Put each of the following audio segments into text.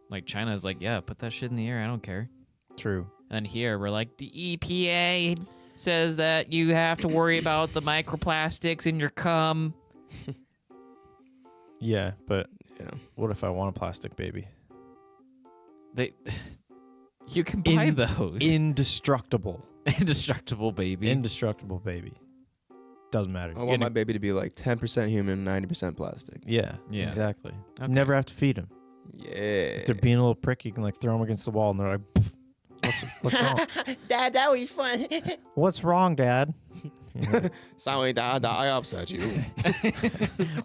Like China's like, yeah, put that shit in the air. I don't care. True. And here we're like, the EPA says that you have to worry about the microplastics in your cum. Yeah, but Yeah. what if I want a plastic baby? You can buy those. Indestructible. Indestructible baby. Indestructible baby. Doesn't matter. I want my baby to be like 10% human, 90% plastic. Yeah, Yeah. exactly. Okay. Never have to feed them. Yeah. If they're being a little prick, you can like throw them against the wall and they're like, "Poof. What's wrong? Dad, that was fun. What's wrong, Dad? Sorry, Dad, I upset you.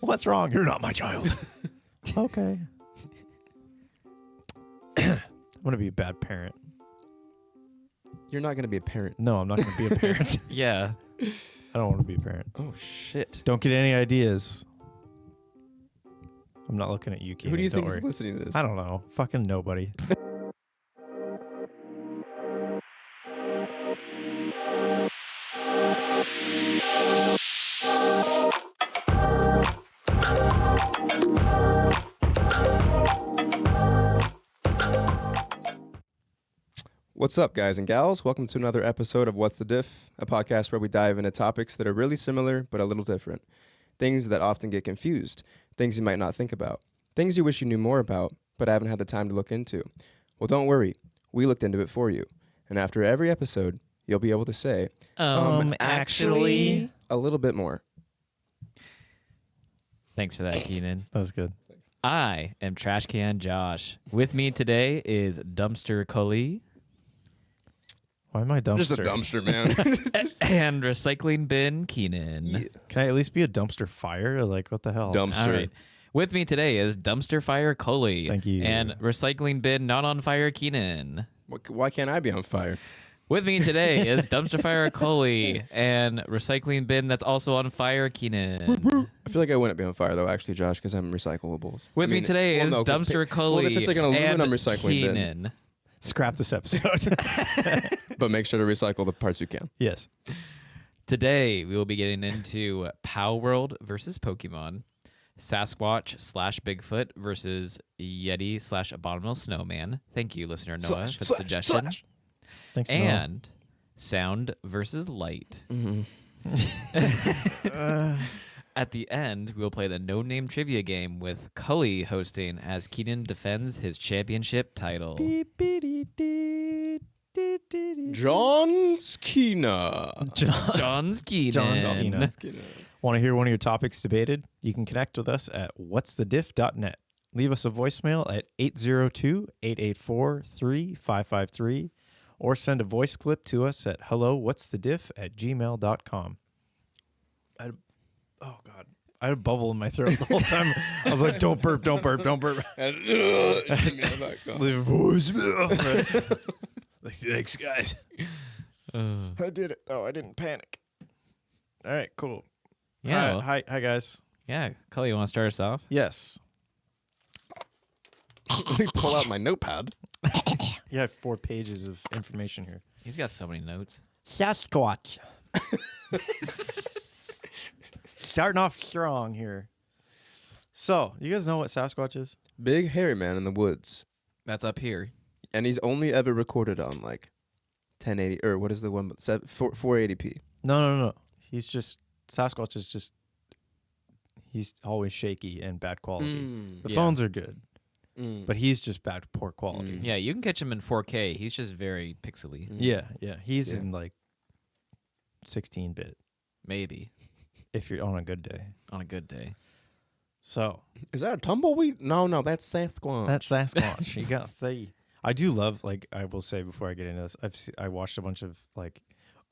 What's wrong? You're not my child. Okay. I'm going to be a bad parent. You're not going to be a parent. No, I'm not going to be a parent. Yeah. I don't want to be a parent. Oh, shit. Don't get any ideas. I'm not looking at you, Keenan. Who do you Don't think worry. is listening to this? I don't know. Fucking nobody. What's up, guys and gals? Welcome to another episode of What's the Diff, a podcast where we dive into topics that are really similar but a little different. Things that often get confused, things you might not think about, things you wish you knew more about but haven't had the time to look into. Well, don't worry. We looked into it for you. And after every episode, you'll be able to say, Actually. a little bit more. Thanks for that, Keenan. That was good. I am Trash Can Josh. With me today is Dumpster Cully Why am I dumpster? Just a dumpster, man. and Recycling Bin Keenan. Yeah. Can I at least be a dumpster fire? Like, what the hell? Dumpster. All right. With me today is Dumpster Fire Cully. Thank you. And Recycling Bin Not on Fire Keenan. Why can't I be on fire? With me today is Dumpster Fire Cully and Recycling Bin That's Also on Fire Keenan. I feel like I wouldn't be on fire, though, actually, Josh, because I'm recyclables. With me today is no, 'cause Dumpster Cully Well, if it's like an aluminum and recycling bin. Keenan. Scrap this episode. But make sure to recycle the parts you can. Yes. Today, we will be getting into Palworld versus Pokemon, Sasquatch / Bigfoot versus Yeti / Abominable Snowman. Thank you, listener Noah, for the suggestion. Thanks, Noah. And sound versus light. At the end, we will play the no-name trivia game with Cully hosting as Keenan defends his championship title. John Skeena. John's Keenan. John's Keenan. Want to hear one of your topics debated? You can connect with us at whatsthediff.net. Leave us a voicemail at 802-884-3553 or send a voice clip to us at hellowhatsthediff@gmail.com. Oh, God. I had a bubble in my throat the whole time. I was like, don't burp, don't burp, don't burp. Leave a voicemail. Like, thanks, guys. I did it, though. I didn't panic. All right, cool. Yeah. All right, hi, guys. Yeah. Cully, you want to start us off? Yes. Let me pull out my notepad. You have 4 pages of information here. He's got so many notes. Sasquatch. Starting off strong here. So, you guys know what Sasquatch is? Big hairy man in the woods. That's up here. And he's only ever recorded on like 1080, or what is the one? 480p. No. He's just, Sasquatch is just, he's always shaky and bad quality. The yeah. phones are good, but he's just poor quality. Yeah, you can catch him in 4K. He's just very pixely. Yeah. He's in like 16-bit Maybe. if you're on a good day. On a good day. So, Is that a tumbleweed? No, that's Sasquatch. that's Sasquatch. You got to say. I do love, like, I will say before I get into this, I watched a bunch of, like,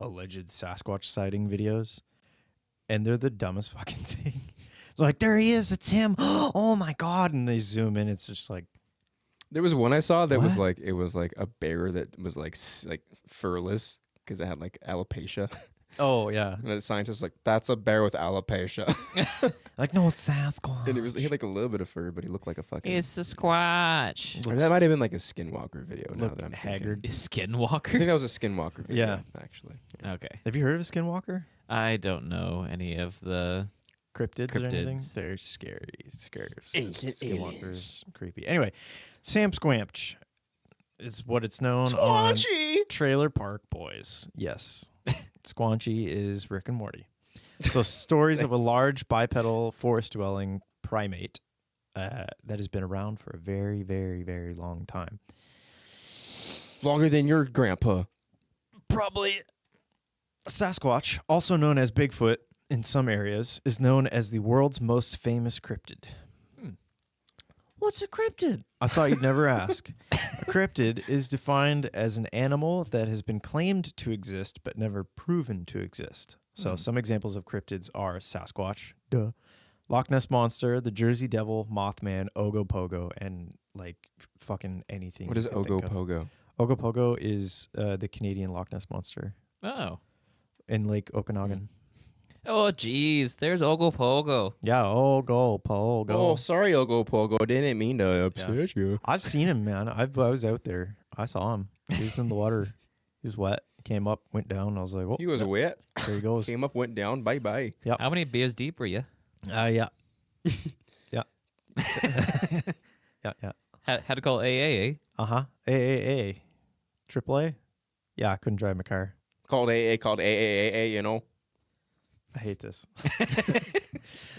alleged Sasquatch sighting videos, and they're the dumbest fucking thing. It's like, there he is, it's him. Oh, my God. And they zoom in. It's just like. There was one I saw that was What? like, it was like a bear that was like furless because it had like alopecia. Oh, yeah. And the scientist was like, that's a bear with alopecia. Like, no, it's Sasquatch. And he had like a little bit of fur, but he looked like a fucking. It's the Squatch. Or that might have been like a Skinwalker video. Now Looked that I'm haggard. Is I think Skinwalker? that was a Skinwalker video. Yeah. Actually. Okay. Have you heard of a skinwalker? I don't know any of the... Cryptids or anything? Cryptids. They're scary. Ancient Skinwalkers, creepy. Anyway, Sam Squanch is what it's known Squanchy! on Trailer Park Boys. Yes. Squanchy is Rick and Morty. So stories of a large bipedal forest-dwelling primate that has been around for a very, very, very long time. Longer than your grandpa. Probably. Sasquatch, also known as Bigfoot in some areas, is known as the world's most famous cryptid. What's a cryptid? I thought you'd never ask. A cryptid is defined as an animal that has been claimed to exist but never proven to exist. So some examples of cryptids are Sasquatch, Loch Ness Monster, the Jersey Devil, Mothman, Ogopogo, and like fucking anything. What is Ogopogo? Ogopogo is the Canadian Loch Ness Monster Oh. in Lake Okanagan. Oh, jeez. There's Ogopogo. Yeah, Ogopogo. Oh, sorry, Ogopogo. Didn't mean to upset you. I've seen him, man. I was out there. I saw him. He was in the water. He was wet. Came up, went down. I was like, "Oh, He was wet. there he goes." Came up, went down. Bye bye. How many beers deep were you? Yeah, yeah, yeah. Had to call AA, AAA, AAA. Yeah, I couldn't drive my car. Called AA, you know. I hate this.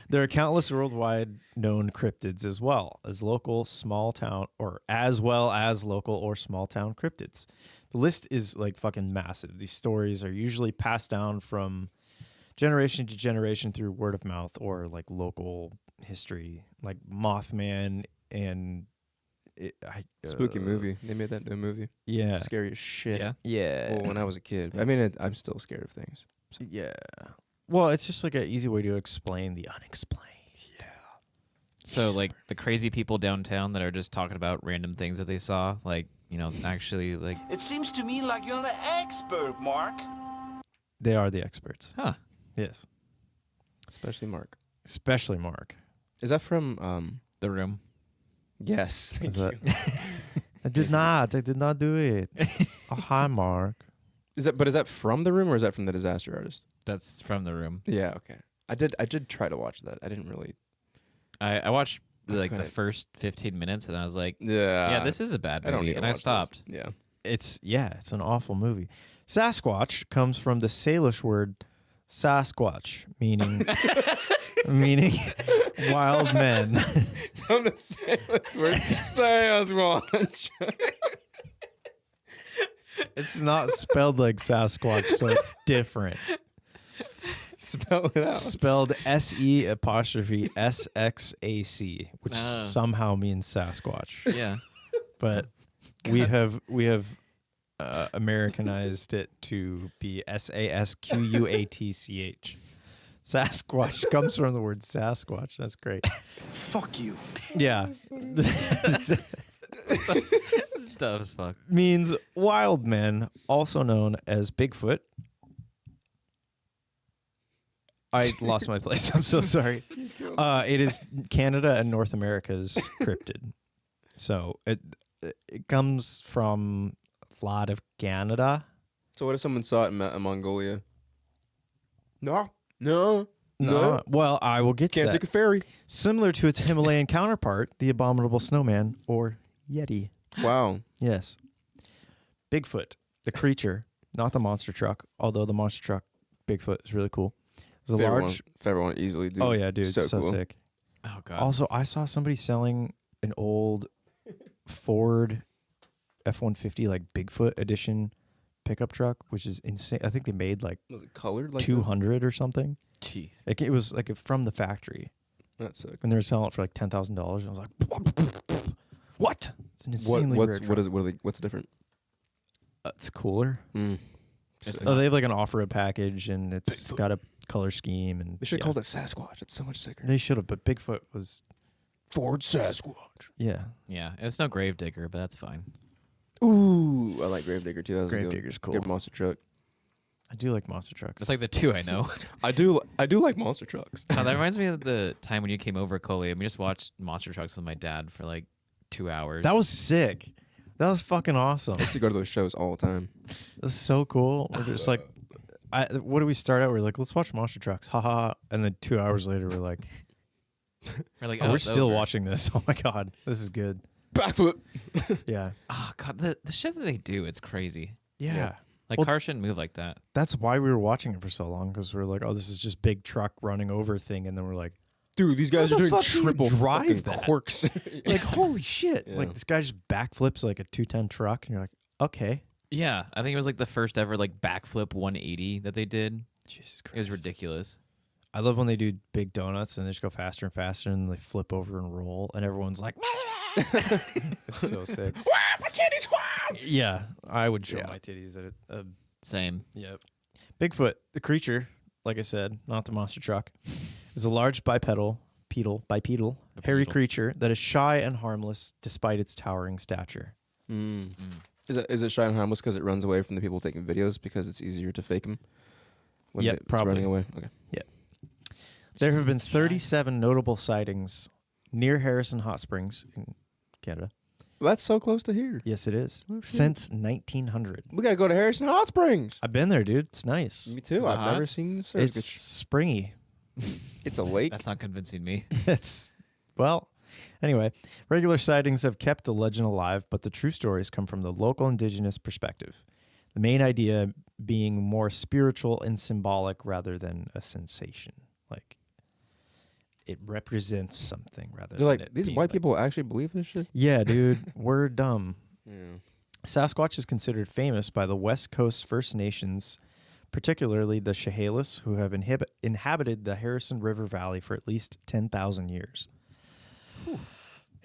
There are countless worldwide known cryptids as well as local small town or small town cryptids. The list is like fucking massive. These stories are usually passed down from generation to generation through word of mouth or like local history, like Mothman and Spooky movie. They made that new movie. Yeah. Scary as shit. Yeah. Yeah. Well, when I was a kid. I mean, I'm still scared of things. So. Yeah. Well, it's just like an easy way to explain the unexplained. So, like, the crazy people downtown that are just talking about random things that they saw, like, you know, actually, like... It seems to me like you're an expert, Mark. They are the experts. Huh. Yes. Especially Mark. Especially Mark. Is that from... The Room. Yes. Thank Is you. that- I did not do it. Oh, hi, Mark. Is that from The Room or is that from The Disaster Artist? That's from The Room. Yeah, okay. I did try to watch that. I didn't really... I watched, like, the couldn't. first 15 minutes, and I was like, Yeah. this is a bad I don't movie, need to and I watch stopped. This. Yeah. It's an awful movie. Sasquatch comes from the Salish word Sasquatch, meaning wild men. From the same word. Sasquatch. It's not spelled like Sasquatch, so it's different. Spell it out. It's spelled SE''SXAC, which somehow means Sasquatch. Yeah. But we have Americanized it to be SASQUATCH. Sasquatch comes from the word Sasquatch. That's great. Fuck you. Yeah. It's dumb as fuck. Means wild men, also known as Bigfoot. I lost my place. I'm so sorry. It is Canada and North America's cryptid. So it comes from a lot of Canada. So what if someone saw it in Mongolia? No. Well, I will get to Can't that. take a ferry. Similar to its Himalayan counterpart, the Abominable Snowman or Yeti. Wow. Yes. Bigfoot, the creature, not the monster truck, although the monster truck Bigfoot is really cool. It's a large... Favorite one easily, dude. Oh, yeah, dude. So It's so cool. sick. Oh, God. Also, I saw somebody selling an old Ford F-150, like Bigfoot edition pickup truck, which is insane. I think they made like Was it colored like 200 or something. Jeez. Like it was like from the factory, that? That's sick. and they were selling it for like $10,000. And I was like, "What? It's an insanely rare truck. What's different? It's cooler. It's Oh, they have like an off-road package, and it's got a color scheme. And They should yeah. have called it Sasquatch. It's so much sicker. They should have, but Bigfoot was Ford Sasquatch. yeah. Yeah, it's no Gravedigger, but that's fine. Ooh, I like Gravedigger too. That was Gravedigger's a cool. good monster truck. I do like monster trucks. Just like the two I know. I do like monster trucks. That reminds me of the time when you came over, Coley, and we just watched Monster Trucks with my dad for like 2 hours. That was sick. That was fucking awesome. I used to go to those shows all the time. That's so cool. We're just like, what do we start out? We're like, let's watch monster trucks, haha. And then 2 hours later, we're like, We're like, we're it's still over. watching this. Oh my god, this is good. Backflip. Yeah. Oh god, the shit that they do, it's crazy. Yeah. Like Well- car shouldn't move like that. That's why we were watching it for so long, because we are like, oh, this is just big truck running over thing. And then we're like, Dude, these guys How are the doing fuck do you triple drive fucking that? quirks. like, holy shit. Yeah. Like, this guy just backflips like a 210 truck. And you're like, okay. Yeah, I think it was like the first ever like backflip 180 that they did. Jesus It was ridiculous. I love when they do big donuts and they just go faster and faster and they flip over and roll. And everyone's like, it's so sick. My titties, wow! Yeah. I would show Yeah. my titties at it. Same. Yep. Bigfoot, the creature, like I said, not the monster truck, is a large bipedal, hairy creature that is shy and harmless despite its towering stature. Is it shy and harmless because it runs away from the people taking videos because it's easier to fake them? Yep, it's probably. running away. Okay. There have been Jesus, shy. 37 notable sightings near Harrison Hot Springs in Canada. Well, that's so close to here. Yes, it is. Oh, shit. Since 1900. We gotta go to Harrison Hot Springs. I've been there, dude. It's nice. Me too. Is it I've hot? never seen It's Sasquatch. springy. It's a lake. That's not convincing me. It's, well, anyway, regular sightings have kept the legend alive, but the true stories come from the local indigenous perspective. The main idea being more spiritual and symbolic rather than a sensation. Like, it represents something rather They're than like, it these being white like- people actually believe this shit? Yeah, dude, we're dumb. Yeah. Sasquatch is considered famous by the West Coast First Nations, particularly the Chehalis, who have inhabited the Harrison River Valley for at least 10,000 years.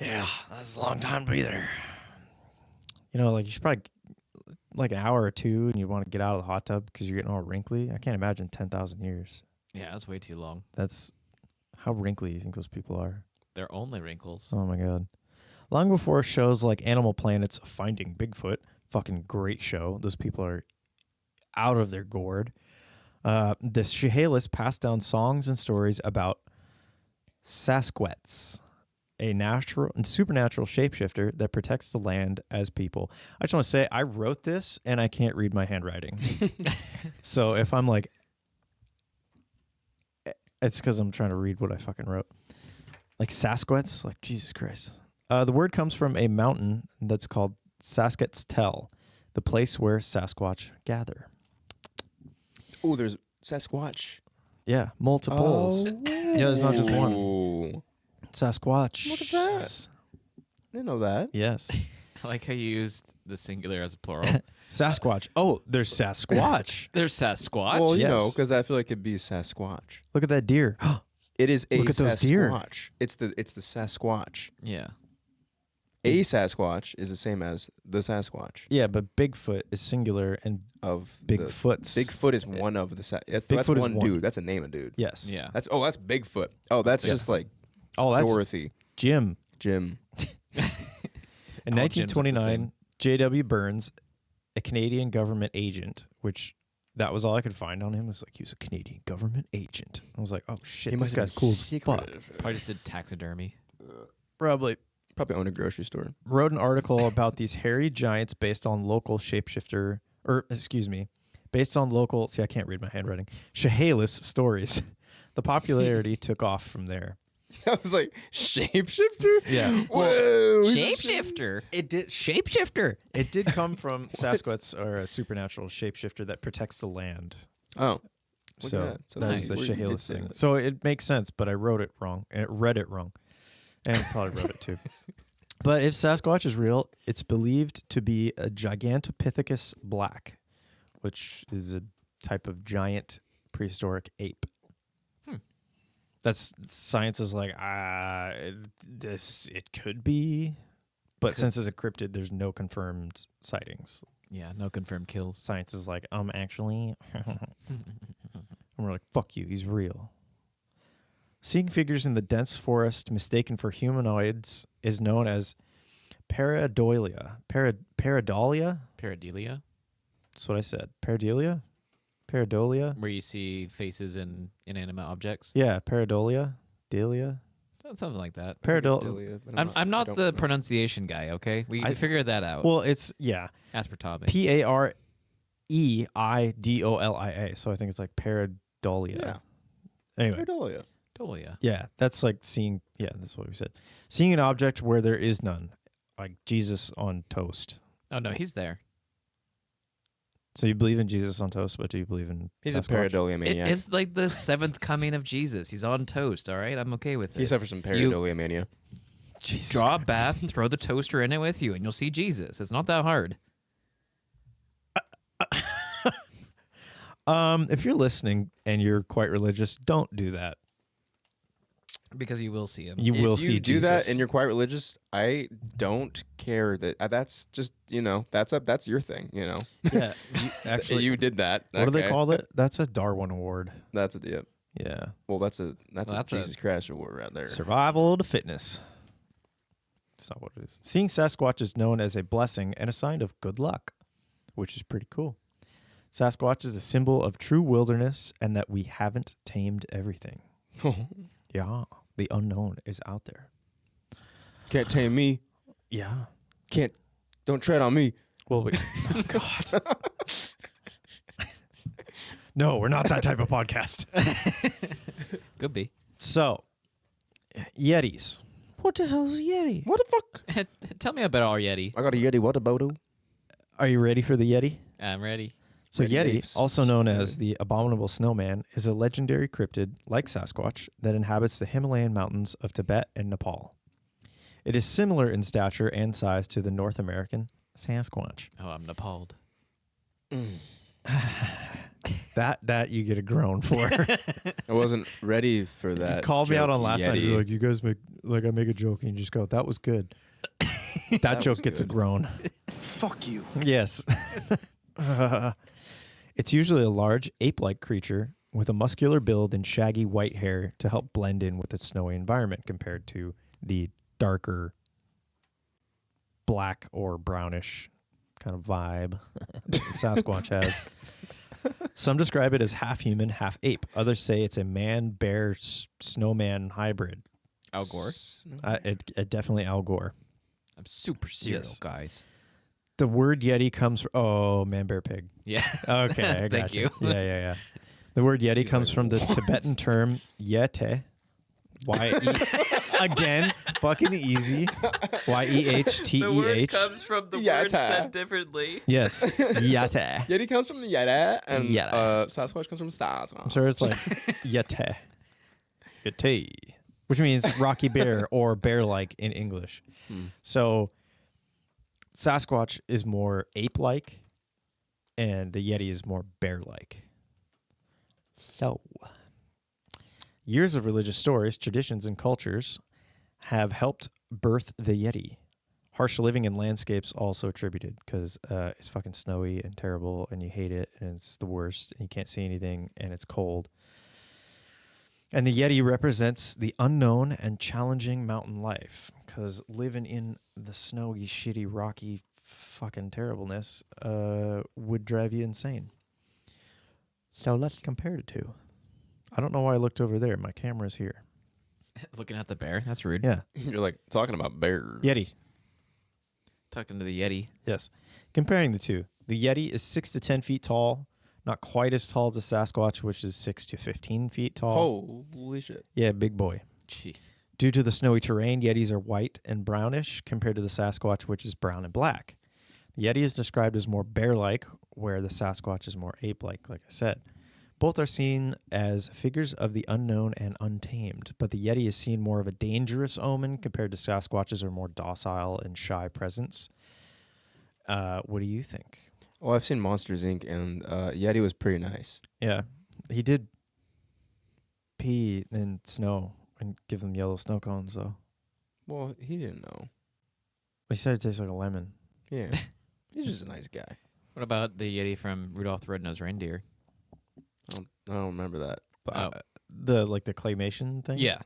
Yeah, that's a long time to be there. You know, like you should probably like an hour or two, and you want to get out of the hot tub because you're getting all wrinkly. I can't imagine 10,000 years. Yeah, that's way too long. That's how wrinkly you think those people are. They're only wrinkles. Oh my god. Long before shows like Animal Planet's Finding Bigfoot, fucking great show. Those people are out of their gourd. The Chehalis passed down songs and stories about Sasquatch, a natural and supernatural shapeshifter that protects the land as people. I just want to say I wrote this and I can't read my handwriting. So if I'm like, it's because I'm trying to read what I fucking wrote. Like Sasquatch, like Jesus Christ. The word comes from a mountain that's called Saskat's Tell, the place where Sasquatch gather. Oh, there's Sasquatch. Yeah, multiples. Yeah, it's not just one. Ooh. Sasquatch. Look at that. Didn't know that. Yes. I like how you used the singular as plural. Sasquatch. Oh, there's Sasquatch. There's Sasquatch. Well, you know, Yes. because I feel like it'd be Sasquatch. Look at that deer. It is a Look at those deer. Sasquatch. It's the Sasquatch. Yeah. A Sasquatch is the same as the Sasquatch Yeah, but Bigfoot is singular and of Bigfoot's. Bigfoot is one of the. That's Bigfoot is one one. dude. That's a name of dude. Yes. Yeah. That's Bigfoot. Oh, that's Yeah. just like Oh, that's Dorothy, Jim. Jim. In All Jims look the 1929, same. J.W. Burns, a Canadian government agent, which that was all I could find on him, was like he was a Canadian government agent. I was like, oh shit, this guy's cool as fuck. Probably just did taxidermy. Probably Probably owned a grocery store. wrote an article about these hairy giants based on local shapeshifter, based on local, see, I can't read my handwriting, Chehalis stories. The popularity took off from there. I was like, shapeshifter? Yeah. Whoa. Shapeshifter. It did shapeshifter. It did come from Sasquatch, or a supernatural shapeshifter that protects the land. Oh. Look at So that. So that was nice. the Where you did Chehalis say thing. that. So it makes sense, but I wrote it wrong. And read it wrong. And probably wrote it too. But if Sasquatch is real, it's believed to be a Gigantopithecus black, which is a type of giant prehistoric ape. That's science is like, it could be, but since it's a cryptid, there's no confirmed sightings. Yeah, no confirmed kills. Science is like, actually, and we're like, fuck you, he's real. Seeing figures in the dense forest mistaken for humanoids is known as pareidolia. Pareidolia? Pareidolia, That's what I said. Pareidolia? Pareidolia? where you see faces in inanimate objects. Yeah, pareidolia. Delia? Something like that. Pareidolia. I'm not the pronunciation guy, okay? We I- figured that out. Well, it's, yeah. Ask for Tommy. Pareidolia. So I think it's like pareidolia. Yeah. Anyway. Pareidolia. Dolia. Yeah, that's like seeing, that's what we said. Seeing an object where there is none. like Jesus on toast. Oh no, he's there. So you believe in Jesus on toast, but do you believe in He's a Sasquatch? pareidolia maniac. It's like the 7th coming of Jesus. He's on toast. All right, I'm okay with it. He suffers from pareidolia mania. Jesus Draw a Christ. bath, throw the toaster in it with you, and you'll see Jesus. It's not that hard. If you're listening and you're quite religious, don't do that. Because you will see him. You will If see you do Jesus. that and you're quite religious, I don't care that that's just that's your thing. Yeah, actually, You did that. what do they Okay. call it? That's a Darwin Award. That's a yep. Yeah, Well, that's a That's a- Jesus Christ award right there. survival to fitness. That's not what it is. Seeing Sasquatch is known as a blessing and a sign of good luck, which is pretty cool. Sasquatch is a symbol of true wilderness and that we haven't tamed everything. Yeah, the unknown is out there. Can't tame me. Yeah. Don't tread on me. Well, we, oh God. No, we're not that type of podcast. Could be. So, Yetis. What the hell's a Yeti? What the fuck? Tell me about our Yeti. I got a Yeti. What about it? Are you ready for the Yeti? I'm ready. So Ready, Yeti, Dave. also known as the Abominable Snowman, is a legendary cryptid like Sasquatch that inhabits the Himalayan mountains of Tibet and Nepal. It is similar in stature and size to the North American Sasquatch. Oh, I'm appalled. That you get a groan for. I wasn't ready for that. You called me out joke, on last night. Yeti. You're like, you guys make I make a joke and you just go, that was good. that joke was gets a good. groan. Fuck you. Yes. It's usually a large ape-like creature with a muscular build and shaggy white hair to help blend in with its snowy environment compared to the darker black or brownish kind of vibe that Sasquatch has. Some describe it as half human, half ape. Others say it's a man-bear snowman hybrid. Al Gore. It definitely Al Gore. I'm super serial, Yes. guys. The word Yeti comes from... man, bear, pig. Yeah. Okay, I got Thank you. Yeah. The word Yeti comes from the Tibetan term Yete. Again, fucking easy. Yehteh. from the word said differently. Yes, Yete. Yeti comes from the Yeti, and Yeti. Sasquatch comes from Sasquatch. I'm sure it's like Yete. Yete. Which means rocky bear or bear-like in English. So Sasquatch is more ape-like and the Yeti is more bear-like. So, years of religious stories, traditions, and cultures have helped birth the Yeti. Harsh living in landscapes also attributed because it's fucking snowy and terrible and you hate it and it's the worst and you can't see anything and it's cold. And the Yeti represents the unknown and challenging mountain life because living in the snowy, shitty, rocky fucking terribleness would drive you insane. So let's compare the two. I don't know why I looked over there. My camera's here. Looking at the bear. That's rude. Yeah. You're like talking about bears. Yeti. Talking to the Yeti. Yes. Comparing the two. The Yeti is 6 to 10 feet tall. Not quite as tall as the Sasquatch, which is 6 to 15 feet tall. Holy shit. Yeah, big boy. Jeez. Due to the snowy terrain, Yetis are white and brownish compared to the Sasquatch, which is brown and black. The Yeti is described as more bear-like, where the Sasquatch is more ape-like, like I said. Both are seen as figures of the unknown and untamed, but the Yeti is seen more of a dangerous omen compared to Sasquatches are more docile and shy presence. What do you think? Oh, I've seen Monsters Inc. and Yeti was pretty nice. Yeah, he did pee in snow and give them yellow snow cones, though. Well, he didn't know. He said it tastes like a lemon. Yeah. He's just a nice guy. What about the Yeti from Rudolph the Red-Nosed Reindeer? I don't remember that. But, Oh. the claymation thing? Yeah.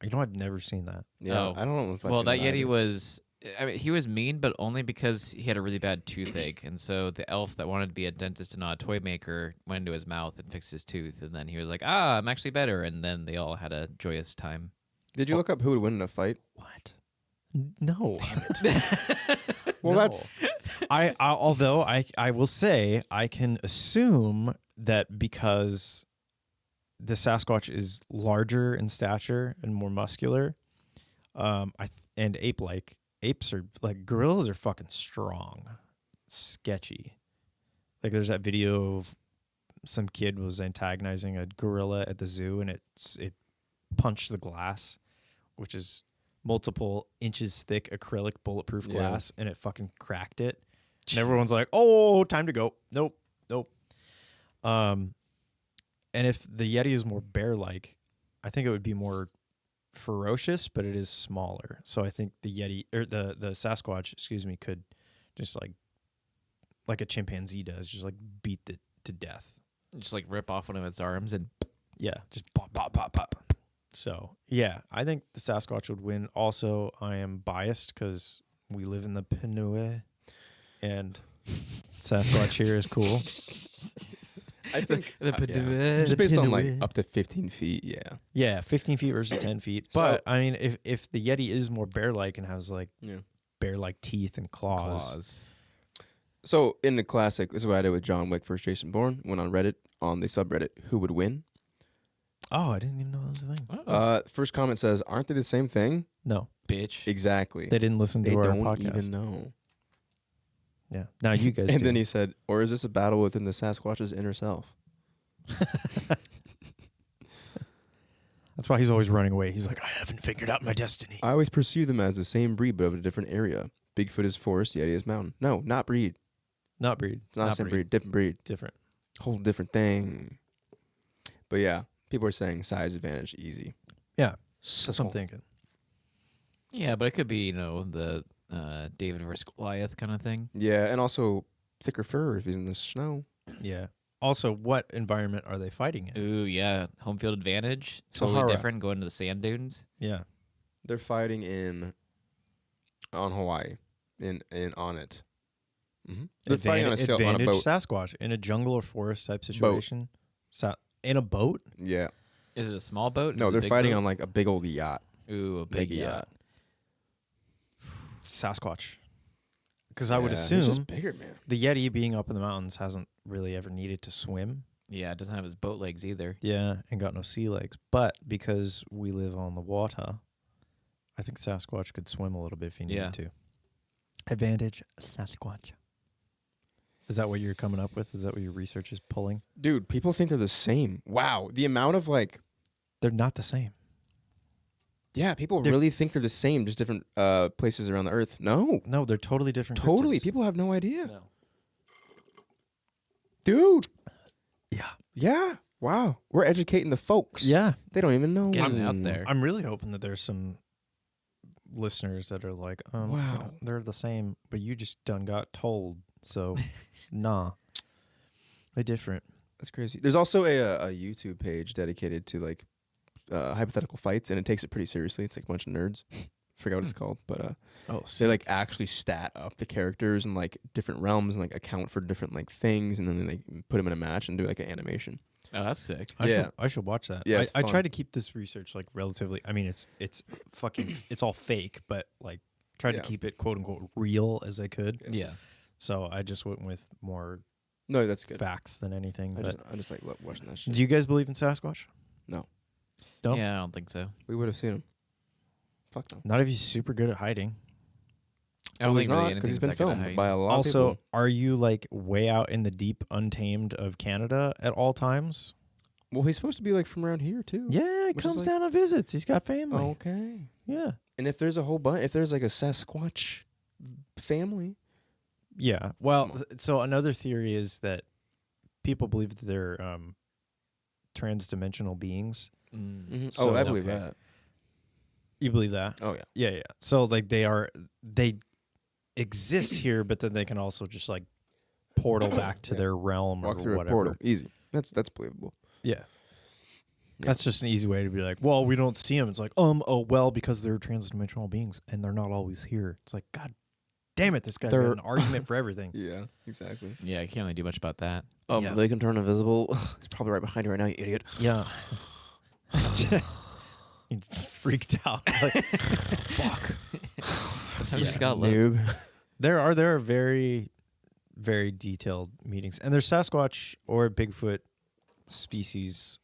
You know, I've never seen that. Yeah, Oh. I don't know if I've Well, seen that Yeti either. was... I mean, he was mean, but only because he had a really bad toothache. And so the elf that wanted to be a dentist and not a toy maker went into his mouth and fixed his tooth. And then he was like, I'm actually better. And then they all had a joyous time. Did you look up who would win in a fight? What? No. Well, No. that's Although I will say I can assume that because the Sasquatch is larger in stature and more muscular, and ape-like, apes are like gorillas are fucking strong, sketchy. Like there's that video of some kid was antagonizing a gorilla at the zoo, and it punched the glass, which is multiple inches thick acrylic bulletproof glass, and it fucking cracked it. And everyone's like, "Oh, time to go." Nope. And if the Yeti is more bear-like, I think it would be more ferocious, but it is smaller. So I think the Yeti or the Sasquatch, could just like a chimpanzee does, just like beat it to death. Just like rip off one of its arms and Yeah, just pop, pop, pop, pop. So yeah, I think the Sasquatch would win. Also, I am biased because we live in the Penue, and Sasquatch here is cool. I think the just based on like Penue. up to 15 feet. Yeah. Yeah, 15 feet versus 10 feet. So- But I mean, if the Yeti is more bear-like and has like Yeah. bear-like teeth and claws. So in the classic, this is what I did with John Wick versus Jason Bourne. Went on Reddit on the subreddit who would win. Oh, I didn't even know that was a thing. First comment says, "Aren't they the same thing?" No, Bitch. Exactly. they didn't listen to They our don't podcast. even know. Yeah, now you guys. And do. then he said, "Or is this a battle within the Sasquatch's inner self?" That's why he's always running away. He's like, I haven't figured out my destiny. I always perceive them as the same breed, but of a different area. Bigfoot is forest, Yeti is mountain. No, not breed. Not breed, It's not the Not same breed. breed. Different breed. different. Whole different thing. But yeah, people are saying size advantage easy. Yeah, that's what I'm thinking. Yeah, but it could be, the David versus Goliath kind of thing. Yeah, and also thicker fur if he's in the snow. Yeah. Also, what environment are they fighting in? Ooh, yeah. Home field advantage. Totally Sahara. different going to the sand dunes. Yeah. They're fighting on Hawaii, on it. Mm-hmm. They're fighting on a advantage boat. Sasquatch in a jungle or forest type situation. In a boat? Yeah. Is it a small boat? No, Is it a they're big fighting boat? on like a big old yacht. Ooh, a big Mega yacht. Sasquatch. Because I would Yeah, he's assume just bigger, man. the Yeti being up in the mountains hasn't really ever needed to swim. Yeah, it doesn't have his boat legs either. Yeah, and got no sea legs. But because we live on the water, I think Sasquatch could swim a little bit if he needed Yeah. to. Advantage Sasquatch. Is that what you're coming up with? Is that what your research is pulling? Dude, people think they're the same. Wow, the amount of like, They're not the same. yeah, people They're- really think they're the same, just different places around the earth. No, No, they're totally different. totally. cryptids. People have no idea, No. dude. Yeah. Yeah. Wow, we're educating the folks. Yeah. They don't even know. Getting it out there. I'm really hoping that there's some listeners that are like, Wow. they're the same, but you just done got told. So, nah. They're different. That's crazy. There's also a YouTube page dedicated to like hypothetical fights, and it takes it pretty seriously. It's like a bunch of nerds. Forgot what it's called, but Oh, they like actually stat up the characters and like different realms and like account for different like things, and then they like, put them in a match and do like an animation. Oh, that's sick. I should watch that. Yeah, I it's try fun. to keep this research like relatively. I mean, it's fucking it's all fake, but like tried Yeah. to keep it quote unquote real as I could. Yeah. So I just went with more No, that's good. facts than anything. I But just like love watching that shit. do you guys believe in Sasquatch? No, No? Yeah, I don't think so. we would have seen him. Fuck no. Not if he's super good at hiding. I don't Well, he's think really not because he's anything's been that good at filmed hiding. by a lot of Also, people. are you like way out in the deep untamed of Canada at all times? Well, he's supposed to be like from around here too. Yeah, he Which is comes like- down and visits. He's got family. Okay. Yeah. And if there's a whole bunch, if there's like a Sasquatch family, Yeah. Well, Come so another theory is that people believe that they're trans-dimensional beings. Mm. So, I believe okay. that. You believe that? Oh yeah. Yeah, yeah. So like they exist here, but then they can also just like portal back to Yeah. their realm Walk or through whatever. a portal, easy. That's believable. Yeah. That's just an easy way to be like, well, we don't see them. It's like, oh, well, because they're transdimensional beings and they're not always here. It's like, God damn it, this guy's got They're- an argument for everything. Yeah, exactly. Yeah, I can't really do much about that. Yeah. They can turn invisible. It's probably right behind you right now, you idiot. Yeah. You just freaked out. Like, fuck. Sometimes you just gotta look. Noob. There are very, very detailed meetings, and there's Sasquatch or Bigfoot species.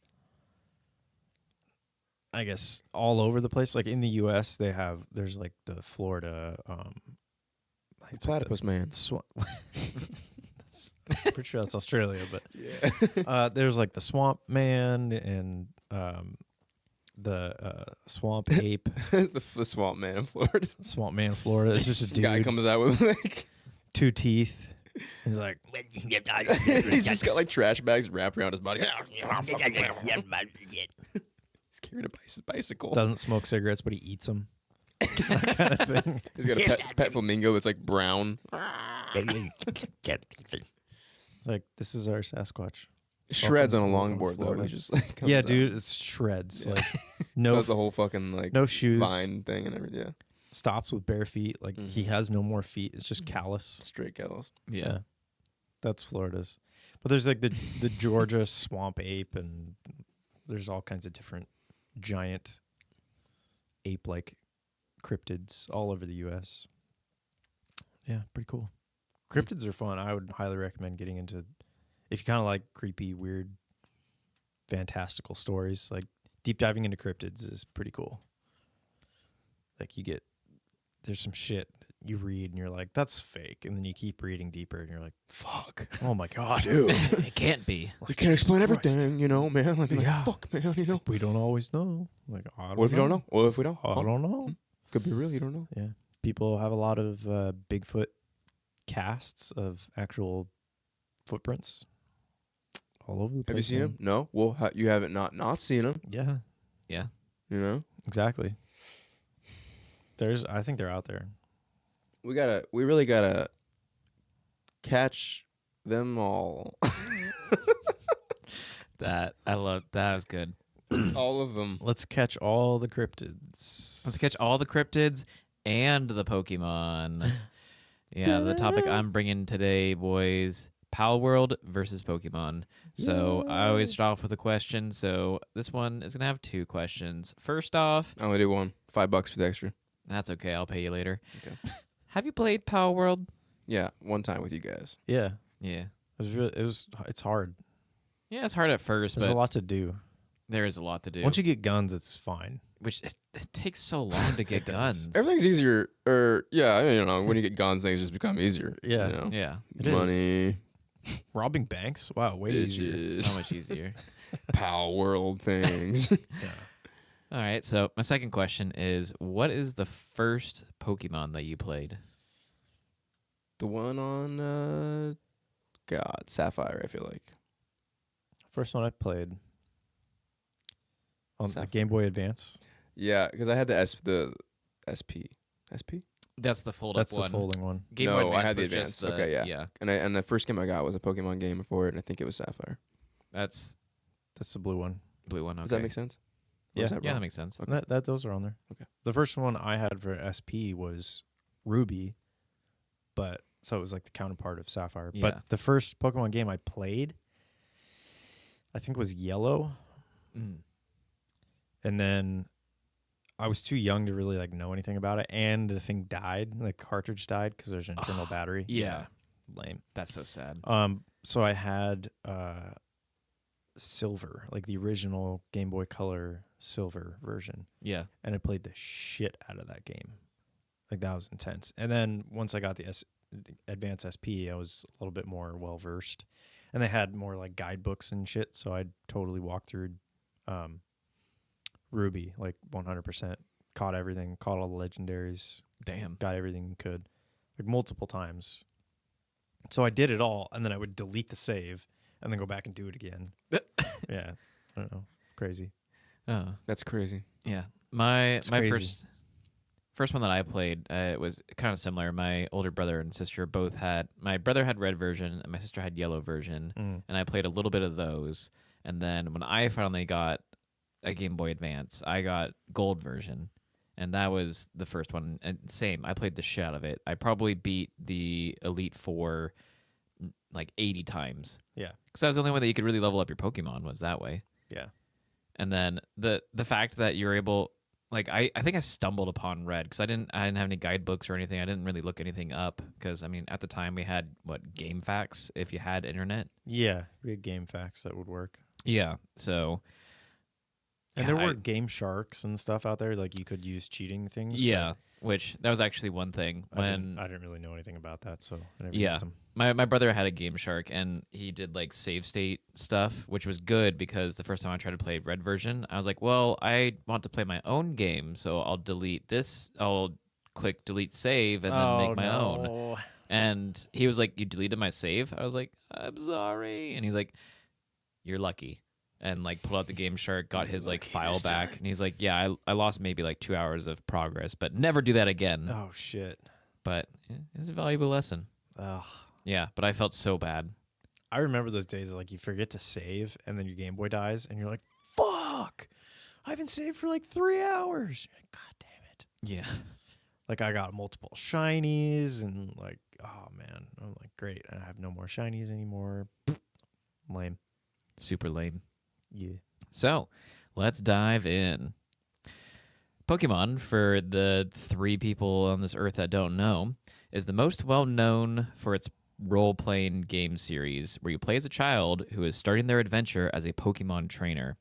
I guess all over the place. Like in the U.S., there's like the Florida. The platypus man. Pretty sure that's Australia, but Yeah. there's like the swamp man and the swamp ape. the swamp man in Florida. Swamp man, Florida. It's just a This guy dude, comes out with like 2 teeth. He's like, he's just got like trash bags wrapped around his body. He's carrying a bicycle. doesn't smoke cigarettes, but he eats them. That kind of thing. He's got a pet flamingo that's like brown. Like, this is our Sasquatch. Shreds on a Welcome to longboard though. Florida. He just like comes Yeah, out. dude, it's shreds. Yeah. Like, no, Does the whole fucking like no shoes. vine thing and everything. Yeah, Stops with bare feet. Like, he Mhm. has no more feet. It's just callus. straight gallows. Yeah. That's Florida's. But there's like the Georgia swamp ape, and there's all kinds of different giant ape-like cryptids all over the U.S. Yeah, pretty cool. Cryptids are fun. I would highly recommend getting into, if you kind of like creepy, weird, fantastical stories. Like deep diving into cryptids is pretty cool. Like there's some shit you read and you're like, that's fake, and then you keep reading deeper and you're like, fuck, oh my god, dude, It can't be. We can't explain Jesus Christ. everything, you know, man. I'd be Yeah. like, fuck, man, you know. We don't always know. Like, I don't What if you don't know? What if we don't? I don't know. Could be real. You don't know. Yeah, people have a lot of Bigfoot casts of actual footprints all over the place. Have you seen man. him? No. Well, you haven't not seen him. Yeah, Yeah. You know. exactly. I think they're out there. We really gotta catch them all. That was good. All of them. Let's catch all the cryptids. Let's catch all the cryptids and the Pokemon. Yeah, the topic I'm bringing today, boys. Palworld versus Pokemon. So I always start off with a question. So this one is gonna have 2 questions. First off, I only do one. $5 for the extra. that's okay. I'll pay you later. Okay. Have you played Palworld? Yeah, one time with you guys. Yeah, Yeah. it's hard. Yeah, it's hard at first, There's but a lot to do. there is a lot to do. Once you get guns, it's fine. Which it takes so long to get It does. guns. Everything's easier, or yeah, you know, when you get guns, things just become easier. Yeah. You know? Yeah, It is. Money, Robbing banks? Wow, way easier. bitches, so much easier. Pal World things. Yeah. All right, so my second question is, what is the first Pokemon that you played? The one on Sapphire, I feel like. First one I played on the Sapphire. Game Boy Advance. Yeah, because I had the SP. That's the fold-up That's the one. folding one. Game No, Boy I Advance had the was just Advance. Okay, yeah. yeah. And the first game I got was a Pokemon game for it, and I think it was Sapphire. That's That's the blue one. blue one. Okay. Does that make sense? Or Yeah. is that Yeah, that wrong? makes sense. Okay. Those are on there. Okay. The first one I had for SP was Ruby, but so it was like the counterpart of Sapphire. Yeah. But the first Pokemon game I played, I think, was Yellow, Mm. and then I was too young to really like know anything about it, and the thing died, like cartridge died because there's an internal battery. yeah. Lame. That's so sad. So I had Silver, like the original Game Boy Color Silver version, Yeah. and I played the shit out of that game. Like, that was intense. And then once I got the Advance SP, I was a little bit more well versed, and they had more like guidebooks and shit. So I totally walked through Ruby like 100%. Caught everything, caught all the legendaries, Damn. got everything you could, like multiple times. So I did it all, and then I would delete the save and then go back and do it again. Yeah, I don't know, crazy. Oh, That's crazy. yeah. My crazy. first one that I played, it was kind of similar. My older brother and sister both had. My brother had red version, and my sister had yellow version, and I played a little bit of those. And then when I finally got a Game Boy Advance, I got gold version, and that was the first one. And same, I played the shit out of it. I probably beat the Elite Four like 80 times. Yeah, Because that was the only way that you could really level up your Pokemon was that way. yeah, And then the fact that you're able, like I think I stumbled upon Red because I didn't have any guidebooks or anything. I didn't really look anything up because I mean at the time we had Game Facts if you had internet. yeah. We had game facts that would work. Yeah. So And there were game sharks and stuff out there. Like you could use cheating things. Yeah, which that was actually one thing I when didn't really know anything about that, so I never yeah, used them. my brother had a Game Shark and he did like save state stuff, which was good because the first time I tried to play red version, I was like, well, I want to play my own game, so I'll delete this. I'll click delete save and then make my own. And he was like, you deleted my save? I was like, I'm sorry. And he's like, you're lucky. And like pulled out the Game Shark, got his like file back, and he's like, yeah, I lost maybe like 2 hours of progress, but never do that again. Oh shit! But it's a valuable lesson. Ugh. Yeah, but I felt so bad. I remember those days like you forget to save, and then your Game Boy dies, and you're like, "Fuck! I haven't saved for like 3 hours." You're like, God damn it! Yeah. Like I got multiple shinies, and like, oh man, I'm like, great, I have no more shinies anymore. Lame. Super lame. Yeah. So let's dive in. Pokemon, for the 3 people on this earth that don't know, is the most well known for its role-playing game series where you play as a child who is starting their adventure as a Pokemon trainer.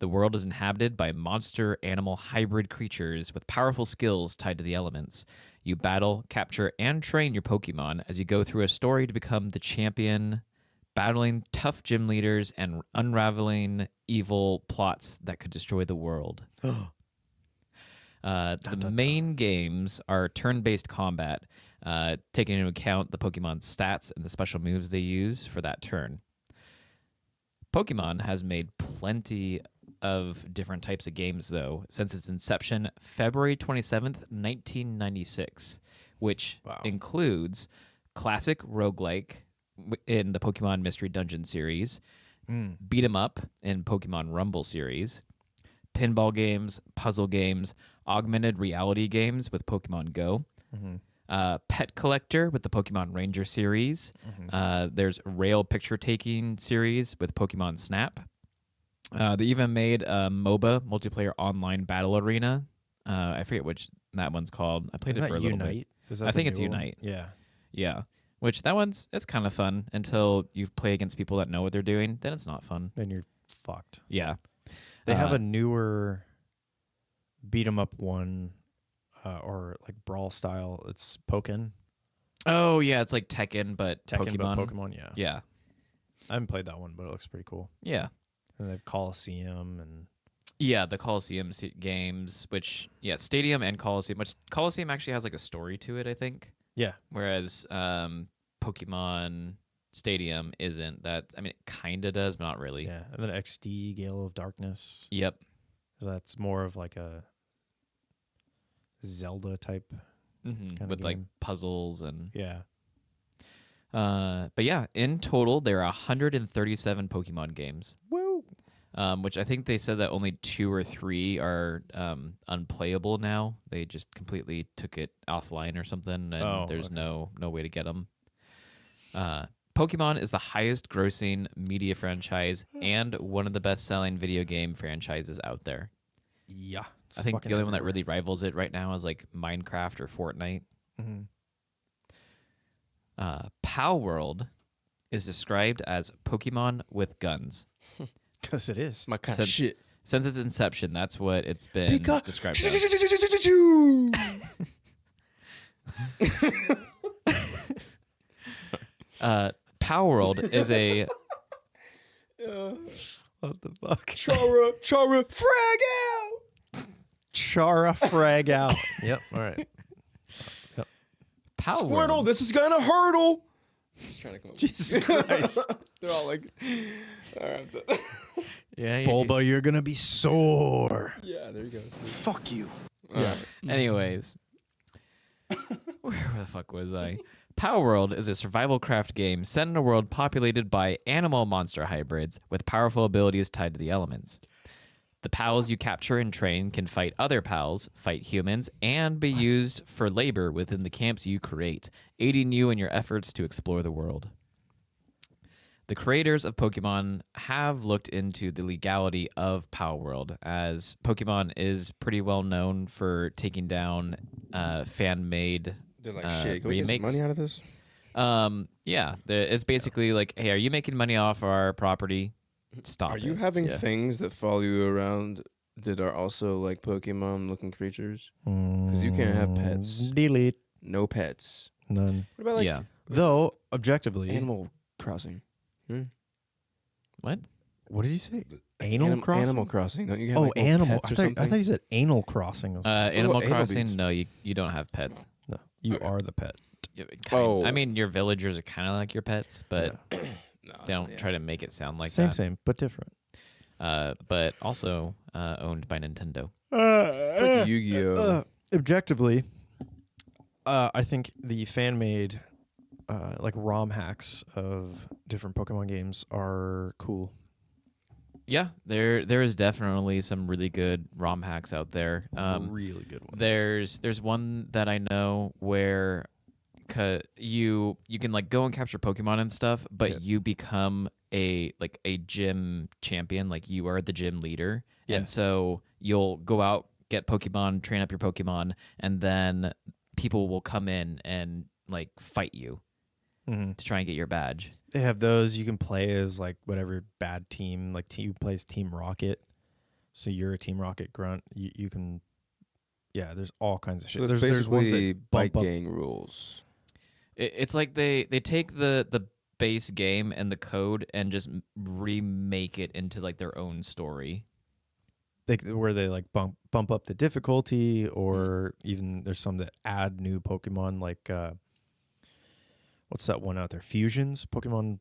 The world is inhabited by monster-animal hybrid creatures with powerful skills tied to the elements. You battle, capture, and train your Pokemon as you go through a story to become the champion, battling tough gym leaders and unraveling evil plots that could destroy the world. The main games are turn-based combat, taking into account the Pokemon's stats and the special moves they use for that turn. Pokemon has made plenty of different types of games, though, since its inception February 27th, 1996, which includes classic roguelike in the Pokemon Mystery Dungeon series, beat 'em up in Pokemon Rumble series, pinball games, puzzle games, augmented reality games with Pokemon Go, pet collector with the Pokemon Ranger series. There's rail picture taking series with Pokemon Snap. They even made a MOBA, multiplayer online battle arena. I forget which that one's called. I played it for a little bit. I think it's Unite. Yeah. Yeah. Which it's kind of fun until you play against people that know what they're doing. Then it's not fun. Then you're fucked. Yeah. They have a newer beat 'em up one, or like brawl style. It's Pokken. Oh yeah, it's like Tekken, but Pokemon. But Pokemon, yeah. Yeah. I haven't played that one, but it looks pretty cool. Yeah. And they have Coliseum and Yeah, the Coliseum games, which Stadium and Coliseum. Which Coliseum actually has like a story to it, I think. yeah. Whereas Pokemon Stadium isn't. That I mean, it kind of does, but not really. Yeah. And then XD Gale of Darkness. Yep. So that's more of like a Zelda type. With like game. puzzles and Yeah. but yeah, in total there are 137 Pokemon games. Woo. Which I think they said that only 2 or 3 are unplayable now. They just completely took it offline or something, and there's no way to get them. Pokemon is the highest grossing media franchise and one of the best selling video game franchises out there. Yeah. I think the only one that really rivals it right now is like Minecraft or Fortnite. Palworld is described as Pokemon with guns. Because it is. My kind of shit. Since its inception, that's what it's been described as. Palworld is a... What the fuck? Chara, frag out! Chara frag out. Yep. All right. Palworld. Squirtle, this is gonna hurtle. Just trying to come up. Jesus Christ. They're all like, all right, I'm done. Yeah. Bulba, you're going to be sore. Yeah, there you go. Fuck you. Yeah. Anyways. Where the fuck was I? Palworld is a survival craft game set in a world populated by animal monster hybrids with powerful abilities tied to the elements. The pals you capture and train can fight other pals, fight humans, and be used for labor within the camps you create, aiding you in your efforts to explore the world. The creators of Pokemon have looked into the legality of Palworld, as Pokemon is pretty well known for taking down fan-made They're like, shit, can we get some remakes. money out of this? It's basically like, hey, are you making money off our property? Stop Are you it. having Yeah. things that follow you around that are also like Pokemon-looking creatures? Because you can't have pets. Delete. No pets. None. What about like Yeah. Though, objectively. Animal Crossing? What? What did you say? Anal Crossing? Animal Crossing. Don't you have Oh, like little Animal. pets or I something? thought you said Anal Crossing. Animal anal Crossing? beads. No, you don't have pets. No, you are the pet. Yeah, Oh. I mean, your villagers are kind of like your pets, but Yeah. No, they don't try to make it sound like same, that. same, but different. But also owned by Nintendo. Like Yu-Gi-Oh. Objectively, I think the fan-made like ROM hacks of different Pokemon games are cool. Yeah, there is definitely some really good ROM hacks out there. Really good ones. There's one that I know where you can like go and capture Pokemon and stuff, but Yeah. you become a gym champion, like you are the gym leader. Yeah. And so you'll go out, get Pokemon, train up your Pokemon, and then people will come in and like fight you Mhm. to try and get your badge. They have those. You can play as like whatever bad team. Like you play as Team Rocket, so you're a Team Rocket grunt. You can, yeah. There's all kinds of shit. So it's there's ones basically that bike bump up. gang rules. It's like they take the base game and the code and just remake it into like their own story. Where they like bump up the difficulty, or even there's some that add new Pokemon. Like what's that one out there? Fusions, Pokemon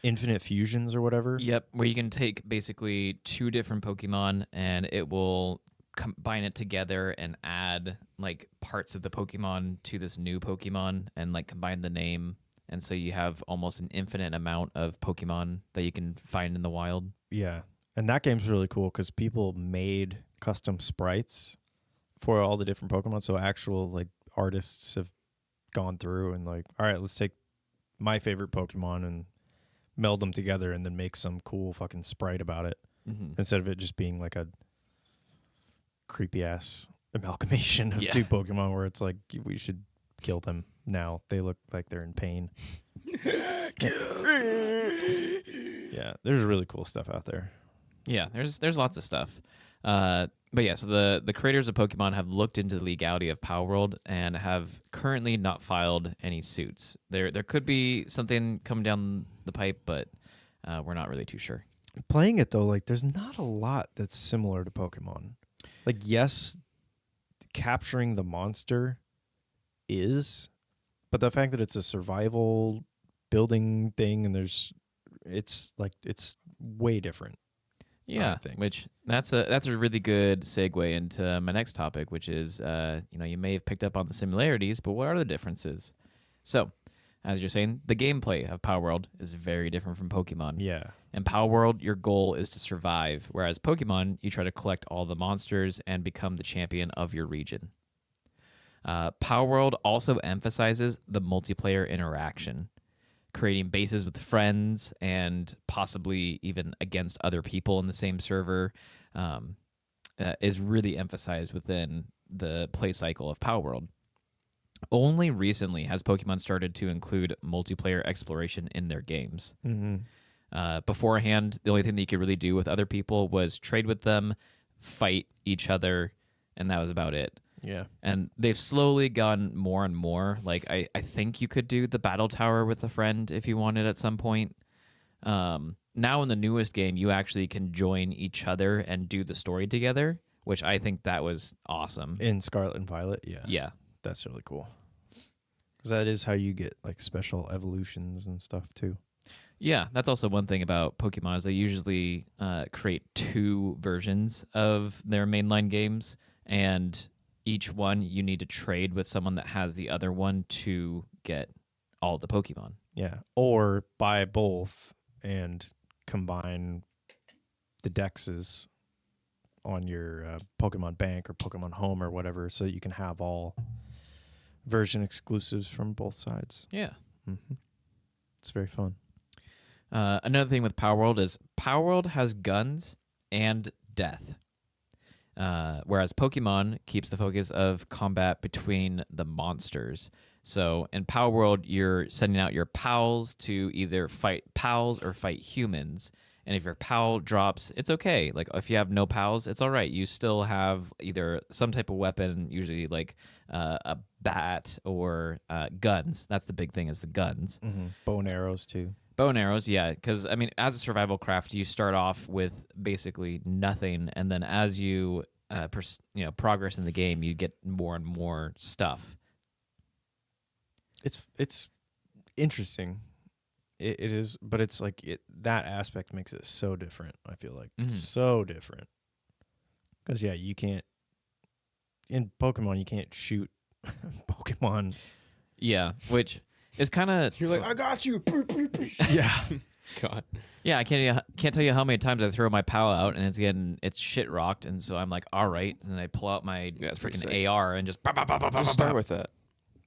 Infinite Fusions or whatever. Yep, where you can take basically two different Pokemon and it will combine it together and add like parts of the Pokemon to this new Pokemon and like combine the name. And so you have almost an infinite amount of Pokemon that you can find in the wild. Yeah, and that game's really cool because people made custom sprites for all the different Pokemon. So actual like artists have gone through and like, all right, let's take my favorite Pokemon and meld them together and then make some cool fucking sprite about it instead of it just being like a creepy ass amalgamation of Yeah. two Pokemon where it's like we should kill them now. They look like they're in pain. Yeah, there's really cool stuff out there. Yeah, there's lots of stuff. But yeah, so the creators of Pokemon have looked into the legality of Palworld and have currently not filed any suits. There could be something coming down the pipe, but we're not really too sure. Playing it though, like there's not a lot that's similar to Pokemon. Like yes, capturing the monster is, but the fact that it's a survival building thing and it's way different. Yeah, think. which that's a really good segue into my next topic, which is you may have picked up on the similarities, but what are the differences? So, as you're saying, the gameplay of Palworld is very different from Pokemon. Yeah. In Palworld, your goal is to survive, whereas Pokemon, you try to collect all the monsters and become the champion of your region. Palworld also emphasizes the multiplayer interaction. Creating bases with friends and possibly even against other people in the same server is really emphasized within the play cycle of Palworld. Only recently has Pokemon started to include multiplayer exploration in their games. Beforehand, the only thing that you could really do with other people was trade with them, fight each other, and that was about it. Yeah. And they've slowly gotten more and more. Like, I think you could do the battle tower with a friend if you wanted at some point. Now in the newest game, you actually can join each other and do the story together, which I think that was awesome. In Scarlet and Violet, yeah. Yeah. That's really cool. Because that is how you get like special evolutions and stuff too. Yeah, that's also one thing about Pokemon is they usually create two versions of their mainline games, and each one you need to trade with someone that has the other one to get all the Pokemon. Yeah. Or buy both and combine the dexes on your Pokemon Bank or Pokemon Home or whatever so that you can have all version exclusives from both sides. Yeah. It's very fun. Another thing with Palworld is Palworld has guns and death. Whereas Pokemon keeps the focus of combat between the monsters. So in Palworld, you're sending out your pals to either fight pals or fight humans. And if your POW drops, it's okay. Like if you have no POWs, it's all right. You still have either some type of weapon, usually like a bat or guns. That's the big thing is the guns. Bow and arrows too. Bow and arrows, yeah. Because, I mean, as a survival craft, you start off with basically nothing. And then as you, progress in the game, you get more and more stuff. It's interesting. It is, but it's like that aspect makes it so different. I feel like so different. Because you can't in Pokemon you can't shoot Pokemon. Yeah, which is kind of You're like, I got you. Yeah. God. Yeah, I can't tell you how many times I throw my POW out and it's shit rocked, and so I'm like, all right, and I pull out my freaking AR and just Just start with that.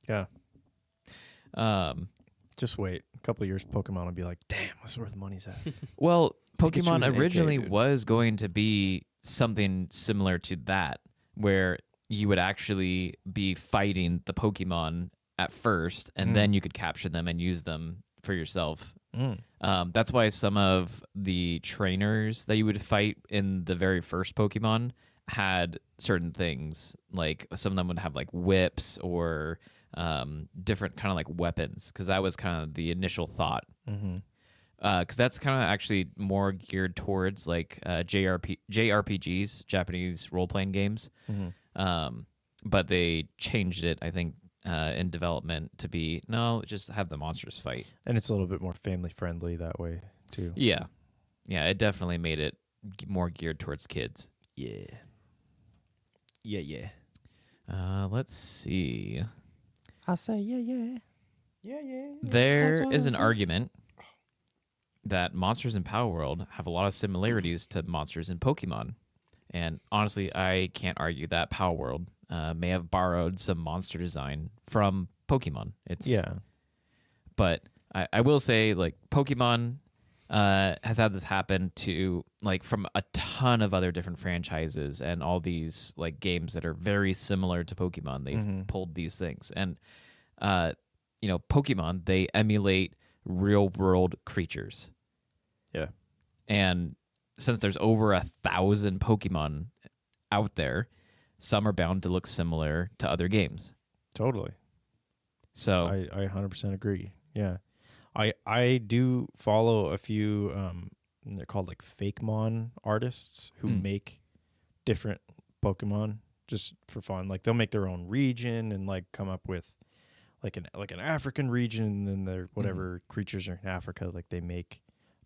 Yeah. Just wait. A couple of years, Pokemon will be like, damn, that's where the money's at. Well, Get you Pokemon an AK, originally dude. was going to be something similar to that, where you would actually be fighting the Pokemon at first, and then you could capture them and use them for yourself. That's why some of the trainers that you would fight in the very first Pokemon had certain things. Like some of them would have like whips or different kind of like weapons, because that was kind of the initial thought. Because that's kind of actually more geared towards like JRPGs, Japanese role-playing games. But they changed it, I think, in development to be, no, just have the monsters fight. And it's a little bit more family friendly that way too. Yeah. Yeah, it definitely made it more geared towards kids. Yeah. Let's see. I say yeah. There is an argument that monsters in Palworld have a lot of similarities to monsters in Pokemon. And honestly, I can't argue that Palworld may have borrowed some monster design from Pokemon. But I will say, like, Pokemon has had this happen to, like, from a ton of other different franchises and all these, like, games that are very similar to Pokemon. They've pulled these things. And, Pokemon, they emulate real-world creatures. Yeah. And since there's over 1,000 Pokemon out there, some are bound to look similar to other games. Totally. So I 100% agree. Yeah. I do follow a few they're called like Fakemon artists who make different Pokemon just for fun. Like they'll make their own region and like come up with like an African region, and then their whatever creatures are in Africa, like they make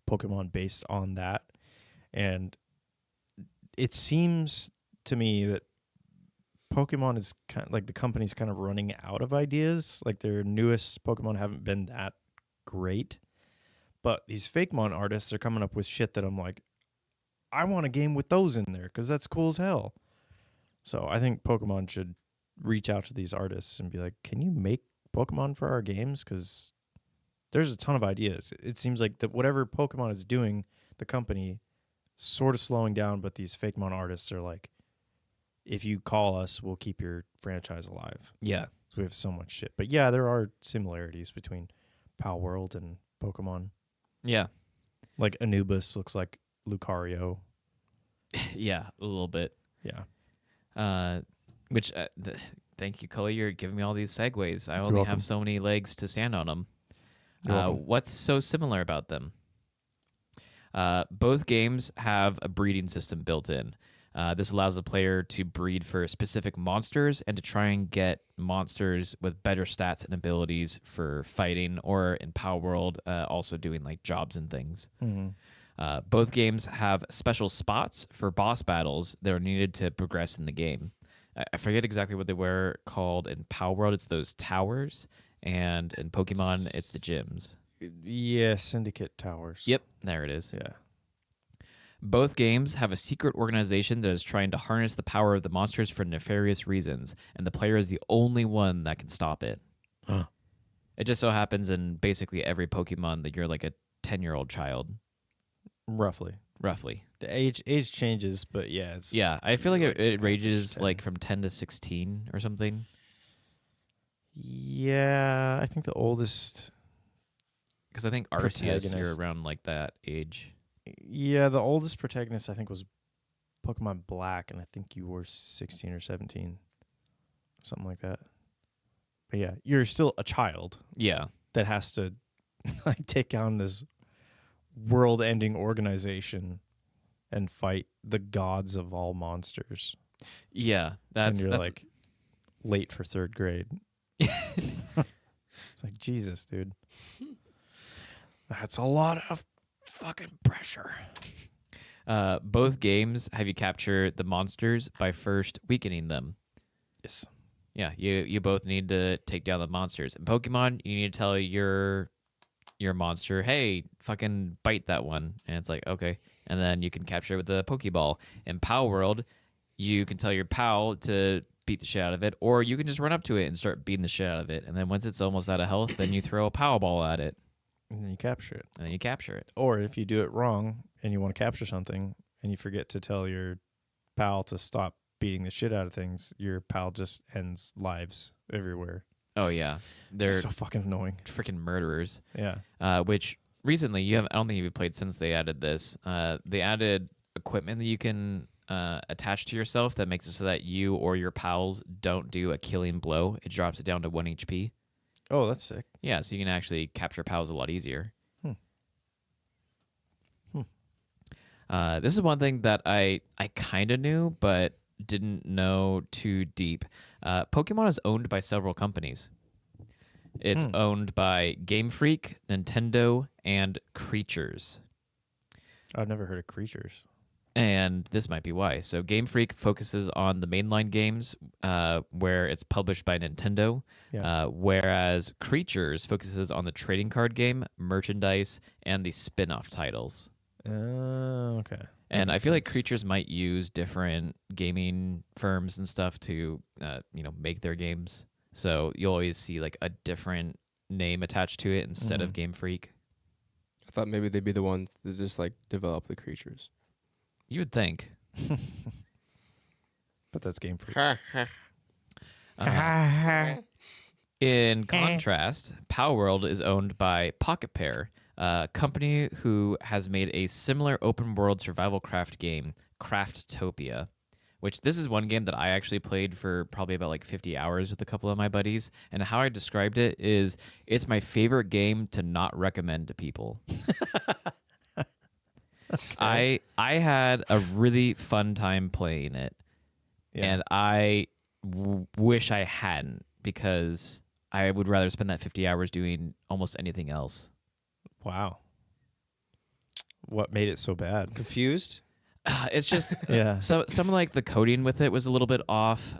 Pokemon based on that. And it seems to me that Pokemon is kind of like the company's kind of running out of ideas. Like their newest Pokemon haven't been that great, but these Fakemon artists are coming up with shit that I'm like, I want a game with those in there because that's cool as hell. So I think Pokemon should reach out to these artists and be like, can you make Pokemon for our games? Because there's a ton of ideas. It seems like that whatever Pokemon is doing, the company sort of slowing down, but these Fakemon artists are like, if you call us, we'll keep your franchise alive. yeah. So we have so much shit. But yeah, there are similarities between Palworld and Pokemon. Yeah. Like Anubis looks like Lucario. Yeah, a little bit. Yeah. Thank you, Cully. You're giving me all these segues. I You're only welcome. have so many legs to stand on them. You're welcome. What's so similar about them? Both games have a breeding system built in. This allows the player to breed for specific monsters and to try and get monsters with better stats and abilities for fighting, or in Palworld, also doing like jobs and things. Both games have special spots for boss battles that are needed to progress in the game. I forget exactly what they were called in Palworld. It's those towers, and in Pokemon, it's the gyms. Yeah, Syndicate Towers. Yep, there it is. Yeah. Both games have a secret organization that is trying to harness the power of the monsters for nefarious reasons, and the player is the only one that can stop it. Huh. It just so happens in basically every Pokemon that you're like a 10-year-old child, Roughly. roughly. Age changes, but yeah, it's Yeah, I feel like it like ranges 10. like from 10 to 16 or something. Yeah, I think the oldest. Because I think Arceus, you're Protagonist. around like that age. Yeah, the oldest protagonist I think was Pokemon Black, and I think you were 16 or 17, something like that. But yeah, you're still a child Yeah. that has to like take on this world-ending organization and fight the gods of all monsters. Yeah. And That's you're like late for third grade. It's like, Jesus, dude. That's a lot of fucking pressure. both games have you capture the monsters by first weakening them. Yes. Yeah, you both need to take down the monsters. In Pokemon, you need to tell your monster, hey, fucking bite that one. And it's like, okay. And then you can capture it with the Pokeball. In Palworld, you can tell your pal to beat the shit out of it, or you can just run up to it and start beating the shit out of it. And then once it's almost out of health, then you throw a Powerball at it. And then you capture it. And then you capture it. Or if you do it wrong and you want to capture something and you forget to tell your pal to stop beating the shit out of things, your pal just ends lives everywhere. Oh, yeah. They're so fucking annoying. freaking murderers. Yeah. Which recently, I don't think you've played since they added this. They added equipment that you can attach to yourself that makes it so that you or your pals don't do a killing blow. It drops it down to 1 HP. Oh, that's sick. Yeah, so you can actually capture pals a lot easier. This is one thing that I kind of knew, but didn't know too deep. Pokemon is owned by several companies. It's owned by Game Freak, Nintendo, and Creatures. I've never heard of Creatures. And this might be why. So Game Freak focuses on the mainline games where it's published by Nintendo, Yeah. whereas Creatures focuses on the trading card game, merchandise, and the spin-off titles. Okay. And I feel like Creatures might use different gaming firms and stuff to, make their games. So you'll always see like a different name attached to it instead of Game Freak. I thought maybe they'd be the ones that just like develop the creatures. You would think. But that's Game Freak. In contrast, Palworld is owned by Pocket Pair, a company who has made a similar open world survival craft game, Craftopia, which this is one game that I actually played for probably about like 50 hours with a couple of my buddies. And how I described it is it's my favorite game to not recommend to people. I had a really fun time playing it. Yeah. And I wish I hadn't, because I would rather spend that 50 hours doing almost anything else. Wow. What made it so bad? Confused? It's just Yeah. so some like the coding with it was a little bit off.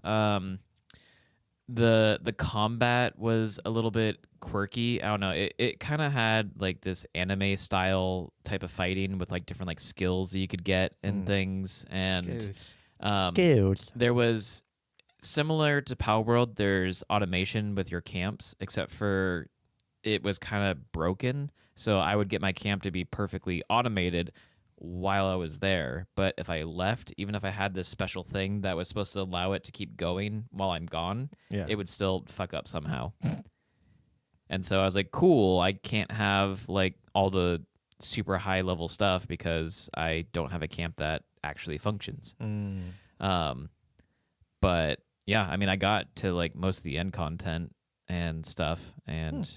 The combat was a little bit quirky. I don't know. It kind of had like this anime style type of fighting with like different like skills that you could get and things. And Skills. there was, similar to Palworld, there's automation with your camps, except for it was kind of broken. So I would get my camp to be perfectly automated while I was there. But if I left, even if I had this special thing that was supposed to allow it to keep going while I'm gone, Yeah. it would still fuck up somehow. And so I was like, cool, I can't have like all the super high level stuff because I don't have a camp that actually functions. But yeah, I mean, I got to like most of the end content and stuff, and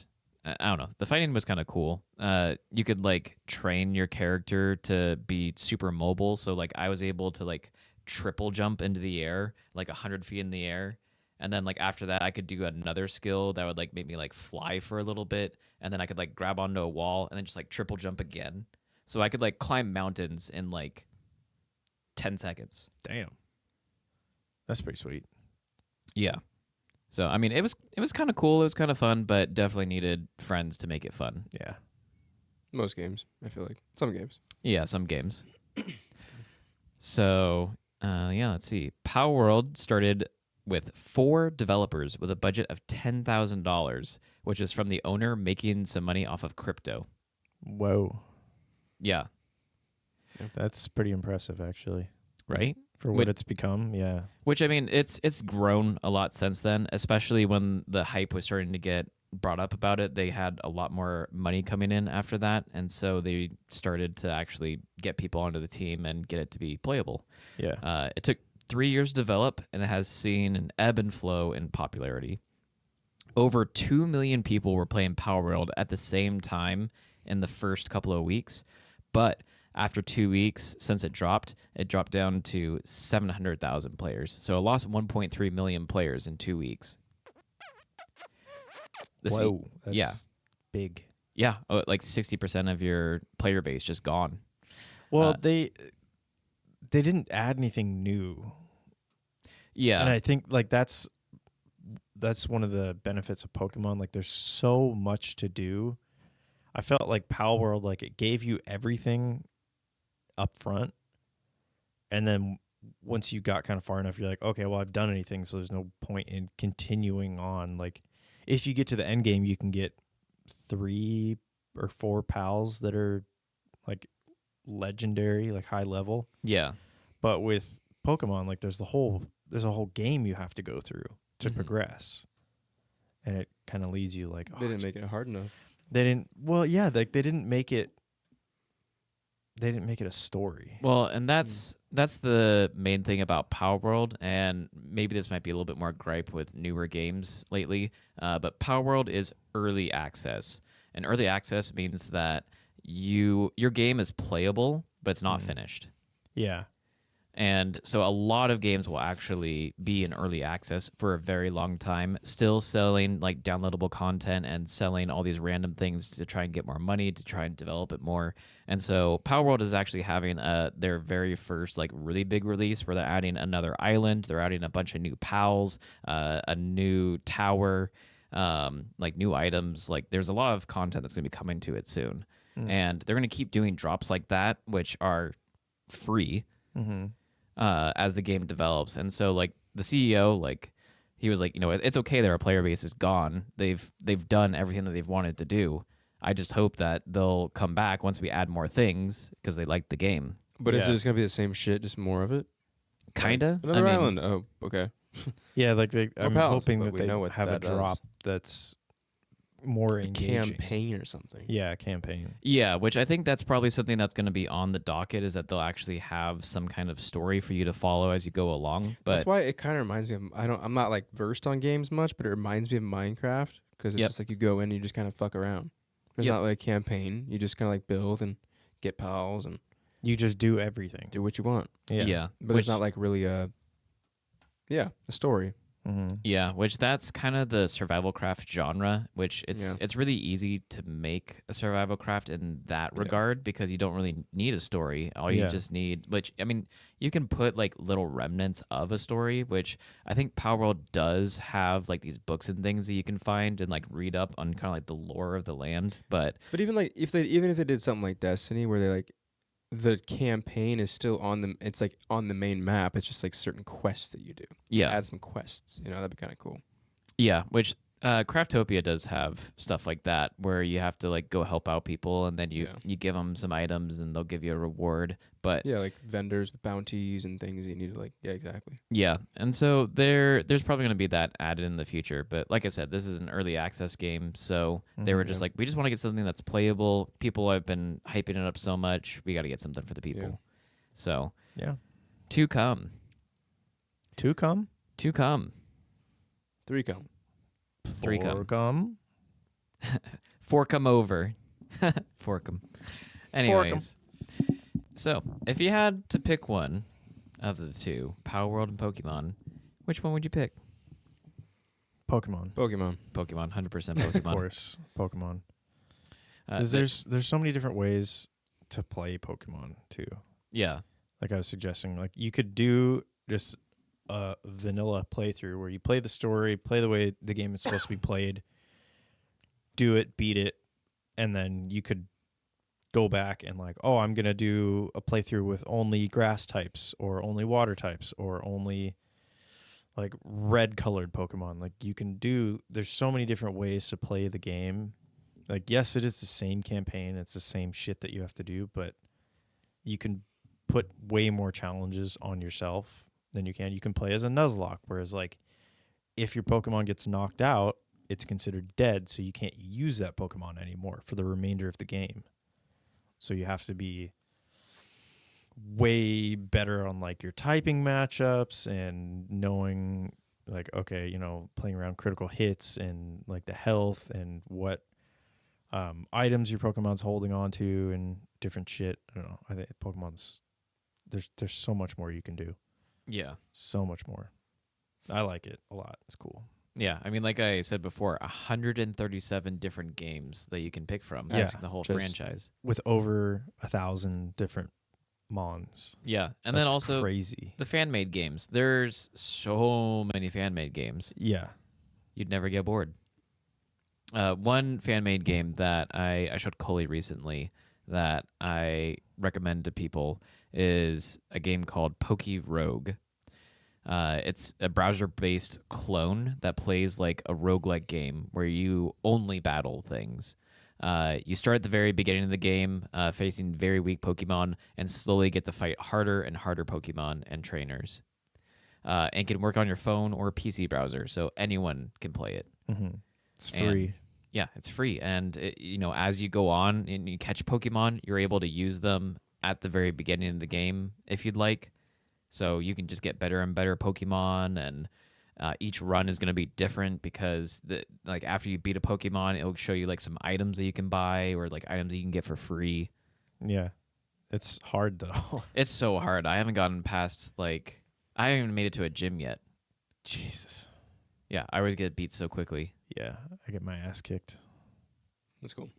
I don't know. The fighting was kind of cool. You could like train your character to be super mobile. So like I was able to like triple jump into the air, like 100 feet in the air. And then like after that, I could do another skill that would like make me like fly for a little bit. And then I could like grab onto a wall and then just like triple jump again. So I could like climb mountains in like 10 seconds. Damn. That's pretty sweet. Yeah. So I mean, it was kind of cool. It was kind of fun, but definitely needed friends to make it fun. Yeah. Most games, I feel like. Some games. Yeah, some games. So yeah, let's see. Palworld started with 4 developers with a budget of $10,000, which is from the owner making some money off of crypto. Whoa. Yeah. That's pretty impressive, actually. Right? For what it's become, yeah. Which, I mean, it's grown a lot since then, especially when the hype was starting to get brought up about it, they had a lot more money coming in after that, and so they started to actually get people onto the team and get it to be playable. Yeah. It took 3 years to develop, and it has seen an ebb and flow in popularity. Over 2 million people were playing Palworld at the same time in the first couple of weeks, but after 2 weeks, since it dropped down to 700,000 players. So it lost 1.3 million players in 2 weeks. Whoa, that's yeah. big. Yeah, like 60% of your player base just gone. Well, they didn't add anything new. Yeah. And I think like that's one of the benefits of Pokemon. Like there's so much to do. I felt like Palworld, like it gave you everything up front. And then once you got kind of far enough, you're like, okay, well, I've done anything, so there's no point in continuing on. Like if you get to the end game, you can get 3 or 4 pals that are like legendary, like high level. Yeah. But with Pokemon, like there's a whole game you have to go through to progress. And it kind of leads you like, They didn't make it hard enough. they didn't they didn't make it a story. Well, and that's the main thing about Palworld, and maybe this might be a little bit more gripe with newer games lately, but Palworld is early access. And early access means that your game is playable, but it's not finished. Yeah. And so a lot of games will actually be in early access for a very long time, still selling like downloadable content and selling all these random things to try and get more money, to try and develop it more. And so Palworld is actually having their very first like really big release where they're adding another island, they're adding a bunch of new pals, a new tower, like new items. Like there's a lot of content that's going to be coming to it soon. And they're going to keep doing drops like that, which are free. As the game develops. And so like the CEO, like he was like, you know, it's okay that our player base is gone. They've done everything that they've wanted to do. I just hope that they'll come back once we add more things because they like the game. But is Yeah. it just gonna be the same shit, just more of it? Kinda. Another island. Oh, okay. Yeah, like I'm pals, hoping but that we they know what have a that does. drop that's more engaging. Campaign or something. Yeah, campaign. Yeah, which I think that's probably something that's going to be on the docket, is that they'll actually have some kind of story for you to follow as you go along. But That's why it kind of reminds me of I'm not like versed on games much, but it reminds me of Minecraft because it's Yep. just like you go in and you just kind of fuck around. There's Yep. not like a campaign. You just kind of like build and get pals and You just do everything. do what you want. yeah, But there's not like really a story. Yeah, which that's kind of the survival craft genre, which it's really easy to make a survival craft in that regard because you don't really need a story. All you just need, which I mean, you can put like little remnants of a story, which I think Palworld does have like these books and things that you can find and like read up on kind of like the lore of the land. But But even if they did something like Destiny where they like the campaign is still it's like on the main map. It's just like certain quests that you do. yeah, Add some quests. You know, that'd be kind of cool. yeah, which Craftopia does have stuff like that where you have to like go help out people and then you give them some items and they'll give you a reward. But Yeah, like vendors with bounties and things that you need to like. Yeah, exactly. yeah, and so there's probably going to be that added in the future. But like I said, this is an early access game, so they were just like, we just want to get something that's playable. People have been hyping it up so much. We got to get something for the people. Yeah. So Yeah. to come. 2 come? 3 come. 3 come. 4 come? 4 come over. 4 come. Anyways. So, if you had to pick one of the two, Palworld and Pokemon, which one would you pick? Pokemon. Pokemon. Pokemon, 100% Of Pokemon. course, Pokemon. 'Cause There's there's so many different ways to play Pokemon too. yeah. Like I was suggesting, like you could do just a vanilla playthrough where you play the story, play the way the game is supposed to be played, do it, beat it, and then you could go back and like, oh, I'm gonna do a playthrough with only grass types or only water types or only like red colored Pokemon. Like you can do, there's so many different ways to play the game. Like, yes, it is the same campaign, it's the same shit that you have to do, but you can put way more challenges on yourself than you can. You can play as a Nuzlocke, whereas like if your Pokemon gets knocked out, it's considered dead, so you can't use that Pokemon anymore for the remainder of the game. So you have to be way better on like your typing matchups and knowing like, okay, playing around critical hits and like the health and what items your Pokemon's holding on to and different shit. I don't know. I think Pokemon's there's so much more you can do. Yeah. So much more. I like it a lot. It's cool. Yeah, I mean, like I said before, 137 different games that you can pick from. Yeah, That's the whole just- franchise. With over 1,000 different Mons. Yeah, and That's then also crazy. the fan-made games. There's so many fan-made games. Yeah. You'd never get bored. One fan-made game that I showed Coley recently that I recommend to people is a game called Poke Rogue. It's a browser-based clone that plays like a roguelike game where you only battle things. You start at the very beginning of the game facing very weak Pokemon and slowly get to fight harder and harder Pokemon and trainers. And can work on your phone or PC browser, so anyone can play it. Mm-hmm. It's And- free. Yeah, it's free. And, as you go on and you catch Pokemon, you're able to use them at the very beginning of the game if you'd like. So you can just get better and better Pokemon, and each run is going to be different because after you beat a Pokemon, it'll show you like some items that you can buy or like items that you can get for free. Yeah. It's hard though. It's so hard. I haven't gotten past I haven't even made it to a gym yet. Jesus. Yeah, I always get beat so quickly. Yeah. I get my ass kicked. That's cool.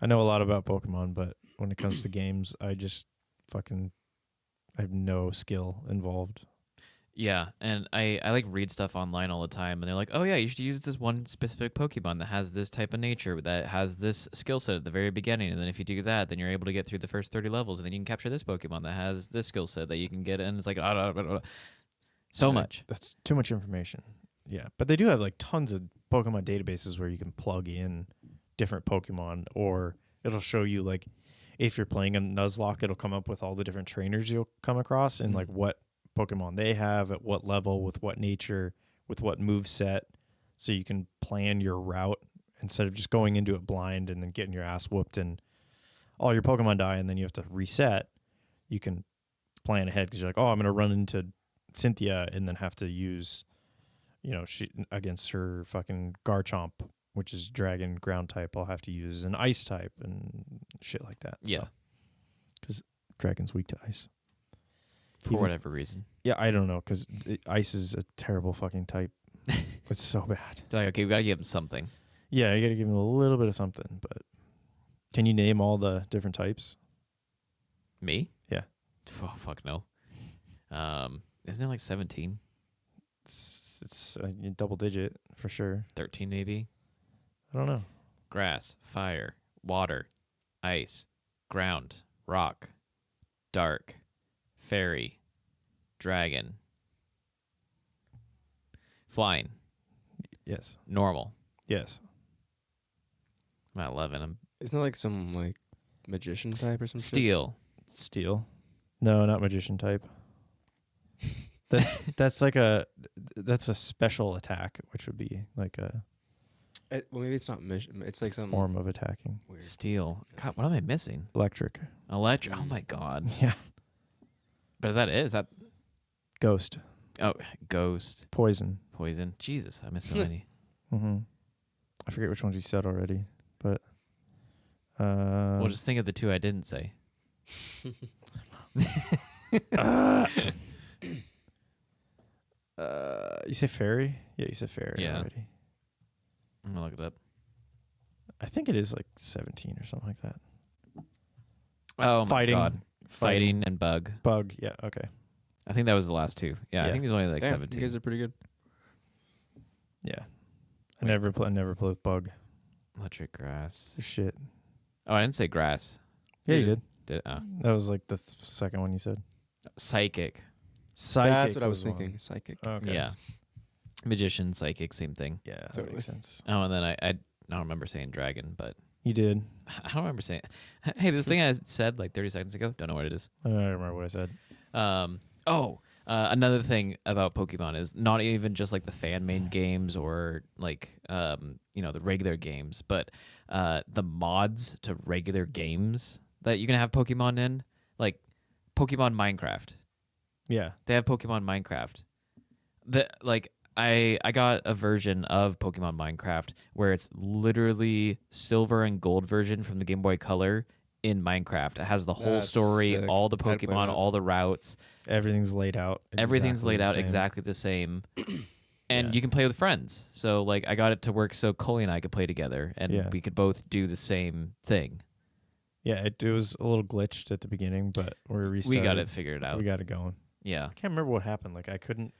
I know a lot about Pokemon, but when it comes to games, I just I have no skill involved. Yeah, and I like read stuff online all the time, and they're like, oh yeah, you should use this one specific Pokemon that has this type of nature, that has this skill set at the very beginning, and then if you do that, then you're able to get through the first 30 levels, and then you can capture this Pokemon that has this skill set that you can get, and it's like, so much. That's too much information. Yeah, but they do have like tons of Pokemon databases where you can plug in different Pokemon, or it'll show you like if you're playing a Nuzlocke, it'll come up with all the different trainers you'll come across and like what Pokemon they have at what level, with what nature, with what move set, so you can plan your route instead of just going into it blind and then getting your ass whooped and all your Pokemon die and then you have to reset. You can plan ahead because you're like, oh, I'm going to run into Cynthia and then have to use, she against her fucking Garchomp, which is dragon ground type. I'll have to use an ice type and shit like that. Yeah. Because dragon's weak to ice. For whatever reason. Yeah, I don't know, because ice is a terrible fucking type. It's so bad. They're like, okay, we got to give him something. Yeah, you got to give him a little bit of something, but can you name all the different types? Me? Yeah. Oh, fuck no. Isn't there like 17? It's double digit for sure. 13 maybe? I don't know. Grass, fire, water, ice, ground, rock, dark, fairy, dragon, flying, Yes. normal. Yes. I'm at 11. Isn't it like some like magician type or some shit? Steel. Steel. No, not magician type. That's a special attack, which would be like a Well, maybe it's not it's like some form of attacking. weird. Steel. God, what am I missing? Electric. Electric. Oh my god. Yeah. But is that it? Is that Ghost. ghost, Poison. poison? Jesus, I missed so many. Mm-hmm. I forget which ones you said already, but Well, just think of the two I didn't say. you say fairy? Yeah, you said fairy Yeah. already. I'm gonna look it up. I think it is like 17 or something like that. Oh Fighting. my god. Fighting and bug. Bug. Yeah. Okay. I think that was the last two. Yeah, I Yeah. think there's only like Damn, 17. You guys are pretty good. Yeah. I never play with bug. Electric grass. Shit. Oh, I didn't say grass. Yeah, you You did. Did That was like the second one you said. psychic. Psychic. That's what I was one. thinking. Psychic. Okay. Yeah. Magician, psychic, same thing. Yeah, that Totally. makes sense. Oh, and then I don't remember saying dragon, but You did. I don't remember saying. Hey, this thing I said like 30 seconds ago. Don't know what it is. I don't remember what I said. Oh, Another thing about Pokemon is not even just like the fan-made games or like the regular games, but the mods to regular games that you can have Pokemon in, like Pokemon Minecraft. Yeah. They have Pokemon Minecraft. I got a version of Pokemon Minecraft where it's literally silver and gold version from the Game Boy Color in Minecraft. It has the whole That's story, sick. all the I'd play Pokemon, that. all the routes. Everything's laid out. Everything's laid the out same. exactly the same. And Yeah. you can play with friends. So like I got it to work so Coley and I could play together and Yeah. we could both do the same thing. Yeah, it was a little glitched at the beginning, but we restarted. We got it figured out. We got it going. Yeah. I can't remember what happened. Like I couldn't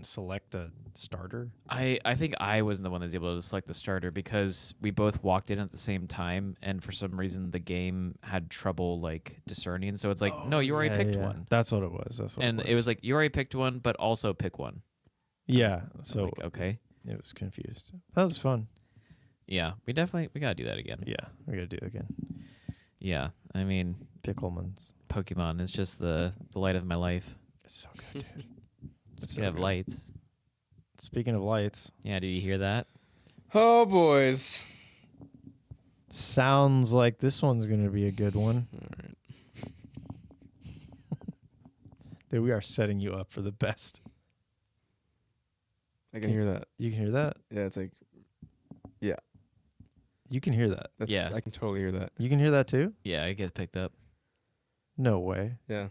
select a starter. I think I wasn't the one that was able to select the starter because we both walked in at the same time, and for some reason the game had trouble like discerning. So it's like, no, you already picked one, That's what it was. and it was like you already picked one, but also pick one. yeah. I'm So like, okay, it was confused. That was fun. yeah, we gotta do that again. Yeah, we gotta do it again. Yeah, I mean, Picklemans. Pokemon is just the light of my life. It's so good, dude. Speaking of lights, Speaking of lights, yeah, did you hear that? Oh, boys. sounds like this one's gonna be a good one. All right. Dude, we are setting you up for the best. I can hear that. You can hear that? Yeah, it's like, You can hear that. that's, Yeah. I can totally hear that. You can hear that too? Yeah, it gets picked up. No way. Yeah.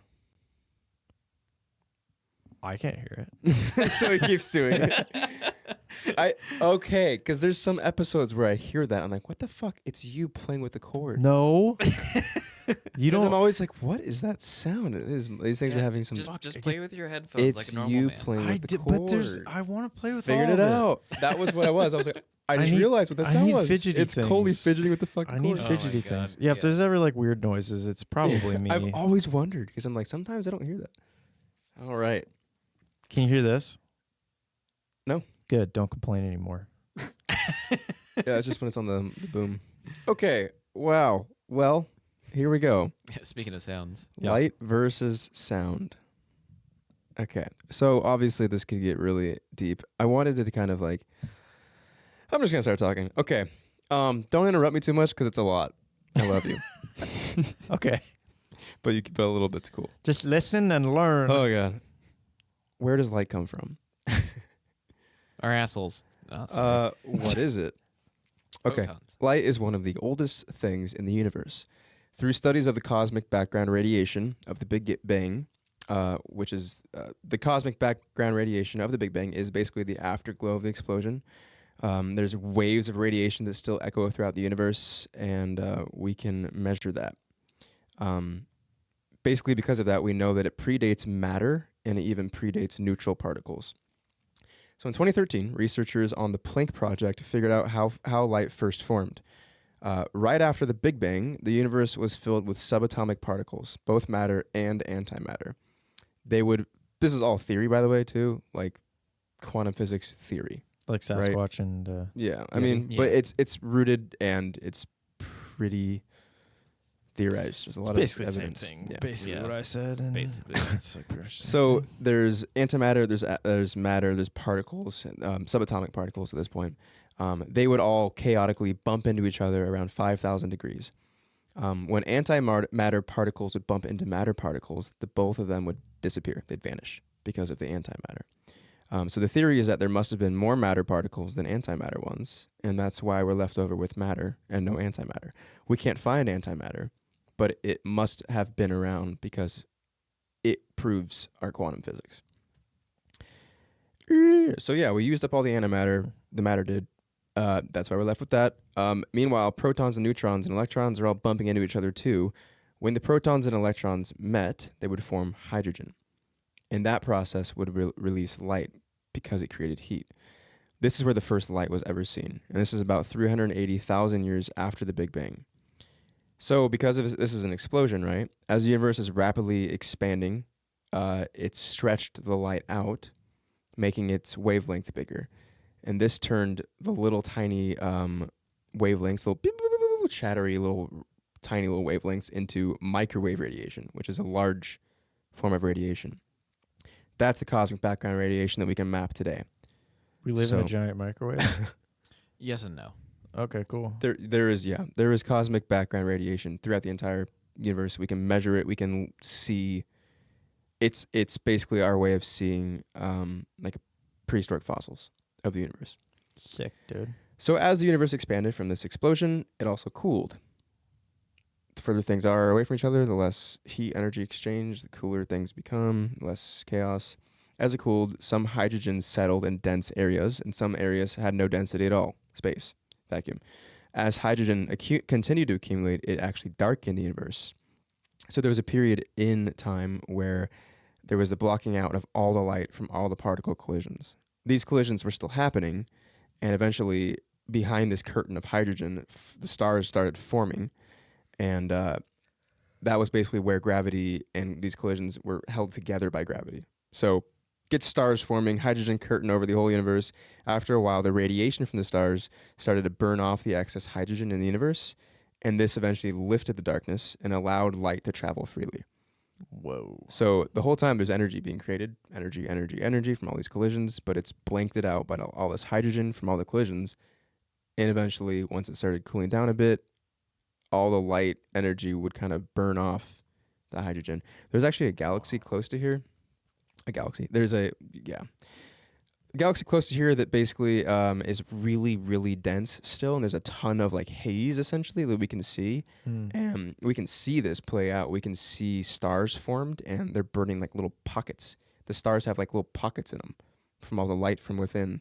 I can't hear it. So he keeps doing it. Okay, because there's some episodes where I hear that. I'm like, what the fuck? It's you playing with the cord. No. You 'Cause I'm don't. always like, what is that sound? These things are having some. Just play with your headphones It's like a normal you man. playing I with the did, cord. but I want to play with Figured all it of out. That was what I was. I was like, I just need- realized what that I sound need was. fidgety It's Coley things. fidgeting with the fucking I need cord. Oh my fidgety God, things. Yeah, if yeah. there's ever like weird noises, it's probably me. I've always wondered because I'm like, sometimes I don't hear that. All right. Can you hear this? No. Good. Don't complain anymore. Yeah, it's just when it's on the boom. Okay. Wow. Well, here we go. Speaking of sounds, Yeah. Light versus sound. Okay. So obviously this could get really deep. I wanted it to kind of like, I'm just going to start talking. Okay. Don't interrupt me too much because it's a lot. I love you. Okay. But you keep it a little bit's cool. Just listen and learn. Oh, God. Where does light come from? our assholes. Oh, sorry. What is it? Okay. Photons. Light is one of the oldest things in the universe. Through studies of the cosmic background radiation of the Big Bang, which is the cosmic background radiation of the Big Bang is basically the afterglow of the explosion. There's waves of radiation that still echo throughout the universe, and we can measure that. Basically, because of that, we know that it predates matter and it even predates neutral particles. So in 2013, researchers on the Planck project figured out how light first formed. Right after the Big Bang, the universe was filled with subatomic particles, both matter and antimatter. This is all theory, by the way, too, like quantum physics theory. Like Sasquatch and Yeah, I Yeah. mean, Yeah. but it's rooted and it's pretty theorized. There's a it's lot basically of the same evidence. thing. Yeah. Basically Yeah. what I said. And Basically. it's like pretty much the same So thing. there's antimatter, there's matter, there's particles, subatomic particles at this point. They would all chaotically bump into each other around 5,000 degrees. When antimatter particles would bump into matter particles, the both of them would disappear. They'd vanish because of the antimatter. So the theory is that there must have been more matter particles than antimatter ones, and that's why we're left over with matter and no antimatter. We can't find antimatter, but it must have been around because it proves our quantum physics. So yeah, we used up all the antimatter. The matter did. That's why we're left with that. Meanwhile, protons and neutrons and electrons are all bumping into each other too. When the protons and electrons met, they would form hydrogen. And that process would release light because it created heat. This is where the first light was ever seen. And this is about 380,000 years after the Big Bang. So because this is an explosion, right? As the universe is rapidly expanding, it stretched the light out, making its wavelength bigger. And this turned the little tiny wavelengths, little beep, beep, beep, beep, chattery little tiny little wavelengths into microwave radiation, which is a large form of radiation. That's the cosmic background radiation that we can map today. We live in a So- giant microwave. Yes and no. Okay, cool. There is cosmic background radiation throughout the entire universe. We can measure it. We can see. It's basically our way of seeing like prehistoric fossils of the universe. Sick, dude. So as the universe expanded from this explosion, it also cooled. The further things are away from each other, the less heat energy exchange, the cooler things become, less chaos. As it cooled, some hydrogen settled in dense areas, and some areas had no density at all, space, vacuum. As hydrogen continued to accumulate, it actually darkened the universe. So there was a period in time where there was the blocking out of all the light from all the particle collisions. These collisions were still happening, and eventually, behind this curtain of hydrogen, the stars started forming, and that was basically where gravity and these collisions were held together by gravity. So, get stars forming, hydrogen curtain over the whole universe. After a while, the radiation from the stars started to burn off the excess hydrogen in the universe, and this eventually lifted the darkness and allowed light to travel freely. Whoa. So the whole time there's energy being created, energy from all these collisions, but it's blanked out by all this hydrogen from all the collisions. And eventually, once it started cooling down a bit, all the light energy would kind of burn off the hydrogen. There's actually a galaxy close to here. A galaxy close to here that basically is really, really dense still, and there's a ton of like haze essentially that we can see. And we can see this play out. We can see stars formed, and they're burning like little pockets. The stars have like little pockets in them from all the light from within,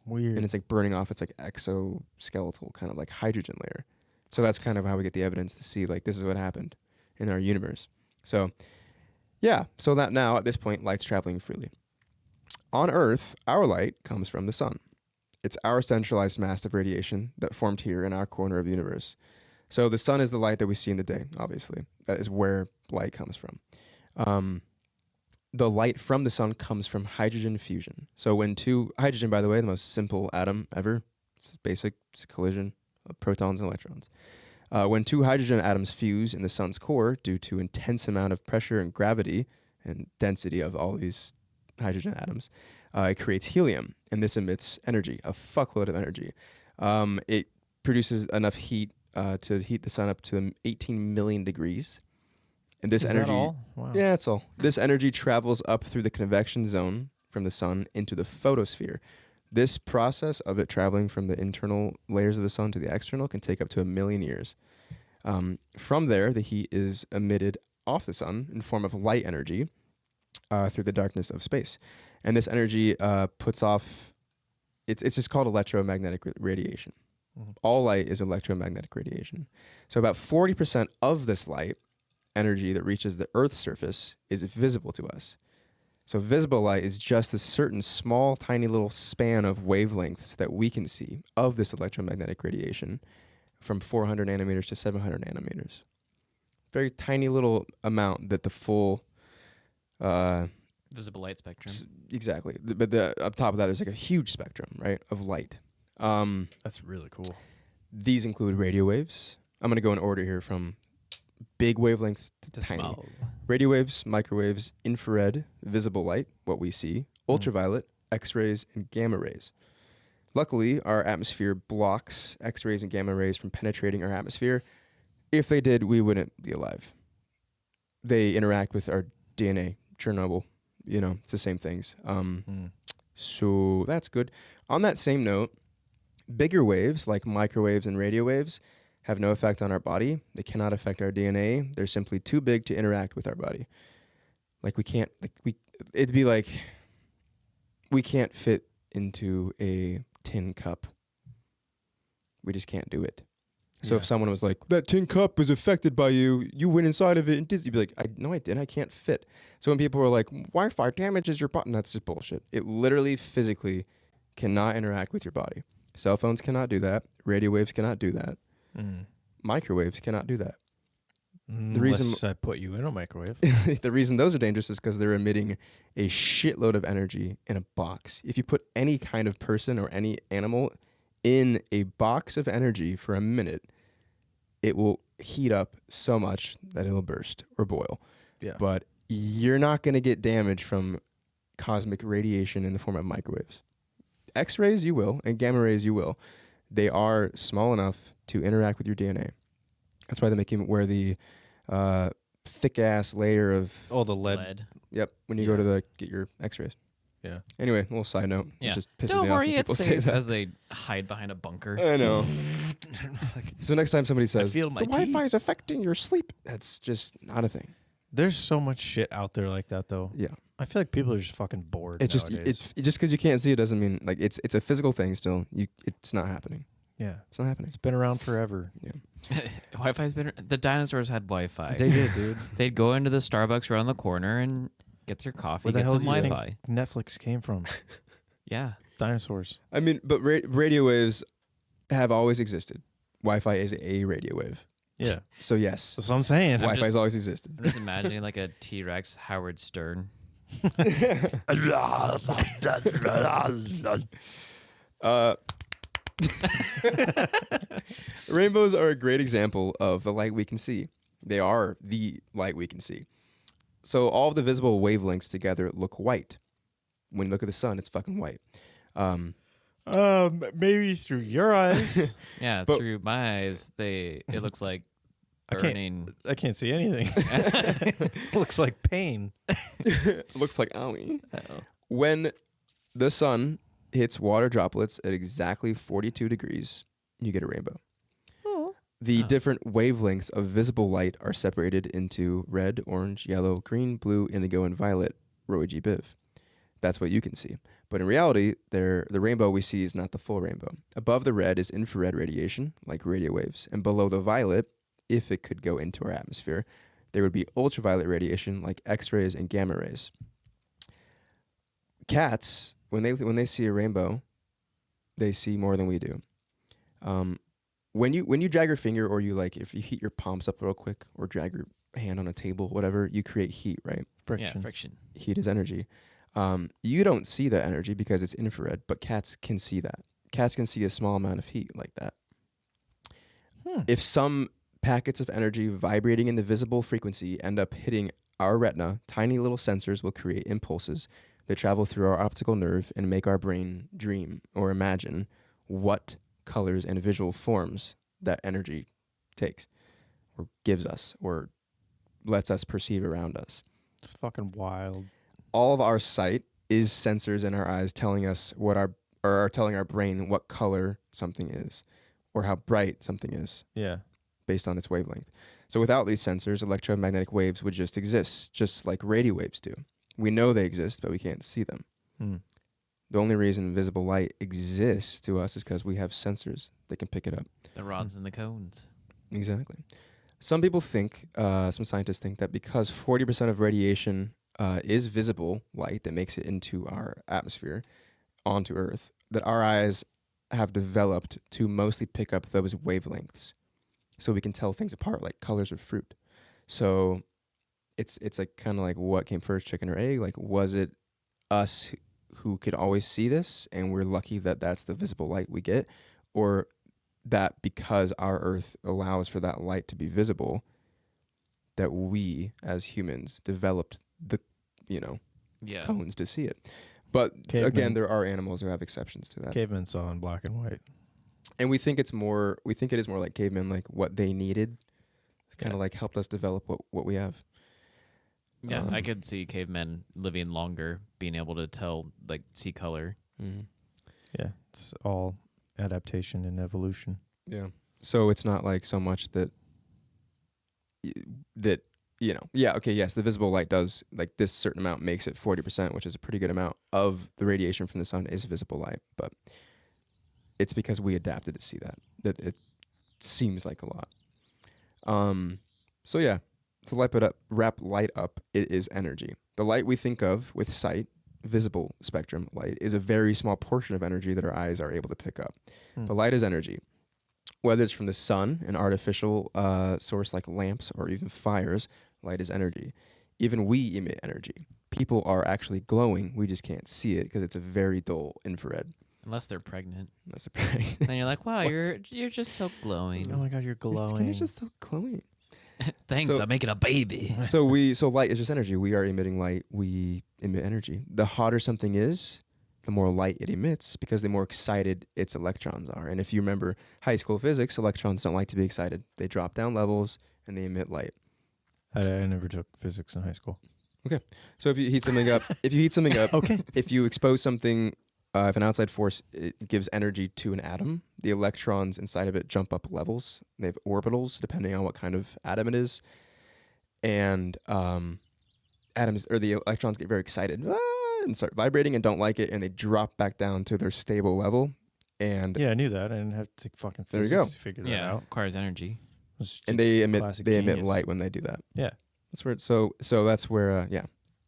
Weird. and it's like burning off its like exoskeletal kind of like hydrogen layer. So that's kind of how we get the evidence to see like this is what happened in our universe. So yeah, so that now at this point light's traveling freely. On Earth, our light comes from the sun. It's our centralized mass of radiation that formed here in our corner of the universe. So the sun is the light that we see in the day, obviously. That is where light comes from. The light from the sun comes from hydrogen fusion. So when hydrogen, by the way, the most simple atom ever. It's basic. It's a collision of protons and electrons. When two hydrogen atoms fuse in the sun's core due to intense amount of pressure and gravity and density of all these hydrogen atoms, it creates helium, and this emits energy, a fuckload of energy. It produces enough heat to heat the sun up to 18 million degrees. And this Is energy, that all? Wow. yeah, that's all. This energy travels up through the convection zone from the sun into the photosphere. This process of it traveling from the internal layers of the sun to the external can take up to 1 million years. From there, the heat is emitted off the sun in form of light energy through the darkness of space. And this energy puts off, it's just called electromagnetic radiation. Mhm. All light is electromagnetic radiation. So about 40% of this light energy that reaches the Earth's surface is visible to us. So visible light is just a certain small, tiny little span of wavelengths that we can see of this electromagnetic radiation from 400 nanometers to 700 nanometers. Very tiny little amount that the full... Visible light spectrum. Exactly. But up top of that, there's like a huge spectrum, right, of light. That's really cool. These include radio waves. I'm going to go in order here from big wavelengths to tiny. Small. Radio waves, microwaves, infrared, visible light, what we see, ultraviolet, X-rays, and gamma rays. Luckily, our atmosphere blocks X-rays and gamma rays from penetrating our atmosphere. If they did, we wouldn't be alive. They interact with our DNA, Chernobyl, it's the same things. So that's good. On that same note, bigger waves like microwaves and radio waves have no effect on our body. They cannot affect our DNA. They're simply too big to interact with our body. It'd be like we can't fit into a tin cup. We just can't do it. So if someone was like, that tin cup is affected by you, you went inside of it and did, you'd be like, no, I didn't. I can't fit. So when people were like, Wi-Fi damages your button, that's just bullshit. It literally physically cannot interact with your body. Cell phones cannot do that. Radio waves cannot do that. Microwaves cannot do that. Unless I put you in a microwave. The reason those are dangerous is because they're emitting a shitload of energy in a box. If you put any kind of person or any animal in a box of energy for a minute, it will heat up so much that it'll burst or boil. Yeah. But you're not going to get damage from cosmic radiation in the form of microwaves. X-rays you will, and gamma rays you will. They are small enough to interact with your DNA. That's why they make you wear the thick-ass layer of... Oh, the lead. Yep, when you go to get your X-rays. Yeah. Anyway, a little side note. Yeah. It just pisses Don't me off worry, when people it's say safe that. as they hide behind a bunker. I know. So next time somebody says, feel my the Wi-Fi teeth." is affecting your sleep, that's just not a thing. There's so much shit out there like that, though. Yeah. I feel like people are just fucking bored It's nowadays. just because you can't see it doesn't mean like it's a physical thing still. It's not happening. Yeah. It's not happening. It's been around forever. Yeah. Wi-Fi's been. The dinosaurs had Wi-Fi. They did, dude. They'd go into the Starbucks around the corner and get their coffee, Where the get hell some do you think Wi-Fi. Netflix came from? Yeah. Dinosaurs. I mean, but radio waves have always existed. Wi-Fi is a radio wave. Yeah. So yes, That's what I'm saying. Wi-Fi has always existed. I'm just imagining like a T-Rex Howard Stern. Rainbows are a great example of the light we can see. They are the light we can see. So all of the visible wavelengths together look white. When you look at the sun, it's fucking white. Maybe through your eyes. Yeah, But- through my eyes, it looks like burning. I can't see anything. Looks like pain. Looks like owie. When the sun hits water droplets at exactly 42 degrees, you get a rainbow. The Oh. different wavelengths of visible light are separated into red, orange, yellow, green, blue, indigo, and violet. Roy G. Biv. That's what you can see. But in reality, the rainbow we see is not the full rainbow. Above the red is infrared radiation, like radio waves. And below the violet, if it could go into our atmosphere, there would be ultraviolet radiation, like X-rays and gamma rays. Cats, when they see a rainbow, they see more than we do. When you drag your finger, or you if you heat your palms up real quick, or drag your hand on a table, whatever, you create heat, right? Friction. Yeah, friction. Heat is energy. You don't see that energy because it's infrared, but cats can see that. Cats can see a small amount of heat like that. If some packets of energy vibrating in the visible frequency end up hitting our retina, tiny little sensors will create impulses that travel through our optical nerve and make our brain dream or imagine what colors and visual forms that energy takes or gives us or lets us perceive around us. It's fucking wild. All of our sight is sensors in our eyes telling us telling our brain what color something is or how bright something is Yeah. based on its wavelength. So without these sensors, electromagnetic waves would just exist, just like radio waves do. We know they exist, but we can't see them. The only reason visible light exists to us is because we have sensors that can pick it up. The rods and the cones. Exactly. Some people think, some scientists think that because 40% of radiation is visible light that makes it into our atmosphere, onto Earth, that our eyes have developed to mostly pick up those wavelengths so we can tell things apart, like colors of fruit. So it's like kind of like what came first, chicken or egg? Like, was it us who could always see this and we're lucky that that's the visible light we get, or that because our Earth allows for that light to be visible, that we as humans developed the Yeah. cones to see it? But Cavemen. again, there are animals who have exceptions to that. Cavemen saw in black and white. And we think it is more like cavemen, like what they needed kind of like helped us develop what we have. Yeah, I could see cavemen living longer, being able to see color. Mm-hmm. Yeah. It's all adaptation and evolution. Yeah. So it's not like so much that yes, the visible light does, like, this certain amount makes it 40%, which is a pretty good amount of the radiation from the sun is visible light, but it's because we adapted to see that it seems like a lot. So yeah, to wrap light up, it is energy. The light we think of with sight, visible spectrum light, is a very small portion of energy that our eyes are able to pick up. But light is energy. Whether it's from the sun, an artificial source like lamps, or even fires, light is energy. Even we emit energy. People are actually glowing. We just can't see it because it's a very dull infrared. Unless they're pregnant. That's a pretty. Then you're like, wow, you're just so glowing. Oh my God, you're Your skin glowing. is just so glowing. Thanks, So- I'm making a baby. So light is just energy. We are emitting light. We emit energy. The hotter something is, the more light it emits because the more excited its electrons are. And if you remember high school physics, electrons don't like to be excited. They drop down levels and they emit light. I never took physics in high school. So if you heat something up, Okay. if you expose something, if an outside force it gives energy to an atom, the electrons inside of it jump up levels. They have orbitals depending on what kind of atom it is, and atoms or the electrons get very excited and start vibrating and don't like it, and they drop back down to their stable level. And Yeah, I knew that. I didn't have to take fucking There you physics go. to figure that Yeah, out. requires energy. It's and just they emit classic emit genius. light when they do that. Yeah, That's where so that's where yeah,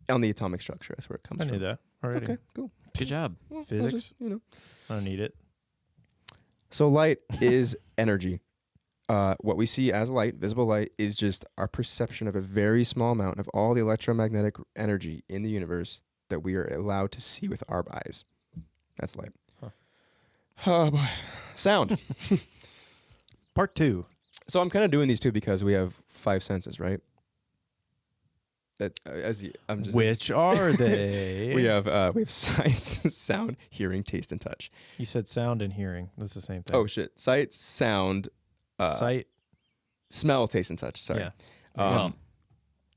on the atomic structure that's where it comes I from. knew that already. Okay, cool. Good job. Well, I'll Physics? just, you know. I don't need it. So light is energy. What we see as light, visible light, is just our perception of a very small amount of all the electromagnetic energy in the universe that we are allowed to see with our eyes. That's light. Huh. Oh boy. Sound. Part 2. So I'm kind of doing these two because we have 5 senses, right? That I'm just Which are they? we have sight, sound, hearing, taste, and touch. You said sound and hearing. That's the same thing. Oh shit! Sight, sound, Sight. smell, taste, and touch. Sorry. Yeah. Well,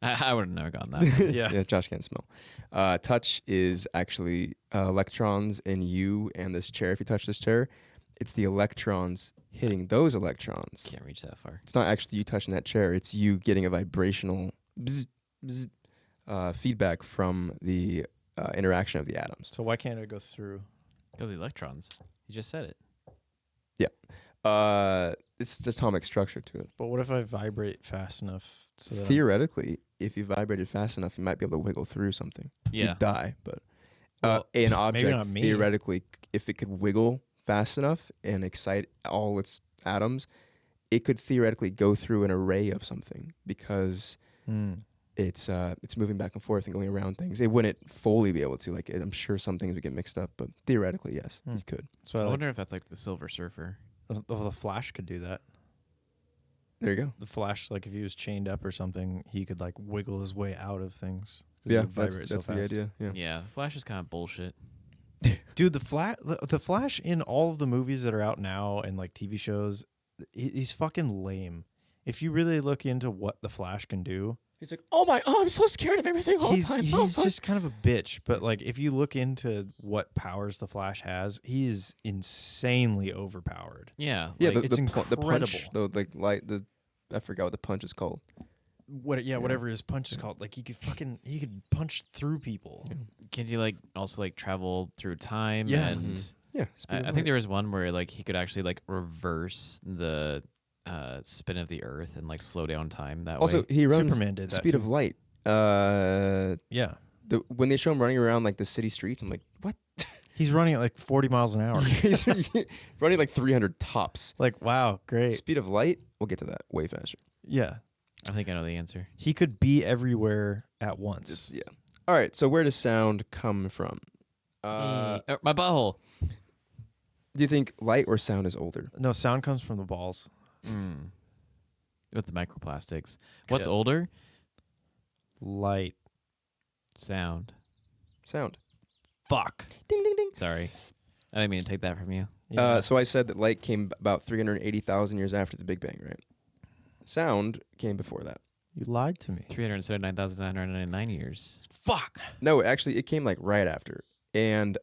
I would have never gotten that. Yeah. Yeah, Josh can't smell. Touch is actually electrons in you and this chair. If you touch this chair, it's the electrons hitting those electrons. Can't reach that far. It's not actually you touching that chair. It's you getting a vibrational bzz, bzz, feedback from the interaction of the atoms. So why can't it go through? Because electrons. You just said it. It's just atomic structure to it. But what if I vibrate fast enough? So that Theoretically, if you vibrated fast enough, you might be able to wiggle through something. Yeah. You'd die, but Well, an maybe object not me. theoretically, if it could wiggle fast enough and excite all its atoms, it could theoretically go through an array of something because it's moving back and forth and going around things. It wouldn't fully be able to. Like I'm sure some things would get mixed up, but theoretically, yes, you could. So I like, wonder if that's like the Silver Surfer. the Flash could do that. There you go. The Flash, like if he was chained up or something, he could like wiggle his way out of things. 'Cause he Yeah, would vibrate that's so the fast. idea. Yeah. Yeah, Flash is kind of bullshit. Dude, the Flash in all of the movies that are out now and like TV shows, he's fucking lame. If you really look into what the Flash can do, He's like, oh, I'm so scared of everything all the he's time. just kind of a bitch. But like if you look into what powers the Flash has, he is insanely overpowered. Yeah. Yeah, like, it's the punch, incredible. I forgot what the punch is called. Whatever his punch is called, like he could punch through people. can you like also like travel through time? Yeah. And Yeah, I think there was one where like he could actually like reverse the spin of the Earth and like slow down time that also way. he runs Superman did that speed too. of light. Yeah, When they show him running around like the city streets, I'm like, what? he's running at like 40 miles an hour. He's running like 300 tops. Like wow, great. Speed of light. We'll get to that way faster. Yeah, I think I know the answer. he could be everywhere at once. Just, yeah. All right. So where does sound come from? My butthole. Do you think light or sound is older? No, sound comes from the balls. With the microplastics. What's Yeah. older? Light. Sound. Sound. Fuck. Ding ding ding. Sorry. I didn't mean to take that from you. Yeah. So I said that light came about 380,000 years after the Big Bang, right? Sound came before that. You lied to me. 379,999 years. Fuck. No, actually, it came like right after, and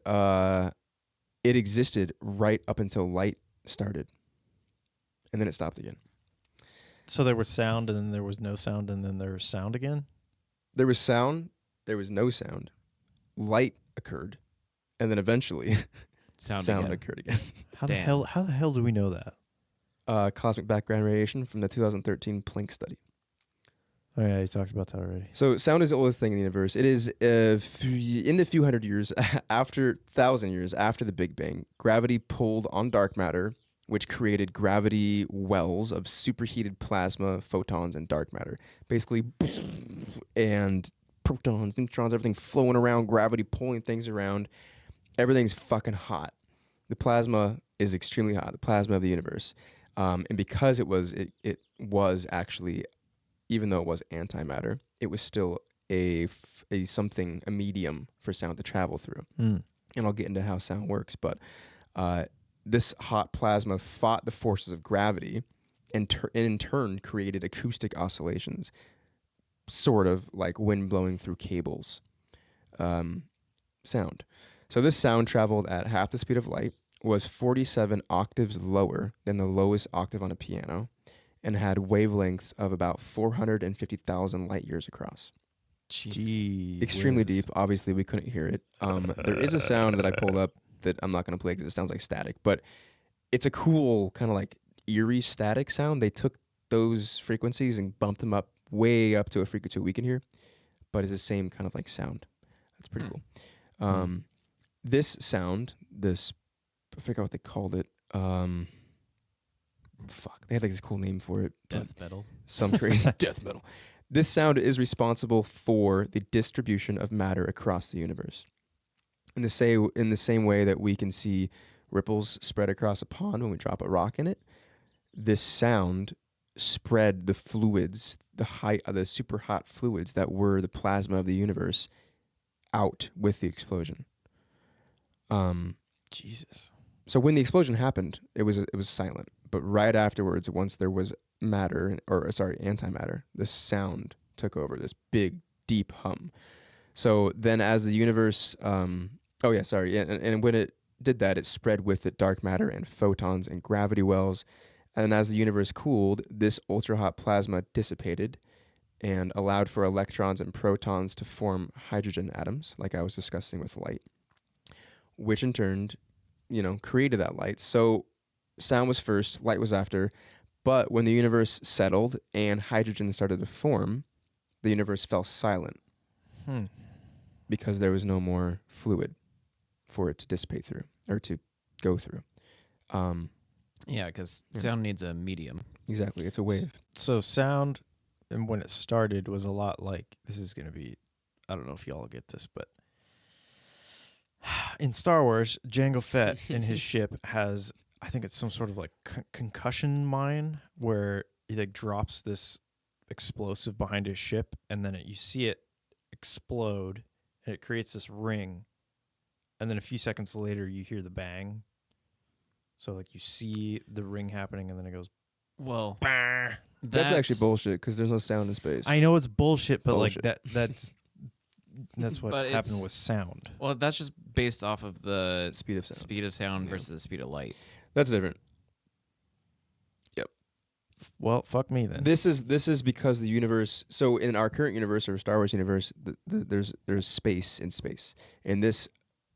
it existed right up until light started, and then it stopped again. So there was sound, and then there was no sound, and then there was sound again. There was sound, there was no sound, light occurred, and then eventually Sound sound again. occurred again. How Damn. the hell do we know that? Cosmic background radiation from the 2013 Planck study. Oh yeah, you talked about that already. So sound is the oldest thing in the universe. It is in the few hundred years after 1,000 years after the Big Bang, gravity pulled on dark matter, which created gravity wells of superheated plasma, photons, and dark matter. Basically, and protons, neutrons, everything flowing around, gravity pulling things around. Everything's fucking hot. The plasma is extremely hot, the plasma of the universe. And because it was actually even though it was antimatter, it was still a medium for sound to travel through. Mm. And I'll get into how sound works, but this hot plasma fought the forces of gravity and in turn created acoustic oscillations, sort of like wind blowing through cables. Sound. So this sound traveled at half the speed of light, was 47 octaves lower than the lowest octave on a piano, and had wavelengths of about 450,000 light years across. Gee Extremely whiz. deep. Obviously, we couldn't hear it. There is a sound that I pulled up that I'm not going to play because it sounds like static, but it's a cool kind of like eerie static sound. They took those frequencies and bumped them up way up to a frequency we can hear, but it's the same kind of like sound. That's pretty cool. This sound, I forgot what they called it. They had like this cool name for it. Death metal. Some crazy death metal. This sound is responsible for the distribution of matter across the universe. In the same way that we can see ripples spread across a pond when we drop a rock in it, this sound spread the fluids, the super hot fluids that were the plasma of the universe, out with the explosion. Jesus. So when the explosion happened, it was silent. But right afterwards, once there was antimatter, the sound took over, this big, deep hum. So then as the universe, and when it did that, it spread with it dark matter and photons and gravity wells. And as the universe cooled, this ultra-hot plasma dissipated and allowed for electrons and protons to form hydrogen atoms, like I was discussing with light, which in turn, created that light. So sound was first, light was after. But when the universe settled and hydrogen started to form, the universe fell silent because there was no more fluid for it to dissipate through or to go through. Yeah, because sound needs a medium. Exactly. It's a wave. So sound, and when it started, was a lot like, this is going to be, I don't know if y'all get this, but in Star Wars, Jango Fett in his ship has, I think it's some sort of like concussion mine where he like drops this explosive behind his ship, and then you see it explode, and it creates this ring, and then a few seconds later you hear the bang. So like you see the ring happening, and then it goes. Well, That's actually bullshit because there's no sound in space. I know it's bullshit, but Bullshit. like that's what But happened it's- with sound. well, that's just based off of the Speed of sound. speed of sound Yeah. versus the speed of light. That's different. Well, fuck me then. This is because the universe. So in our current universe or Star Wars universe, there's space in space. In this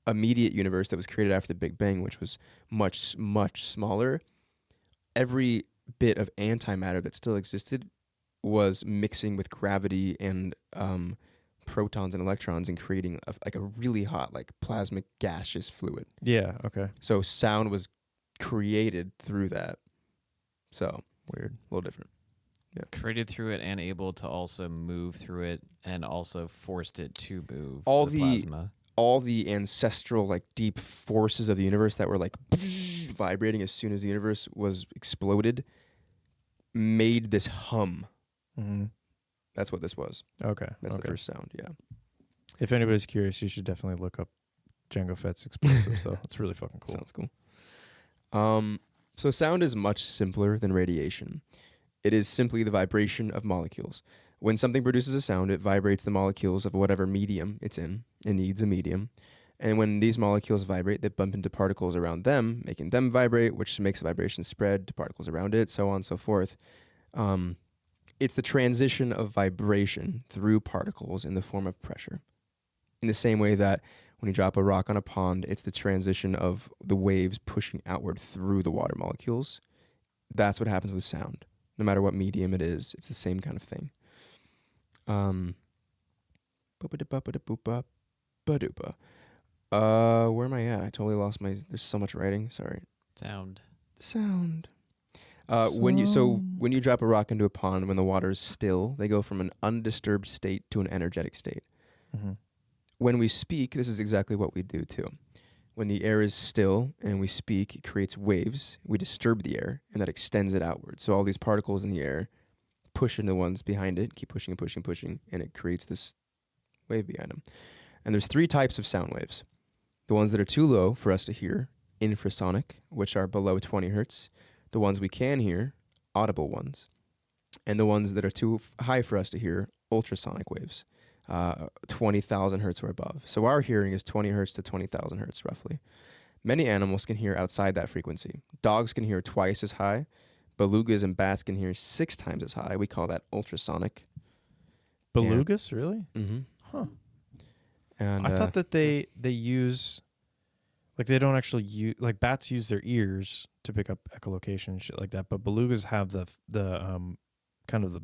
immediate universe that was created after the Big Bang, which was much smaller, every bit of antimatter that still existed was mixing with gravity and protons and electrons and creating a really hot, like plasmic gaseous fluid. Yeah. Okay. So sound was created through that. So Weird. a little different. Created through it and able to also move through it and also forced it to move. All the the- plasma. All the ancestral, like deep forces of the universe that were like vibrating as soon as the universe was exploded made this hum. Mm-hmm. That's what this was. Okay. That's okay. the first sound. Yeah. If anybody's curious, you should definitely look up Jango Fett's explosive. So it's really fucking cool. Sounds cool. So sound is much simpler than radiation. It is simply the vibration of molecules. When something produces a sound, it vibrates the molecules of whatever medium it's in. It needs a medium. And when these molecules vibrate, they bump into particles around them, making them vibrate, which makes the vibration spread to particles around it, so on and so forth. It's the transition of vibration through particles in the form of pressure. In the same way that when you drop a rock on a pond, it's the transition of the waves pushing outward through the water molecules. That's what happens with sound. No matter what medium it is, it's the same kind of thing. Where am I at? I totally lost there's so much writing. Sorry. Sound. Sound. When you drop a rock into a pond, when the water is still, they go from an undisturbed state to an energetic state. Mm-hmm. When we speak, this is exactly what we do too. When the air is still and we speak, it creates waves. We disturb the air, and that extends it outward. So all these particles in the air push into the ones behind it, keep pushing and pushing and pushing, and it creates this wave behind them. And there's 3 types of sound waves. The ones that are too low for us to hear, infrasonic, which are below 20 hertz. The ones we can hear, audible ones. And the ones that are too high for us to hear, ultrasonic waves, 20,000 hertz or above. So our hearing is 20 hertz to 20,000 hertz, roughly. Many animals can hear outside that frequency. Dogs can hear twice as high. Belugas and bats can hear 6 times as high. We call that ultrasonic. Belugas, really? Mm-hmm. Huh. And I thought that they use, like, they don't actually use, like, bats use their ears to pick up echolocation and shit like that, but belugas have the kind of the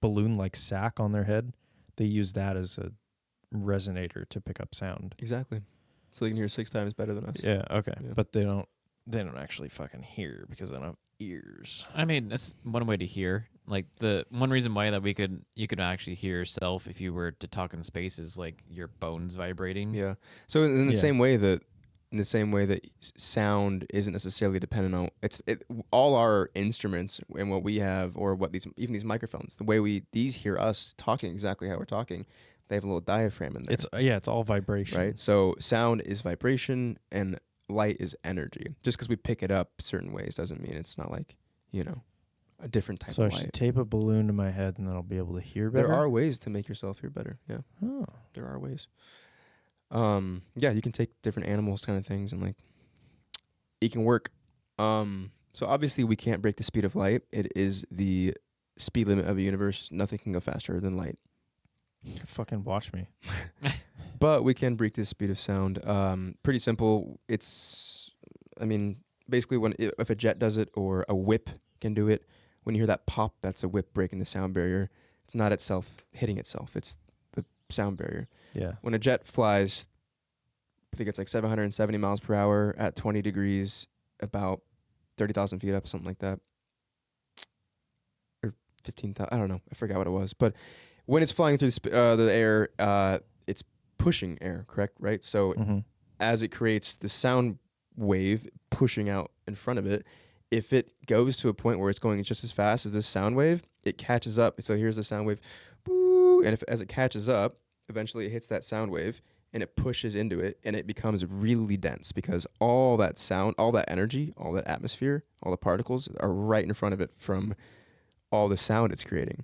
balloon-like sac on their head. They use that as a resonator to pick up sound. Exactly. So they can hear 6 times better than us. Yeah, okay. Yeah. But they don't actually fucking hear because they don't have ears. I mean, that's one way to hear. Like, the one reason why that you could actually hear yourself if you were to talk in space is like your bones vibrating. Yeah. So in the same way that sound isn't necessarily dependent on all our instruments and what we have, or what even these microphones, the way these hear us talking exactly how we're talking, they have a little diaphragm in there. It's all vibration. Right. So sound is vibration and light is energy. Just because we pick it up certain ways doesn't mean it's not like, a different type So of I light. should tape a balloon to my head and then I'll be able to hear better. There are ways to make yourself hear better. Yeah. Oh. There are ways. Yeah, you can take different animals kind of things and like it can work. So obviously we can't break the speed of light. It is the speed limit of the universe. Nothing can go faster than light. Fucking watch me. But we can break the speed of sound. Pretty simple. Basically if a jet does it or a whip can do it, when you hear that pop, that's a whip breaking the sound barrier. It's not itself hitting itself. It's the sound barrier. Yeah. When a jet flies, I think it's like 770 miles per hour at 20 degrees, about 30,000 feet up, something like that. Or 15,000, I don't know. I forgot what it was. But when it's flying through the air, it's pushing air, correct? Right? So as it creates the sound wave pushing out in front of it, if it goes to a point where it's going just as fast as this sound wave, it catches up. So here's the sound wave. Boo, and as it catches up, eventually it hits that sound wave and it pushes into it and it becomes really dense because all that sound, all that energy, all that atmosphere, all the particles are right in front of it from all the sound it's creating.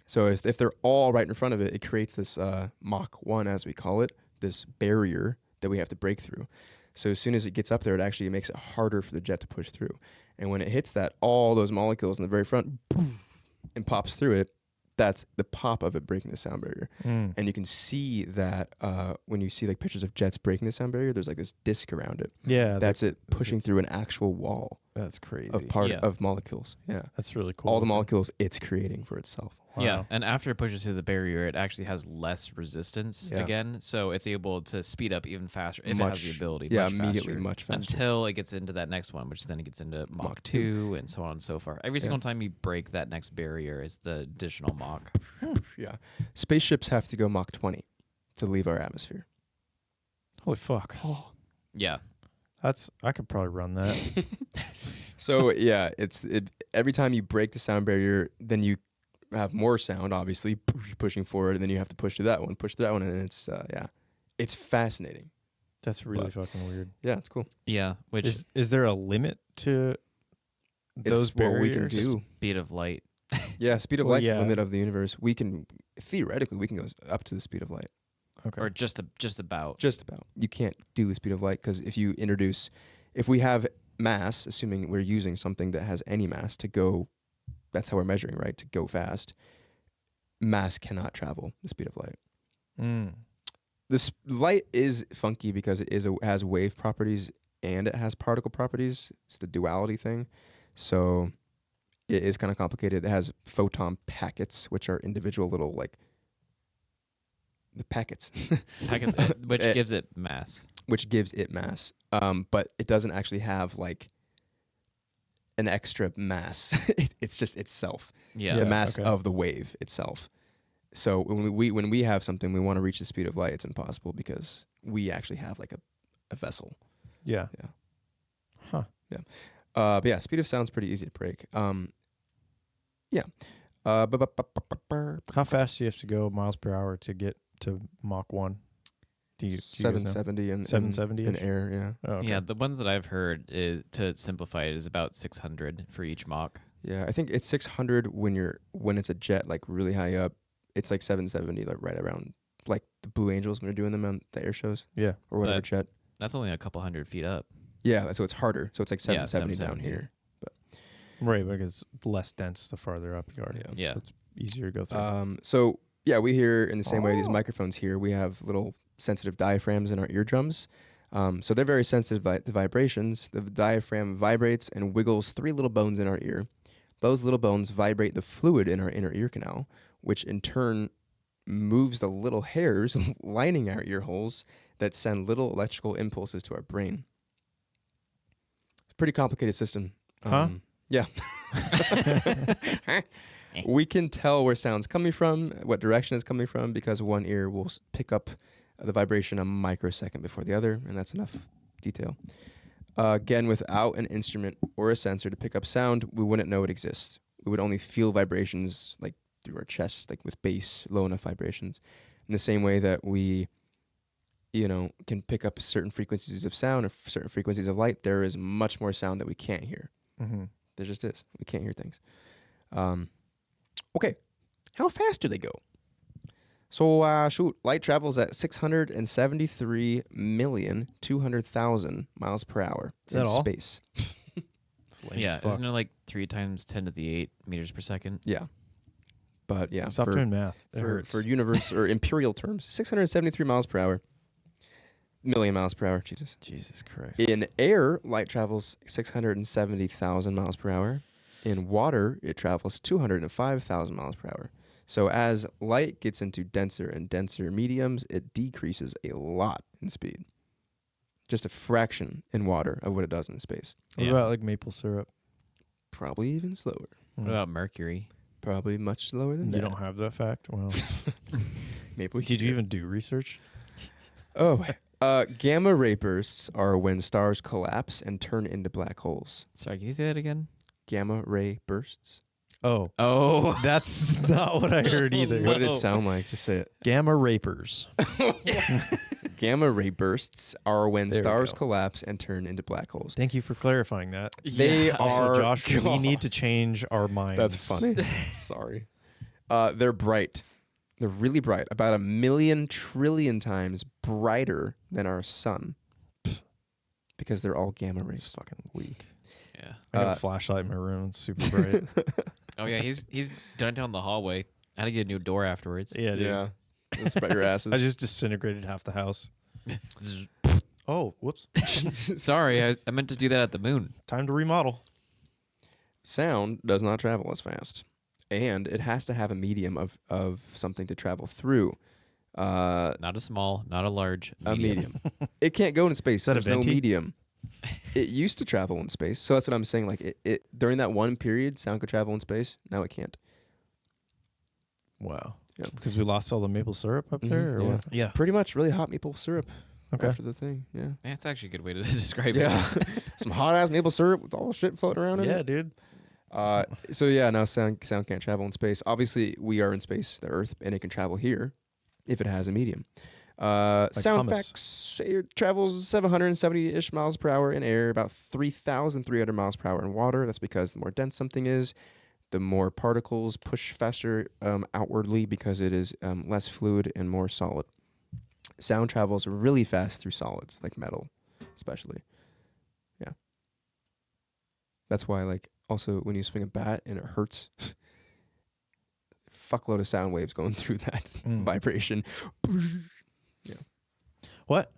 So if they're all right in front of it, it creates this Mach 1, as we call it, this barrier that we have to break through. So as soon as it gets up there, it actually makes it harder for the jet to push through. And when it hits that, all those molecules in the very front, boom, and pops through it, that's the pop of it breaking the sound barrier. And you can see that when you see like pictures of jets breaking the sound barrier, there's like this disc around it. Yeah. That's it pushing through an actual wall That's crazy. of molecules. Yeah. That's really cool. All the molecules it's creating for itself. Wow. Yeah, and after it pushes through the barrier, it actually has less resistance Yeah. again, so it's able to speed up even faster if it has the ability. Yeah, much immediately faster, much faster. until it gets into that next one, which then it gets into Mach 2 and so on and so forth. Every single time you break that next barrier is the additional Mach. Yeah. Spaceships have to go Mach 20 to leave our atmosphere. Holy fuck. Yeah, I could probably run that. So yeah, every time you break the sound barrier, then you have more sound, obviously pushing forward, and then you have to push to that one, and it's it's fascinating. That's really fucking weird. Yeah, it's cool. yeah. Which Is there a limit to those It's what we can barriers? do. speed of light. Yeah, speed of Well, light's yeah. the limit of the universe. We can theoretically go up to the speed of light. Okay. Or just about. Just about. You can't do the speed of light because if we have mass, assuming we're using something that has any mass to go, that's how we're measuring, right? To go fast, mass cannot travel the speed of light. This light is funky because it has wave properties and it has particle properties. It's the duality thing. So it is kind of complicated. It has photon packets, which are individual little the packets. Which gives it mass. Which gives it mass. But it doesn't actually have like an extra mass. It's just itself. Yeah. The mass okay. of the wave itself. So when we have something, we want to reach the speed of light, it's impossible because we actually have like a vessel. Yeah. Yeah. Huh. Yeah. But yeah, speed of sound's pretty easy to break. Yeah. How fast do you have to go miles per hour to get to Mach 1? Do you guys know? 770 in 770 in -ish? air, yeah. Oh, okay. Yeah, the ones that I've heard is, to simplify it, is about 600 for each Mach. Yeah, I think it's 600 when it's a jet like really high up. It's like 770 like right around like the Blue Angels when they're doing them on the air shows Yeah. or whatever But- jet. That's only a couple hundred feet up. Yeah, so it's harder. So it's like Yeah, 770 down 770. here. Right, because it's less dense the farther up you are. Yeah. Yeah. So it's easier to go through. So yeah, we hear in the same way these microphones here, we have little sensitive diaphragms in our eardrums. So they're very sensitive to vibrations. The diaphragm vibrates and wiggles 3 little bones in our ear. Those little bones vibrate the fluid in our inner ear canal, which in turn moves the little hairs lining our ear holes that send little electrical impulses to our brain. It's a pretty complicated system. Huh? Yeah. We can tell where sound's coming from, what direction it's coming from, because one ear will pick up the vibration a microsecond before the other, and that's enough detail. Again, without an instrument or a sensor to pick up sound, we wouldn't know it exists. We would only feel vibrations like through our chest, like with bass, low enough vibrations. In the same way that we, can pick up certain frequencies of sound or certain frequencies of light, there is much more sound that we can't hear. Mm-hmm. There just is. We can't hear things. Okay. How fast do they go? So, light travels at 673,200,000 miles per hour Is that in all? space. Yeah, isn't it like 3 times 10 to the 8 meters per second? Yeah. But yeah, Stop doing math. It for hurts. universe or imperial terms, 673 miles per hour. Million miles per hour, Jesus. Jesus Christ. In air, light travels 670,000 miles per hour. In water, it travels 205,000 miles per hour. So as light gets into denser and denser mediums, it decreases a lot in speed. Just a fraction in water of what it does in space. What Yeah. about like maple syrup? Probably even slower. What about mercury? Probably much slower than You that. don't have that fact? Well, Maple did you syrup. even do research? Oh, gamma ray bursts are when stars collapse and turn into black holes. Sorry, can you say that again? Gamma ray bursts. Oh, Oh. that's not what I heard either. What did it sound like? Just say it. Gamma rapers. Gamma ray bursts are when There we stars go. collapse and turn into black holes. Thank you for clarifying that. They Also, are. Josh, we God. need to change our minds. That's funny. Sorry. They're bright. They're really bright. About 1,000,000 trillion times brighter than our sun. Because they're all gamma It's rays. fucking weak. Yeah. I got Uh, a flashlight in my room. It's super bright. Oh yeah, he's done down the hallway. I had to get a new door afterwards. Yeah, dude. Yeah. That's about your asses. I just disintegrated half the house. Oh, whoops. Sorry, I meant to do that at the moon. Time to remodel. Sound does not travel as fast. And it has to have a medium of something to travel through. Not a small, not a large. A medium. It can't go in space. Is that a There's no venti? medium. It used to travel in space. So that's what I'm saying. Like it during that one period, sound could travel in space. Now it can't. Wow. Yeah. Because we lost all the maple syrup up there? Or yeah. what? Yeah. Pretty much really hot maple syrup Okay. after the thing. Yeah. Yeah, it's actually a good way to describe Yeah. it. Some hot ass maple syrup with all the shit floating around in Yeah, it. dude. So yeah, now sound can't travel in space. Obviously, we are in space, the Earth, and it can travel here if it has a medium. Sound hummus. facts: it travels 770-ish miles per hour in air, about 3,300 miles per hour in water. That's because the more dense something is, the more particles push faster outwardly because it is less fluid and more solid. Sound travels really fast through solids, like metal, especially. Yeah. That's why, like, also when you swing a bat and it hurts, fuckload of sound waves going through that vibration. What?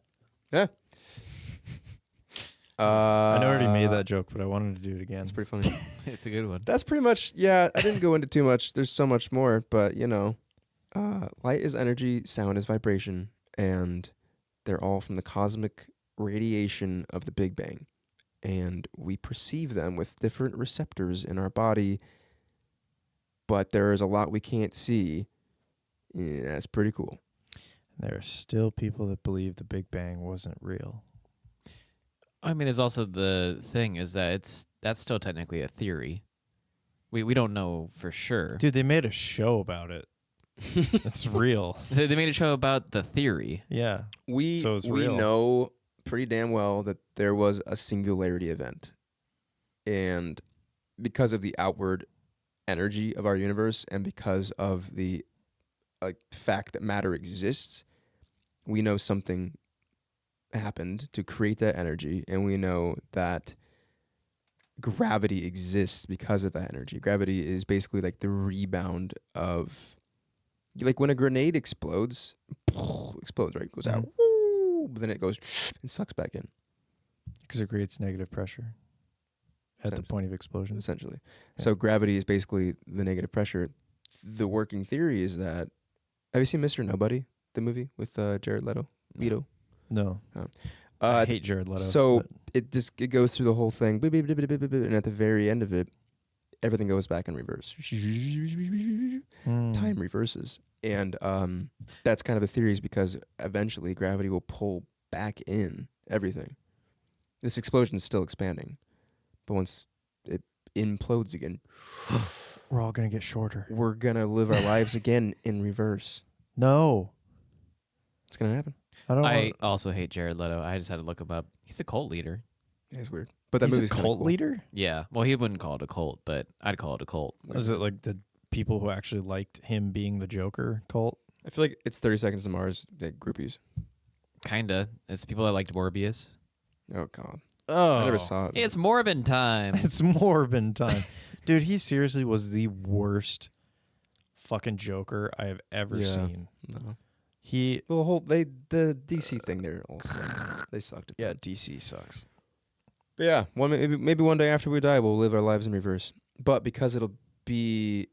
Yeah. I know I already made that joke, but I wanted to do it again. That's pretty funny. It's a good one. That's pretty much, yeah, I didn't go into too much. There's so much more, but, light is energy, sound is vibration, and they're all from the cosmic radiation of the Big Bang. And we perceive them with different receptors in our body, but there is a lot we can't see. Yeah, that's pretty cool. There are still people that believe the Big Bang wasn't real. I mean, there's also the thing is that that's still technically a theory. We don't know for sure. Dude, they made a show about it. It's real. They made a show about the theory. Yeah. We So it's we real. know pretty damn well that there was a singularity event, and because of the outward energy of our universe, and because of the fact that matter exists, we know something happened to create that energy, and we know that gravity exists because of that energy. Gravity is basically like the rebound of, like when a grenade explodes, right? It goes out, woo, but then it goes and sucks back in, Because it creates negative pressure at the point of explosion. essentially. Yeah. So gravity is basically the negative pressure. The working theory is that, have you seen Mr. Nobody, the movie with Jared Leto? Leto. No. I Uh, hate Jared Leto. so but- it goes through the whole thing, beep, beep, beep, beep, beep, beep, and at the very end of it, everything goes back in reverse. Hmm. Time reverses, and that's kind of the theory, is because eventually gravity will pull back in everything. This explosion is still expanding, but once it implodes again, We're all going to get shorter. we're gonna live our lives again in reverse. No. It's gonna happen. I don't I want. also hate Jared Leto. I just had to look him up. He's a cult leader. Yeah, it's weird, but that He's a movie's kinda cult cool. leader? Yeah. Well, he wouldn't call it a cult, but I'd call it a cult. Is it like the people who actually liked him being the Joker cult? I feel like it's 30 Seconds to Mars, like groupies. Kinda. It's people that liked Morbius. Oh God, Oh. I never saw it. It's Morbin time. It's Morbin time. Dude, he seriously was the worst fucking Joker I have ever Yeah. seen. No. He, Well, the DC thing there also, they sucked. yeah, DC sucks. But yeah, maybe one day after we die, we'll live our lives in reverse. But because it'll be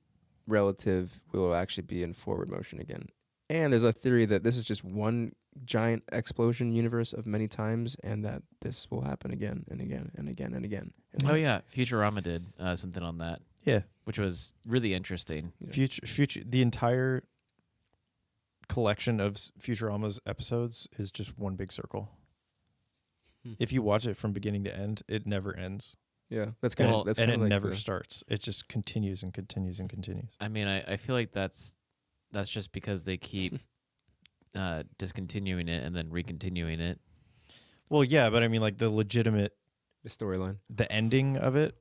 relative, we will actually be in forward motion again. And there's a theory that this is just one giant explosion universe of many times, and that this will happen again and again and again and again. And Oh again. yeah, Futurama did something on that, Yeah. which was really interesting. Yeah. Future, the entire collection of Futurama's episodes is just one big circle. If you watch it from beginning to end, it never ends. Yeah, that's kind Well, of that's And kind it of like never the- starts. It just continues and continues and continues. I mean, I feel like that's just because they keep discontinuing it and then recontinuing it. Well, yeah, but I mean, like the legitimate, the storyline. the ending of it,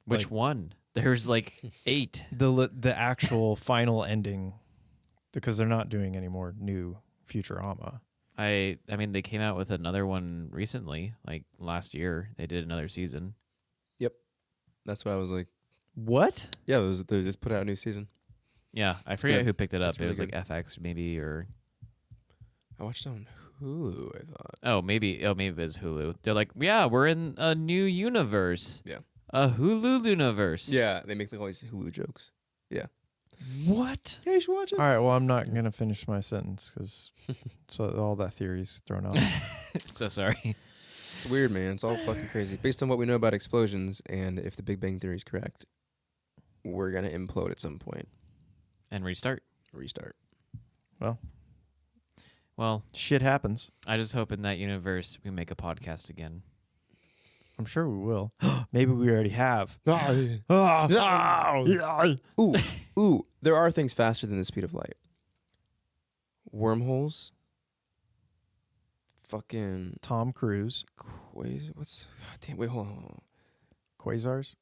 Which Like- one? There's like 8. the actual final ending, because they're not doing any more new Futurama. I mean, they came out with another one recently, like last year. They did another season. That's why I was like, What? yeah, they just put out a new season. Yeah, I It's forget good. who picked it up. It's It really was good. like FX maybe, or I watched it on Hulu, I thought. maybe it was Hulu. They're like, yeah, we're in a new universe. Yeah. A Hulu universe. Yeah, they make like all these Hulu jokes. What? Yeah, you should watch it. All right. Well, I'm not gonna finish my sentence because so all that theory's thrown out. So sorry. It's weird, man. It's all fucking crazy. Based on what we know about explosions, and if the Big Bang Theory is correct, we're gonna implode at some point. And restart. Restart. Well, Shit happens. I just hope in that universe we make a podcast again. I'm sure we will. Maybe we already have. Ooh, there are things faster than the speed of light. Wormholes. Fucking Tom Cruise, what's? God damn, wait, hold on. quasars.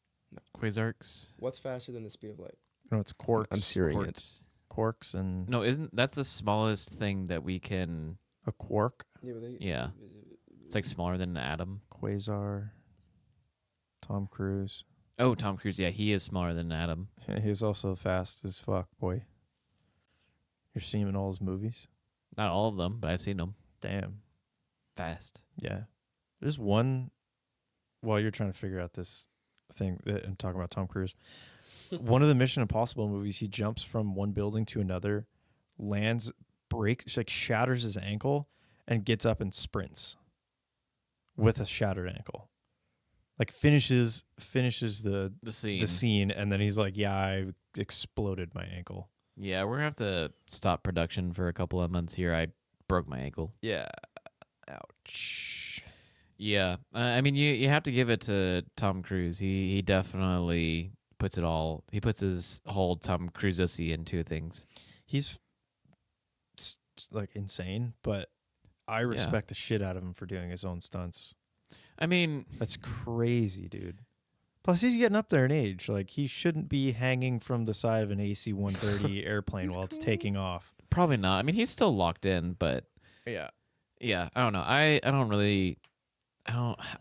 Quasarks. What's faster than the speed of light? No, it's quarks. I'm searing it. Quarks. Quarks and No, isn't that's the smallest thing that we can? a quark. Yeah, but Yeah, it's like smaller than an atom. Quasar. Tom Cruise. Oh, Tom Cruise. Yeah, he is smaller than an atom. Yeah, he's also fast as fuck, boy. You're seeing him in all his movies. Not all of them, but I've seen them. Damn. Fast. Yeah. There's one. While you're trying to figure out this thing and talking about Tom Cruise, one of the Mission Impossible movies, he jumps from one building to another, lands, breaks, like shatters his ankle, and gets up and sprints with a shattered ankle. Like finishes the scene, and then he's like, "Yeah, I exploded my ankle." Yeah, we're gonna have to stop production for a couple of months here. I broke my ankle. Yeah. Ouch. Yeah, I mean, you have to give it to Tom Cruise. He definitely puts his whole Tom Cruise-y into things. He's like insane, but I respect the shit out of him for doing his own stunts. I mean, That's crazy, dude. Plus, he's getting up there in age. Like, he shouldn't be hanging from the side of an AC-130 airplane while it's taking off. probably not. I mean, he's still locked in, but Yeah. yeah, I don't know. I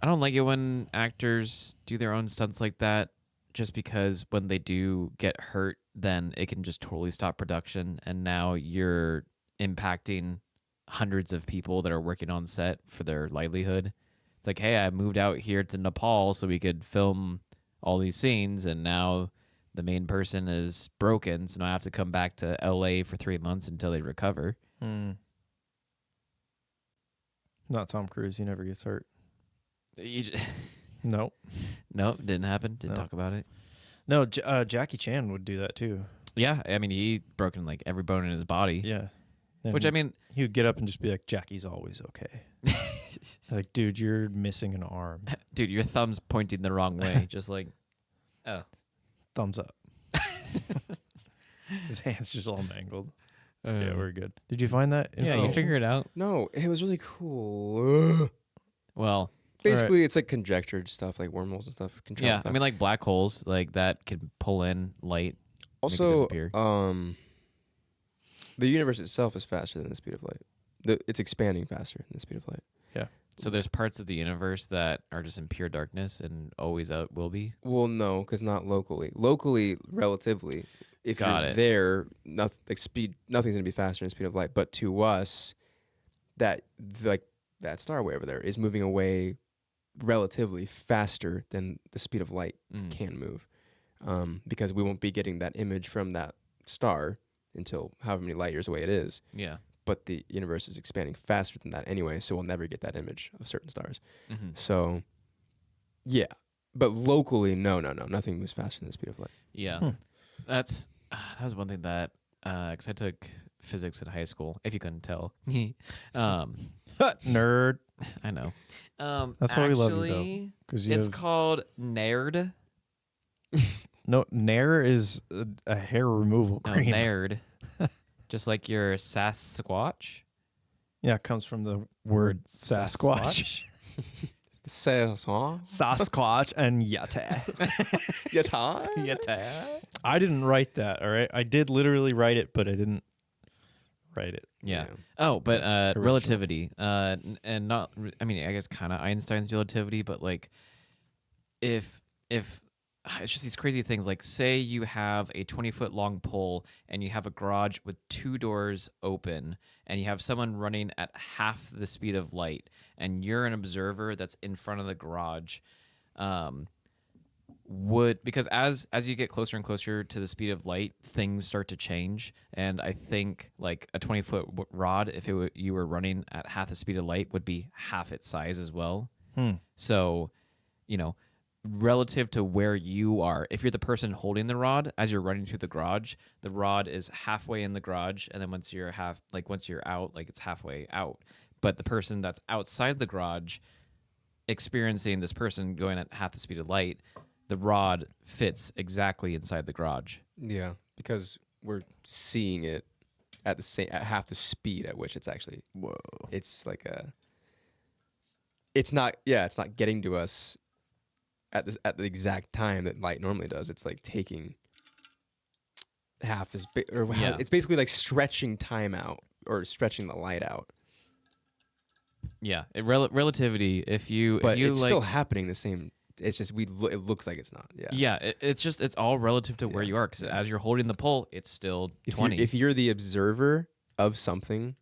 don't like it when actors do their own stunts like that, just because when they do get hurt, then it can just totally stop production, and now you're impacting hundreds of people that are working on set for their livelihood. It's like, hey, I moved out here to Nepal so we could film all these scenes, and now the main person is broken, so now I have to come back to LA for 3 months until they recover. Not Tom Cruise. He never gets hurt. No, Nope. didn't happen. Didn't No. talk about it. No, Jackie Chan would do that too. Yeah, I mean, he broken like every bone in his body. Yeah. And Which, I mean, he would get up and just be like, Jackie's always okay. It's like, dude, you're missing an arm. dude, your thumb's pointing the wrong way. Just like, oh. Thumbs up. His hand's just all mangled. Yeah, we're good. Did you find that? Yeah, you info? figure it out. No, it was really cool. Well, Basically, it's like conjectured stuff, like wormholes and stuff. Control yeah, effect. I mean, like black holes, like that can pull in light. also, disappear. the universe itself is faster than the speed of light. It's expanding faster than the speed of light. So there's parts of the universe that are just in pure darkness and always out will be. Well, no, because not locally. Locally, relatively, if Got you're it. there, nothing's gonna be faster than the speed of light. But to us, that star way over there is moving away relatively faster than the speed of light can move, because we won't be getting that image from that star until however many light years away it is. Yeah. But the universe is expanding faster than that anyway, so we'll never get that image of certain stars. Mm-hmm. So, yeah. But locally, no, nothing moves faster than the speed of light. Yeah. That was one thing that, because I took physics in high school, if you couldn't tell. Nerd. I know. That's why we love you, though. Because It's called Nerd. No, Nair is a hair removal No, cream. Nerd. Just like your Sasquatch. Yeah, it comes from the word Sasquatch. Sasquatch and Yata. Yeah. I didn't write that, all right? I did literally write it, but I didn't write it. Yeah. Yeah. Oh, but Original. relativity, and not. I mean, I guess kind of Einstein's relativity, but like, if it's just these crazy things. Like, say you have a 20-foot long pole and you have a garage with 2 doors open, and you have someone running at half the speed of light, and you're an observer that's in front of the garage. Because as you get closer and closer to the speed of light, things start to change. And I think like a 20-foot rod, if you were running at half the speed of light, would be half its size as well. So, relative to where you are, if you're the person holding the rod as you're running through the garage, the rod is halfway in the garage, and then once you're out, like it's halfway out. But the person that's outside the garage, experiencing this person going at half the speed of light, the rod fits exactly inside the garage. Yeah, because we're seeing it at half the speed at which it's actually. Whoa. It's like it's not getting to us at the exact time that light normally does. It's like taking half as big, or Yeah. it's basically like stretching time out or stretching the light out. Yeah, relativity. But if you it's like, still happening the same. It's just it looks like it's not. Yeah. yeah, it's all relative to where you are. Because as you're holding the pole, it's still 20. If you're the observer of something,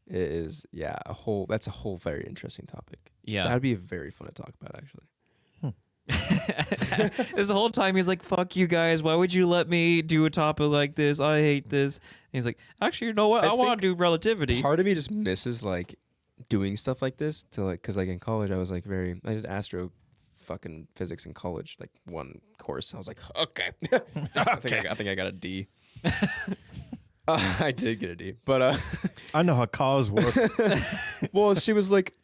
it is that's a whole very interesting topic. Yeah. That'd be very fun to talk about actually. This whole time he's like, "Fuck you guys! Why would you let me do a topic like this? I hate this." And he's like, "Actually, you know what? I want to do relativity." Part of me just misses like doing stuff like this because like in college I was like I did astro fucking physics in college, like one course. I was like, okay. I think I got a D. I did get a D, but I know how cause work. well, she was like,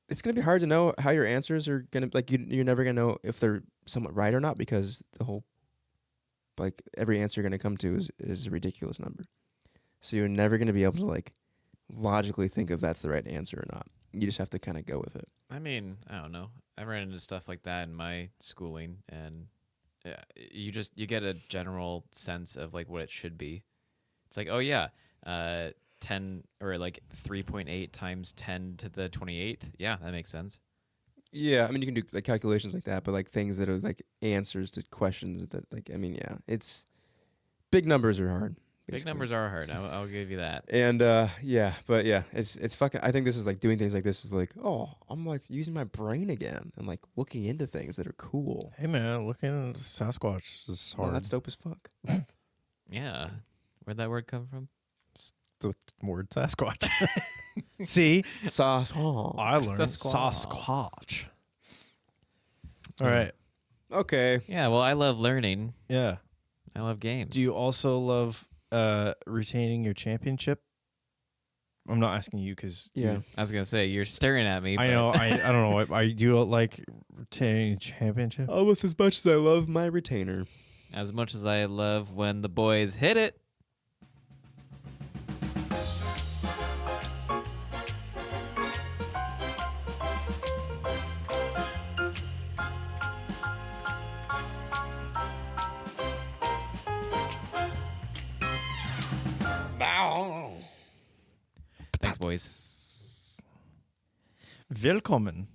it's gonna be hard to know how your answers are gonna, like, you're never gonna know if they're somewhat right or not, because the whole like every answer you're gonna come to is a ridiculous number. So you're never gonna be able to like logically think if that's the right answer or not. You just have to kind of go with it. I mean, I don't know. I ran into stuff like that in my schooling, and you get a general sense of like what it should be. It's like, oh yeah, 10 or like 3.8 times 10 to the 28th. Yeah, that makes sense. Yeah, I mean you can do like calculations like that, but like things that are like answers to questions that like it's big numbers are hard. Big basically. numbers are hard. I'll give you that. And it's fucking. I think this is like doing things like this is like, oh, I'm like using my brain again and like looking into things that are cool. Hey man, looking at Sasquatch is hard. Well, that's dope as fuck. Yeah. Where'd that word come from? The word Sasquatch. See, Sauce. I learned Sasquatch. Sasquatch. All right. Okay. Yeah, well, I love learning. Yeah. I love games. Do you also love retaining your championship? I'm not asking you because Yeah. I was going to say, you're staring at me. I but- know. I don't know. I do like retaining the championship. Almost as much as I love my retainer. As much as I love when the boys hit it. Thanks, boys. Willkommen.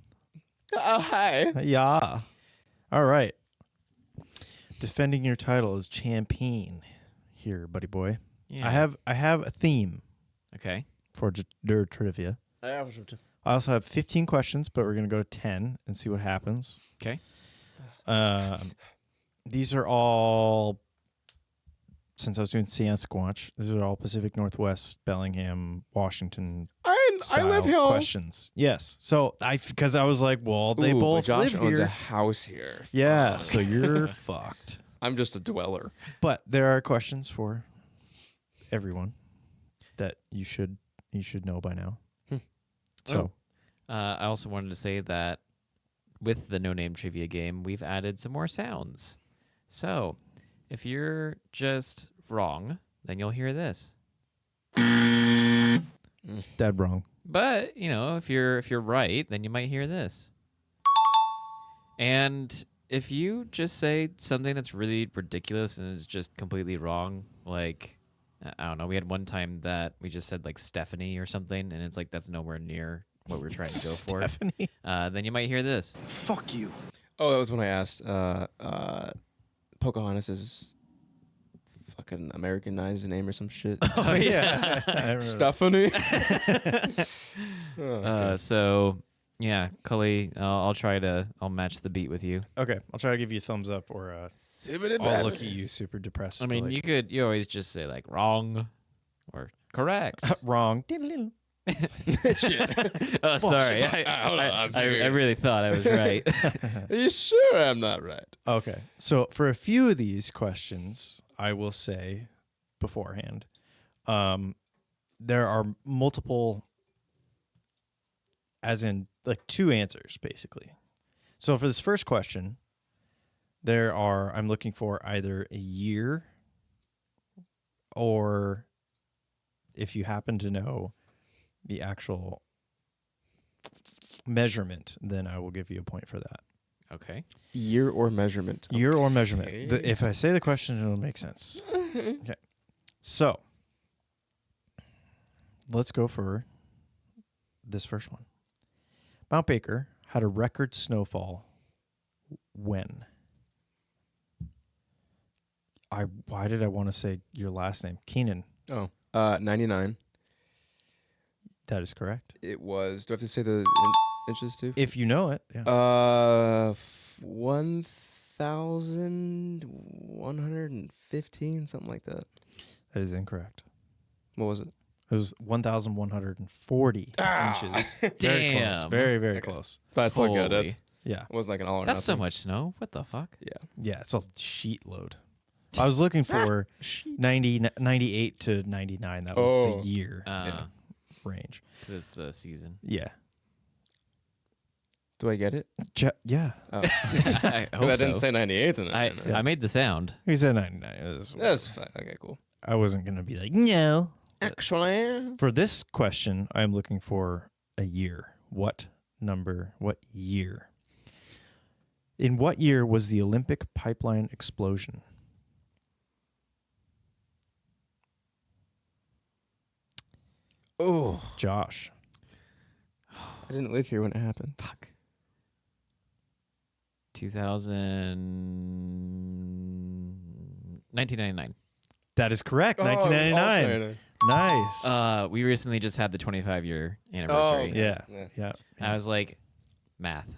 Oh, hi. Yeah. All right. Defending your title as champion here, buddy boy. Yeah. I have a theme Okay. for their trivia. I also have 15 questions, but we're going to go to 10 and see what happens. Okay. These are all, since I was doing Sasquatch, these are all Pacific Northwest, Bellingham, Washington I live here. questions. Yes. So because I was like, well, they both Josh live owns here. a house here. Yeah, Fuck. so you're fucked. I'm just a dweller. But there are questions for everyone that you should know by now. So I also wanted to say that with the No Name Trivia game, we've added some more sounds. So if you're just wrong, then you'll hear this. dead wrong. But, you know, if you're right, then you might hear this. And if you just say something that's really ridiculous and is just completely wrong, like, I don't know, we had one time that we just said like Stephanie or something, and it's like that's nowhere near what we're trying to go for. Stephanie. Then you might hear this. Fuck you. Oh, that was when I asked Pocahontas' fucking Americanized name or some shit. Oh yeah. I remember. Stephanie. So yeah, Cully, I'll match the beat with you. Okay, I'll try to give you a thumbs up or I'll look at you super depressed. I mean, you always just say like wrong or correct. wrong. Oh, sorry. I really thought I was right. Are you sure I'm not right? Okay, so for a few of these questions, I will say beforehand, there are multiple, as in like two answers, basically. So for this first question, I'm looking for either a year or if you happen to know the actual measurement, then I will give you a point for that. Okay. Year or measurement? Year or measurement. Okay. If I say the question, it'll make sense. Okay. So let's go for this first one. Mount Baker had a record snowfall when? Why did I want to say your last name? Keenan. Oh, 99. That is correct. It was. Do I have to say the inches too? If you know it. Yeah. 1,115, something like that. That is incorrect. What was it? It was 1,140 inches. Very close. Damn. Very, very Okay. close. That's Holy. not good. It Yeah. wasn't like an all or That's so nothing. much snow. What the fuck? Yeah. Yeah, it's a sheet load. I was looking for 98 to 99. That was Oh. the year range. Because it's the season. Yeah. Do I get it? Yeah. Oh. I hope I didn't so. say 98 in it. I made the sound. He said 99. That's fine. Okay, cool. I wasn't going to be like, no. Actually, For this question, I'm looking for a year. What year? In what year was the Olympic pipeline explosion? oh, Josh. I didn't live here when it happened. Fuck. 1999. That is correct. Oh, 1999. Nice. We recently just had the 25-year anniversary. okay. Yeah. Yeah. Yeah. I was like, math.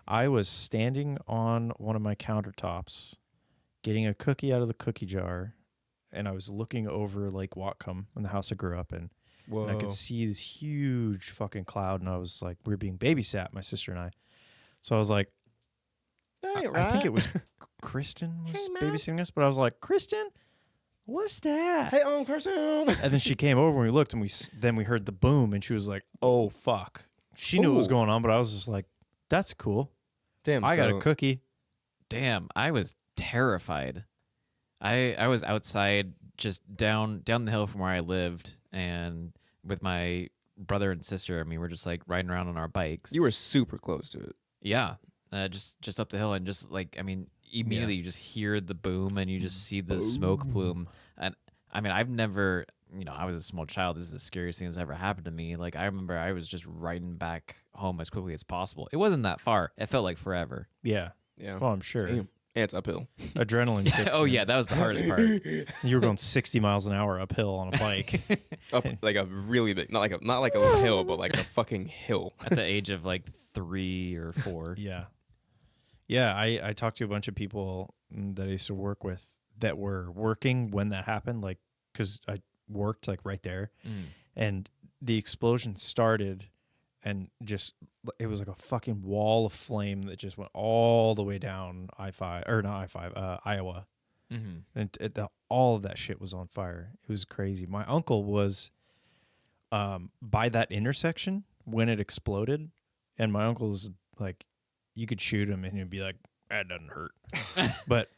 I was standing on one of my countertops getting a cookie out of the cookie jar, and I was looking over Lake Whatcom in the house I grew up in. Whoa. And I could see this huge fucking cloud, and I was like, we were being babysat, my sister and I. So I was like, I think it was Kristen was babysitting us, but I was like, Kristen, what's that? Hey, Kristen. And then she came over and we looked, and then we heard the boom, and she was like, oh, fuck. She knew what was Ooh. going on, but I was just like, that's cool. Damn. I got a cookie. Damn, I was terrified. I was outside just down the hill from where I lived, and with my brother and sister. I mean, we're just like riding around on our bikes. You were super close to it. Yeah, just up the hill, and just like, I mean, immediately you just hear the boom and you just see the smoke plume. And I mean, I've never, I was a small child. This is the scariest thing that's ever happened to me. Like, I remember I was just riding back home as quickly as possible. It wasn't that far. It felt like forever. Yeah. Yeah. Well, I'm sure. Damn. And it's uphill. Adrenaline kicks Oh in. yeah, that was the hardest part. You were going 60 miles an hour uphill on a bike. Up like a really big, not like a hill, but like a fucking hill. At the age of like 3 or 4. Yeah. Yeah, I talked to a bunch of people that I used to work with that were working when that happened, like, because I worked like right there, and the explosion started, and just it was like a fucking wall of flame that just went all the way down I-5 or not I-5, Iowa, and all of that shit was on fire. It was crazy. My uncle was by that intersection when it exploded, and my uncle was like, you could shoot him and he'd be like, that doesn't hurt. But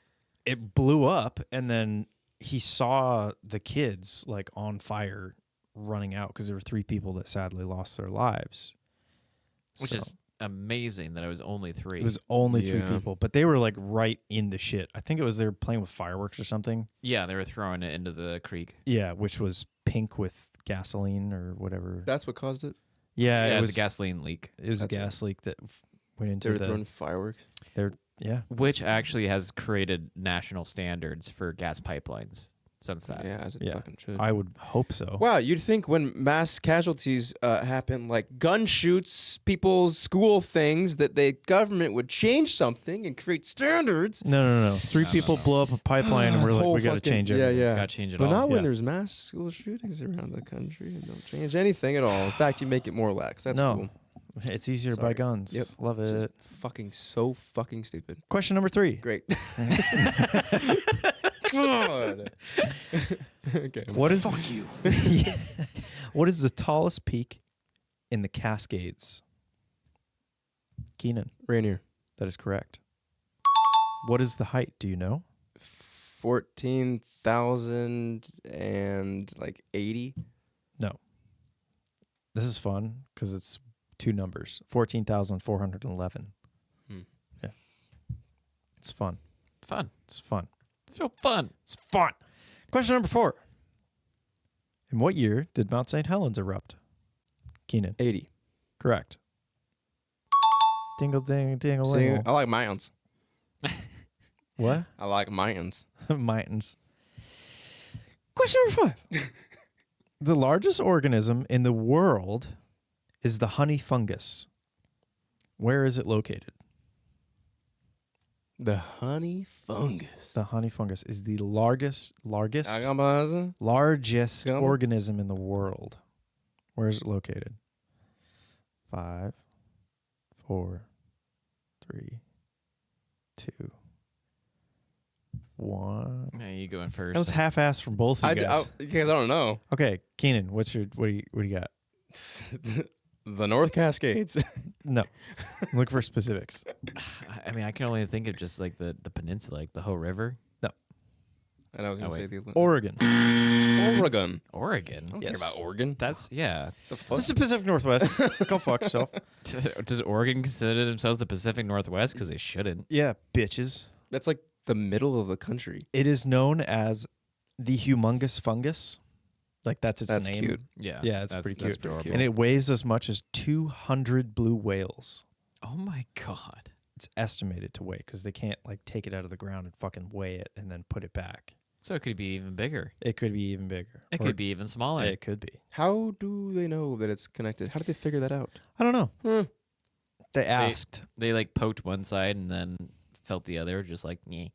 it blew up, and then he saw the kids like on fire running out because there were 3 people that sadly lost their lives. Which So, is amazing that it was only 3. it was only 3 Yeah. people, but they were like right in the shit. I think it was they were playing with fireworks or something. Yeah, they were throwing it into the creek. Yeah, which was pink with gasoline or whatever. That's what caused it. Yeah, it it was was a gasoline leak, It was a That's right. gas leak that went They into were the. throwing fireworks. Yeah, which actually has created national standards for gas pipelines since that. Yeah, as it Yeah. fucking should. I would hope so. Wow, you'd think when mass casualties happen, like gun shoots, people's school things, that the government would change something and create standards. No. 3 people blow up a pipeline, and we're like, Whole we got to fucking- change everything. Yeah, yeah. Got to change it But all. not when Yeah. there's mass school shootings around the country and don't change anything at all. In fact, you make it more lax. That's No. cool. It's easier to buy Sorry. guns. Yep. Love It's just it. fucking so fucking stupid. Question number 3. Great. God. Okay. What is Fuck you. Yeah. What is the tallest peak in the Cascades? Keenan, Rainier. that is correct. What is the height? Do you know? 14,000 and like 80. No. This is fun because it's 2 numbers. 14,411. Yeah. It's fun. It's fun. It's fun. It's so fun. It's fun. Question number 4. In what year did Mount St. Helens erupt? Keenan. 80. Correct. Dingle ding dingle See, wingle. I like mountains. What? I like mountains. Mountains. Question number 5. The largest organism in the world is the honey fungus. Where is it located? The honey fungus. The honey fungus is the largest Agabaza? largest Gum? organism in the world. Where is it located? 5, 4, 3, 2, 1. Yeah, you going first. That was half-assed from both of you guys. Because I don't know. Okay, Keenan, what do you got? The North Cascades. No. I'm looking for specifics. I mean, I can only think of just like the peninsula, like the whole river. And I was going Oh, to say wait. the Oregon. Oregon. Oregon. I don't Yes. care about Oregon. That's yeah. The fuck? This is the Pacific Northwest. Go fuck yourself. Does Oregon consider themselves the Pacific Northwest? Because they shouldn't. Yeah, bitches. That's like the middle of the country. It is known as the humongous fungus. Like that's its That's name. cute. Yeah. Yeah, it's pretty that's cute. adorable. And it weighs as much as 200 blue whales. Oh my god. It's estimated to weigh because they can't like take it out of the ground and fucking weigh it and then put it back. So it could be even bigger. It could be even bigger. It Or could be even smaller. It could be. How do they know that it's connected? How did they figure that out? I don't know. Hmm. They asked. They like poked one side and then felt the other, just like, yeah.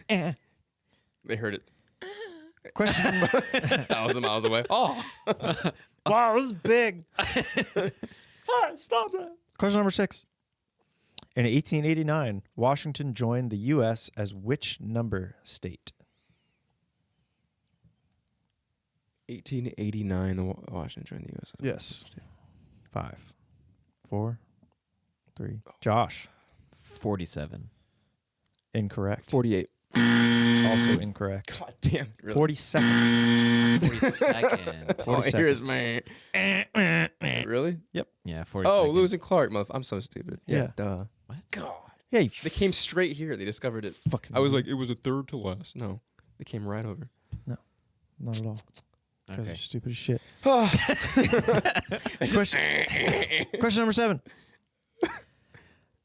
Eh. They heard it Question. 1,000 miles away. Oh. Wow, this is big. Stop that. Question number 6. In 1889, Washington joined the U.S. as which number state? 1889, the Washington joined the U.S. Yes. 5, 4, 3. Josh. 47. Incorrect. 48. Also incorrect. God damn. Really? 42nd. 42nd. Oh, 42nd. here's my. Really? Yeah, 42nd. Oh, Lewis and Clark. I'm so stupid. Yeah. Duh. What? God. Yeah, you They came straight here. They discovered it. fucking. I was like, it was a third to last. No. They came right over. not at all. Because Okay. you're stupid as shit. Question. Question number 7.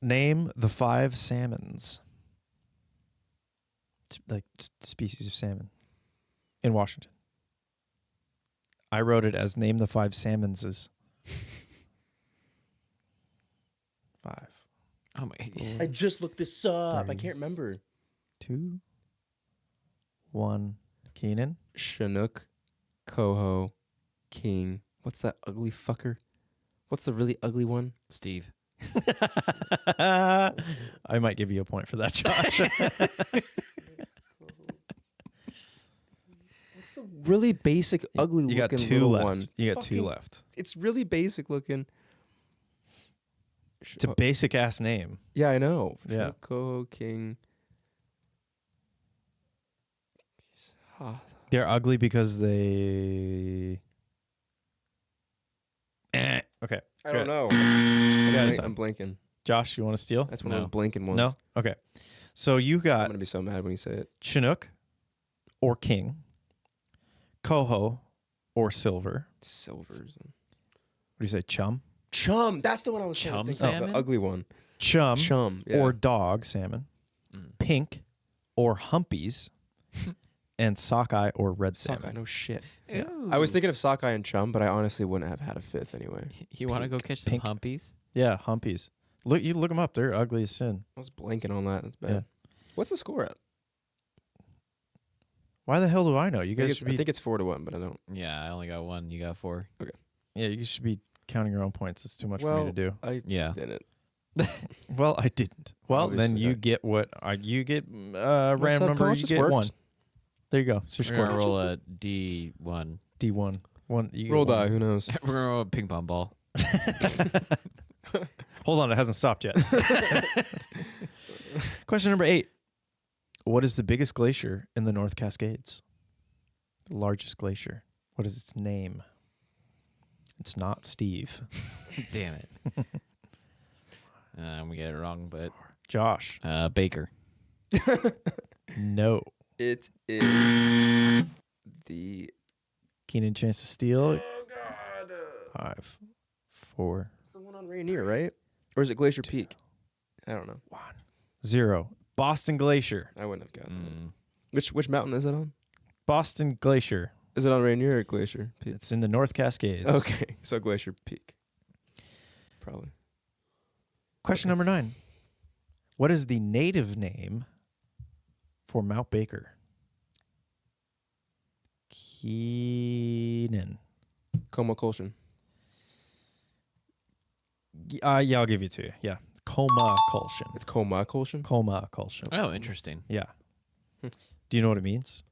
Name the 5 salmons. Like species of salmon in Washington. I wrote it as name the 5 salmonses. 5, Oh my. I just looked this up. I 3, can't remember. 2, 1. Keenan. Chinook, coho, king. What's that ugly fucker? What's the really ugly one? Steve. I might give you a point for that, Josh. What's the really basic, ugly You got looking 2 little left. one? You got 2 Fucking- left. It's really basic looking. It's a basic ass name. Yeah, I know. Yeah. Chinook, coho, king. Ah, They're ugly because they. Okay. I don't know. Yeah, it's I'm blinking. Josh, you want to steal? That's one of No. those blinking ones. No? Okay. So you I'm got gonna be so mad when you say it. Chinook or King, Coho or Silver. Silvers. What do you say, Chum? Chum. That's the one I was Chum thinking of, salmon? the ugly one. Chum, Chum. Yeah. or Dog Salmon, Mm. Pink or Humpies, and Sockeye or Red sockeye. Salmon. No shit. Ooh. I was thinking of sockeye and chum, but I honestly wouldn't have had a fifth anyway. You want to go catch some Pink. humpies? Yeah, Humpies. Look, you look them up. They're ugly as sin. I was blanking on that. That's bad. Yeah. What's the score at? Why the hell do I know? You I think, guys it's, should I be. think it's 4-1, but I don't. Yeah, I only got 1. You got 4. Yeah, you should be counting your own points. It's too much for Well, me to do. I Yeah. didn't. Well, I didn't. Well, then Obviously you not. get what you get. Random number. You subconscious get worked. 1. There you go. So We're your gonna score. roll a D1. D1. One. You get Roll 1. die. Who knows? We're gonna roll a ping pong ball. Hold on, it hasn't stopped yet. Question number 8. What is the biggest glacier in the North Cascades? The largest glacier. What is its name? It's not Steve. Damn it. We get it wrong, but Josh. Baker. No. It is the. Keenan chance to steal. Oh God! 5, 4, It's the one on Rainier, right? Or is it Glacier Peak? I don't know. 0. Boston Glacier. I wouldn't have gotten Mm. that. Which mountain is that on? Boston Glacier. Is it on Rainier or Glacier Peak? It's in the North Cascades. Okay, so Glacier Peak. Probably. Question number 9. What is the native name for Mount Baker? Keenan. Como Colshan. Yeah, I'll give you 2. Yeah. Coma Colshan. It's Coma Colshan? Coma Colshan. Oh, interesting. Yeah. Do you know what it means?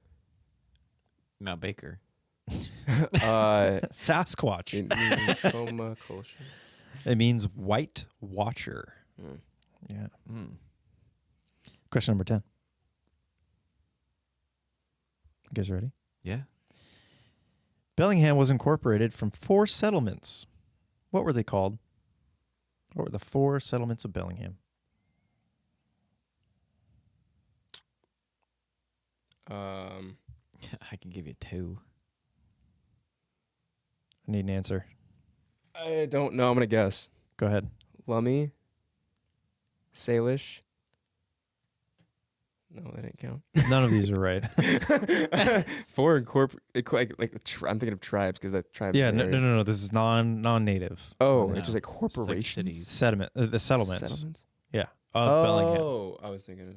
Mount Baker. It Sasquatch. means Coma Colshan. It means white watcher. Mm. Yeah. Mm. Question number 10. You guys ready? Yeah. Bellingham was incorporated from 4 settlements. What were they called? What were the 4 settlements of Bellingham? I can give you 2. I need an answer. I don't know. I'm gonna guess. Go ahead. Lummy. Salish. No, that didn't count. None of these are right. 4 I'm thinking of tribes because that tribe. Yeah, no. This is non-native. Oh, No. it's just like It's like corporations. cities. The settlements. Settlements? Yeah, of Bellingham. Oh, I was thinking of.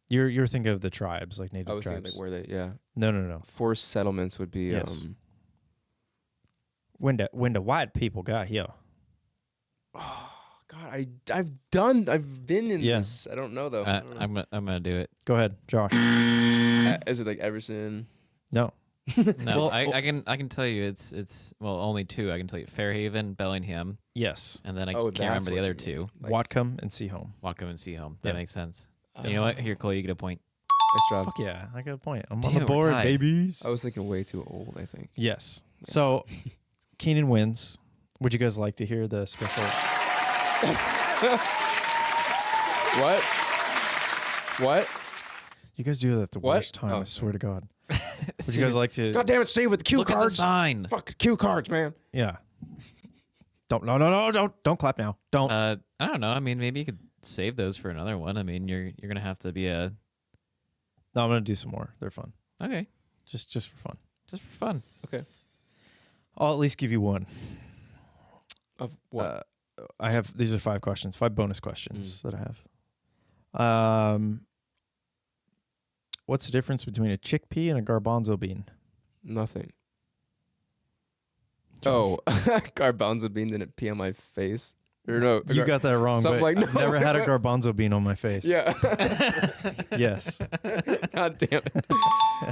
You're thinking of the tribes, like native I was tribes. thinking like where they. Yeah. No. 4 settlements would be. Yes. When the white people got here. God, I've been in this. I don't know though. I don't know. I'm gonna do it. Go ahead, Josh. Is it like Everson? No. No, Well, I can tell you it's only 2. I can tell you Fairhaven, Bellingham, Yes. and then I Oh, can't that's remember the what other you mean. 2. Like, Whatcom and Seaholm. Whatcom and Seaholm. That Yeah. makes sense. You know what? Here, Cole, you get a point. Nice job. Fuck yeah, I got a point. I'm Damn on it, the we're board, tied. babies. I was thinking way too old. I think. Yes. So, Keenan wins. Would you guys like to hear the special? What? You guys do that at the What? worst time. Oh, I swear to God. Would Seriously, you guys like to? God damn it, Steve, with the cue look at the cards. sign. Fuck cue cards, man. Yeah. Don't clap now. Don't. I don't know. I mean, maybe you could save those for another one. I mean, you're gonna have to be a No, I'm gonna do some more. They're fun. okay, Just for fun. just for fun. Okay. I'll at least give you one. Of what? I have these are 5 questions, 5 bonus questions that I have. What's the difference between a chickpea and a garbanzo bean? Nothing. Josh. Oh, garbanzo bean didn't pee on my face. Or no, You got that wrong. something But like- I've never had a garbanzo bean on my face. Yeah. Yes. God damn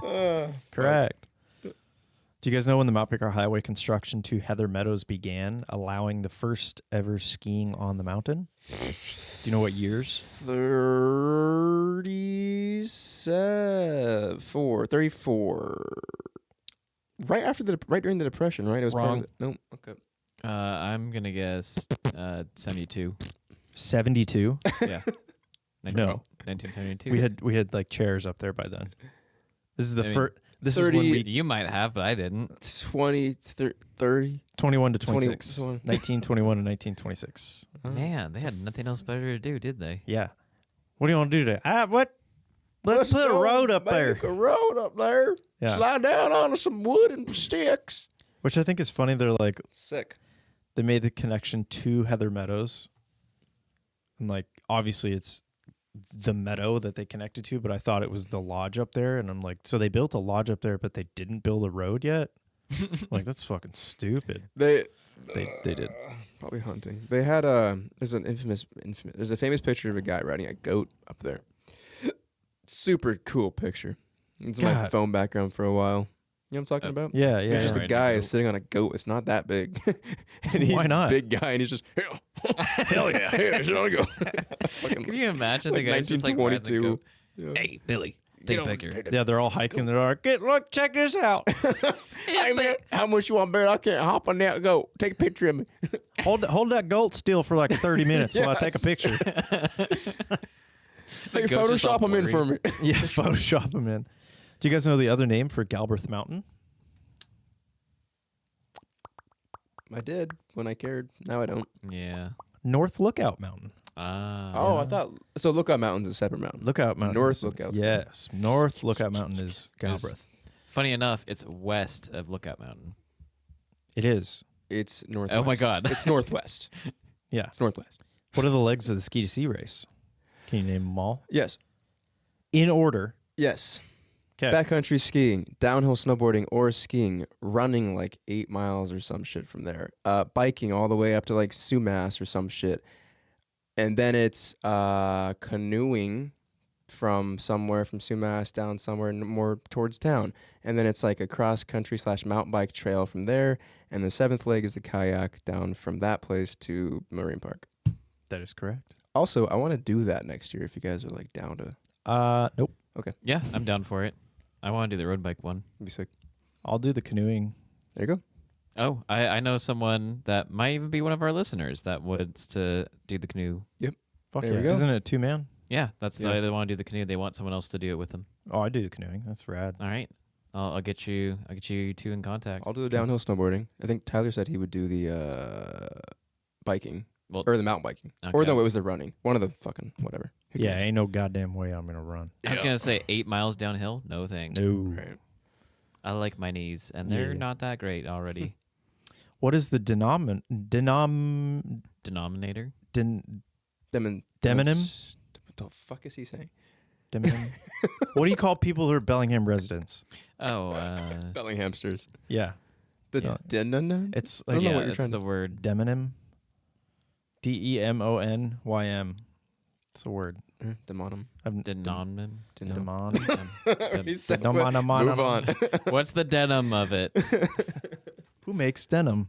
it. Correct. Do you guys know when the Mount Pickar Highway construction to Heather Meadows began, allowing the first ever skiing on the mountain? Do you know what years? 34. Right during the Depression, right? It was Wrong. No. Okay. I'm gonna guess 72. 72. Yeah. No. 1972. We had like chairs up there by then. This is the I mean, first. This is 30 when we You might have, but I didn't. 20, 30. 21 to 20 26. 21. 1921 to 1926. Man, they had nothing else better to do, did they? Yeah. What do you want to do today? What? Let's put a road up there. Make a road up there. Yeah. Slide down onto some wood and sticks. Which I think is funny. They're like Sick. they made the connection to Heather Meadows, and like obviously it's the meadow that they connected to, but I thought it was the lodge up there, and I'm like, so they built a lodge up there, but they didn't build a road yet. Like that's fucking stupid. They did. probably hunting. They had there's a famous picture of a guy riding a goat up there. Super cool picture. It's my God. phone background for a while. You know what I'm talking about? Yeah, It's yeah. just yeah. a Riding guy a goat. sitting on a goat. It's not that big. And he's Why not? a big guy, and he's just, hell yeah, here, sit on a goat. Can you imagine like the guys just like riding the 1922. goat? Hey, Billy, take a picture. Yeah, they're all hiking. They're like, look, check this out. Hey man, how much you want, Bear? I can't hop on that goat. Take a picture of me. hold that goat still for like 30 minutes while I take a Yes. picture. Hey, goat's just all Photoshop him in for me. Yeah, Photoshop them in. Do you guys know the other name for Galbraith Mountain? I did when I cared. Now I don't. Yeah. North Lookout Mountain. Oh, I thought so. Lookout Mountain's a separate mountain. Lookout Mountain. North is- Lookout's Yes, North Lookout Mountain is Galbraith. Funny enough, it's west of Lookout Mountain. It is. It's northwest. Oh my God. It's northwest. Yeah. It's northwest. What are the legs of the ski to sea race? Can you name them all? Yes. In order. Yes. Okay. Backcountry skiing, downhill snowboarding, or skiing, running like 8 miles or some shit from there, biking all the way up to like Sumas or some shit, and then it's canoeing from somewhere from Sumas down somewhere more towards town, and then it's like a cross country / mountain bike trail from there, and the 7th leg is the kayak down from that place to Marine Park. That is correct. Also, I want to do that next year if you guys are like down to. Nope. Yeah, I'm down for it. I want to do the road bike one. Be sick. I'll do the canoeing. There you go. Oh, I know someone that might even be one of our listeners that wants to do the canoe. Fuck There we yeah. go. Isn't it a 2-man? Yeah, that's Yeah. why they want to do the canoe. They want someone else to do it with them. Oh, I do the canoeing. That's rad. All right, I'll get you two in contact. I'll do the downhill snowboarding. I think Tyler said he would do the biking. Well, Or the mountain biking. okay. Or no, it was the running. One of the fucking whatever. Who Yeah, cares? ain't no goddamn way I'm gonna run. I was gonna say 8 miles downhill. No thanks. No. Right. I like my knees, and they're Yeah. not that great already. What is the Denominator. Demonym. What the fuck is he saying? Demonym? What do you call people who are Bellingham residents? Oh, Belling hamsters. Yeah, The Yeah. demonym? it's I don't like know yeah, what you're it's trying the to- word. demonym. DEMONYM. It's a word. Demonym. Denom. Demon. He said Move what? Move on. What's the denim of it? Who makes denim?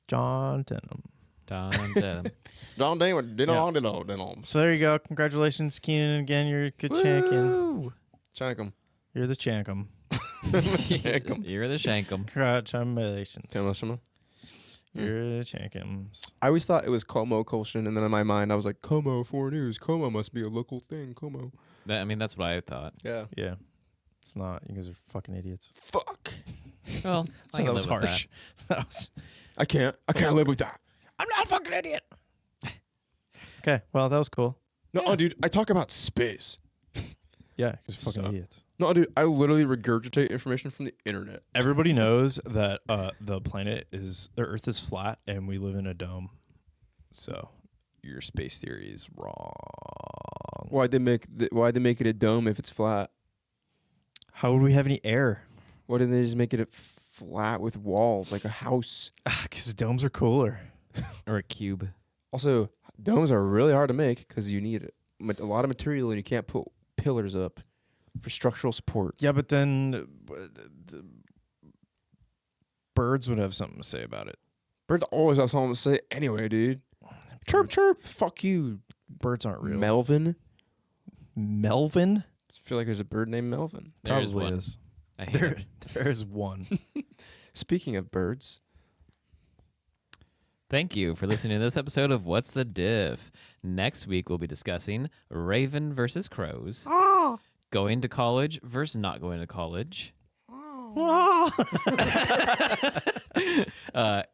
John Denham. Denim. Don't do it. Yeah. Denom. So there you go. Congratulations, Keenan. Again, you're a good champion. Check him. You're the chankum. Check him. You're the shankum. Congratulations. Tell us some. You're the chankums. I always thought it was Como Colston, and then in my mind I was like, Como 4 News. Como must be a local thing. Como. That's what I thought. Yeah. Yeah. It's not. You guys are fucking idiots. Fuck. Well, I So can that was live with harsh. That was. I can't live with that. I'm not a fucking idiot. Okay. Well, that was cool. No, dude. I talk about space. Yeah, because fucking So- idiots. No, dude. I literally regurgitate information from the internet. Everybody knows that the Earth is flat and we live in a dome. So your space theory is wrong. Why'd they make it a dome if it's flat? How would we have any air? Why didn't they just make it flat with walls like a house? Because domes are cooler. or a cube. Also, domes are really hard to make because you need a lot of material and you can't put pillars up for structural support. Yeah, but then birds would have something to say about it. Birds always have something to say anyway, dude. Chirp, chirp. Fuck you, Birds aren't real. Melvin. Melvin? I feel like there's a bird named Melvin. There's Probably one. is. I hate it. There's one. Speaking of birds, Thank you for listening to this episode of What's the Diff. Next week, we'll be discussing Raven versus Crows, going to college versus not going to college,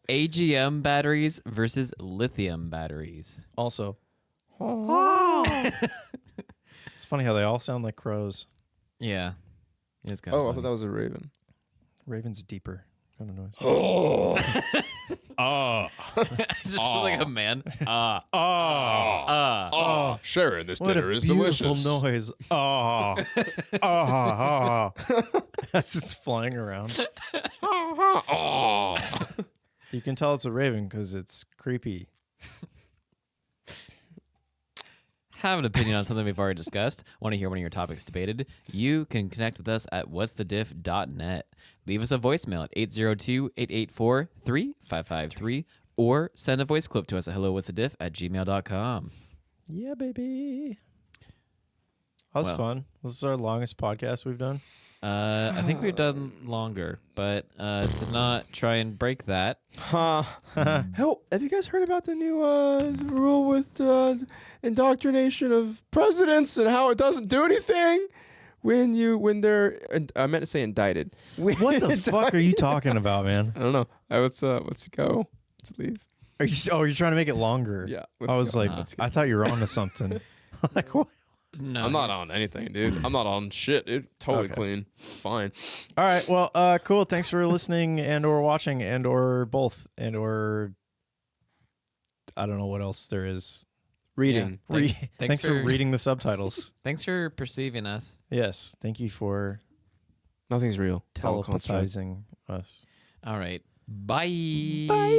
AGM batteries versus lithium batteries. Also. It's funny how they all sound like crows. Yeah. It's kind I of thought that was a raven. Raven's deeper kind of noise. It just sounds like a man. Sharon, this What a beautiful noise. As it's flying around. You can tell it's a raven because it's creepy. Have an opinion on something we've already discussed, want to hear one of your topics debated, you can connect with us at whatsthediff.net. Leave us a voicemail at 802-884-3553 or send a voice clip to us at hellowhatsthediff@gmail.com. Yeah, baby. That was Well. fun. This is our longest podcast we've done. I think we've done longer, but to not try and break that, Hell, have you guys heard about the new rule with indoctrination of presidents and how it doesn't do anything when they're I meant to say indicted. What the fuck are you talking about, man? I don't know. Let's go. Let's leave. You're trying to make it longer. Yeah. I was like, Let's I thought you were onto something. Like, what? no. I'm not on anything, dude. I'm not on shit, dude. Totally Okay. clean. Fine. All right. Well, cool. Thanks for listening and or watching and or both and or I don't know what else there is. Reading. Yeah. Thanks for for- reading the subtitles. Thanks for perceiving us. Yes. Thank you for Nothing's real. All construct. telepathizing us. All right. Bye. Bye.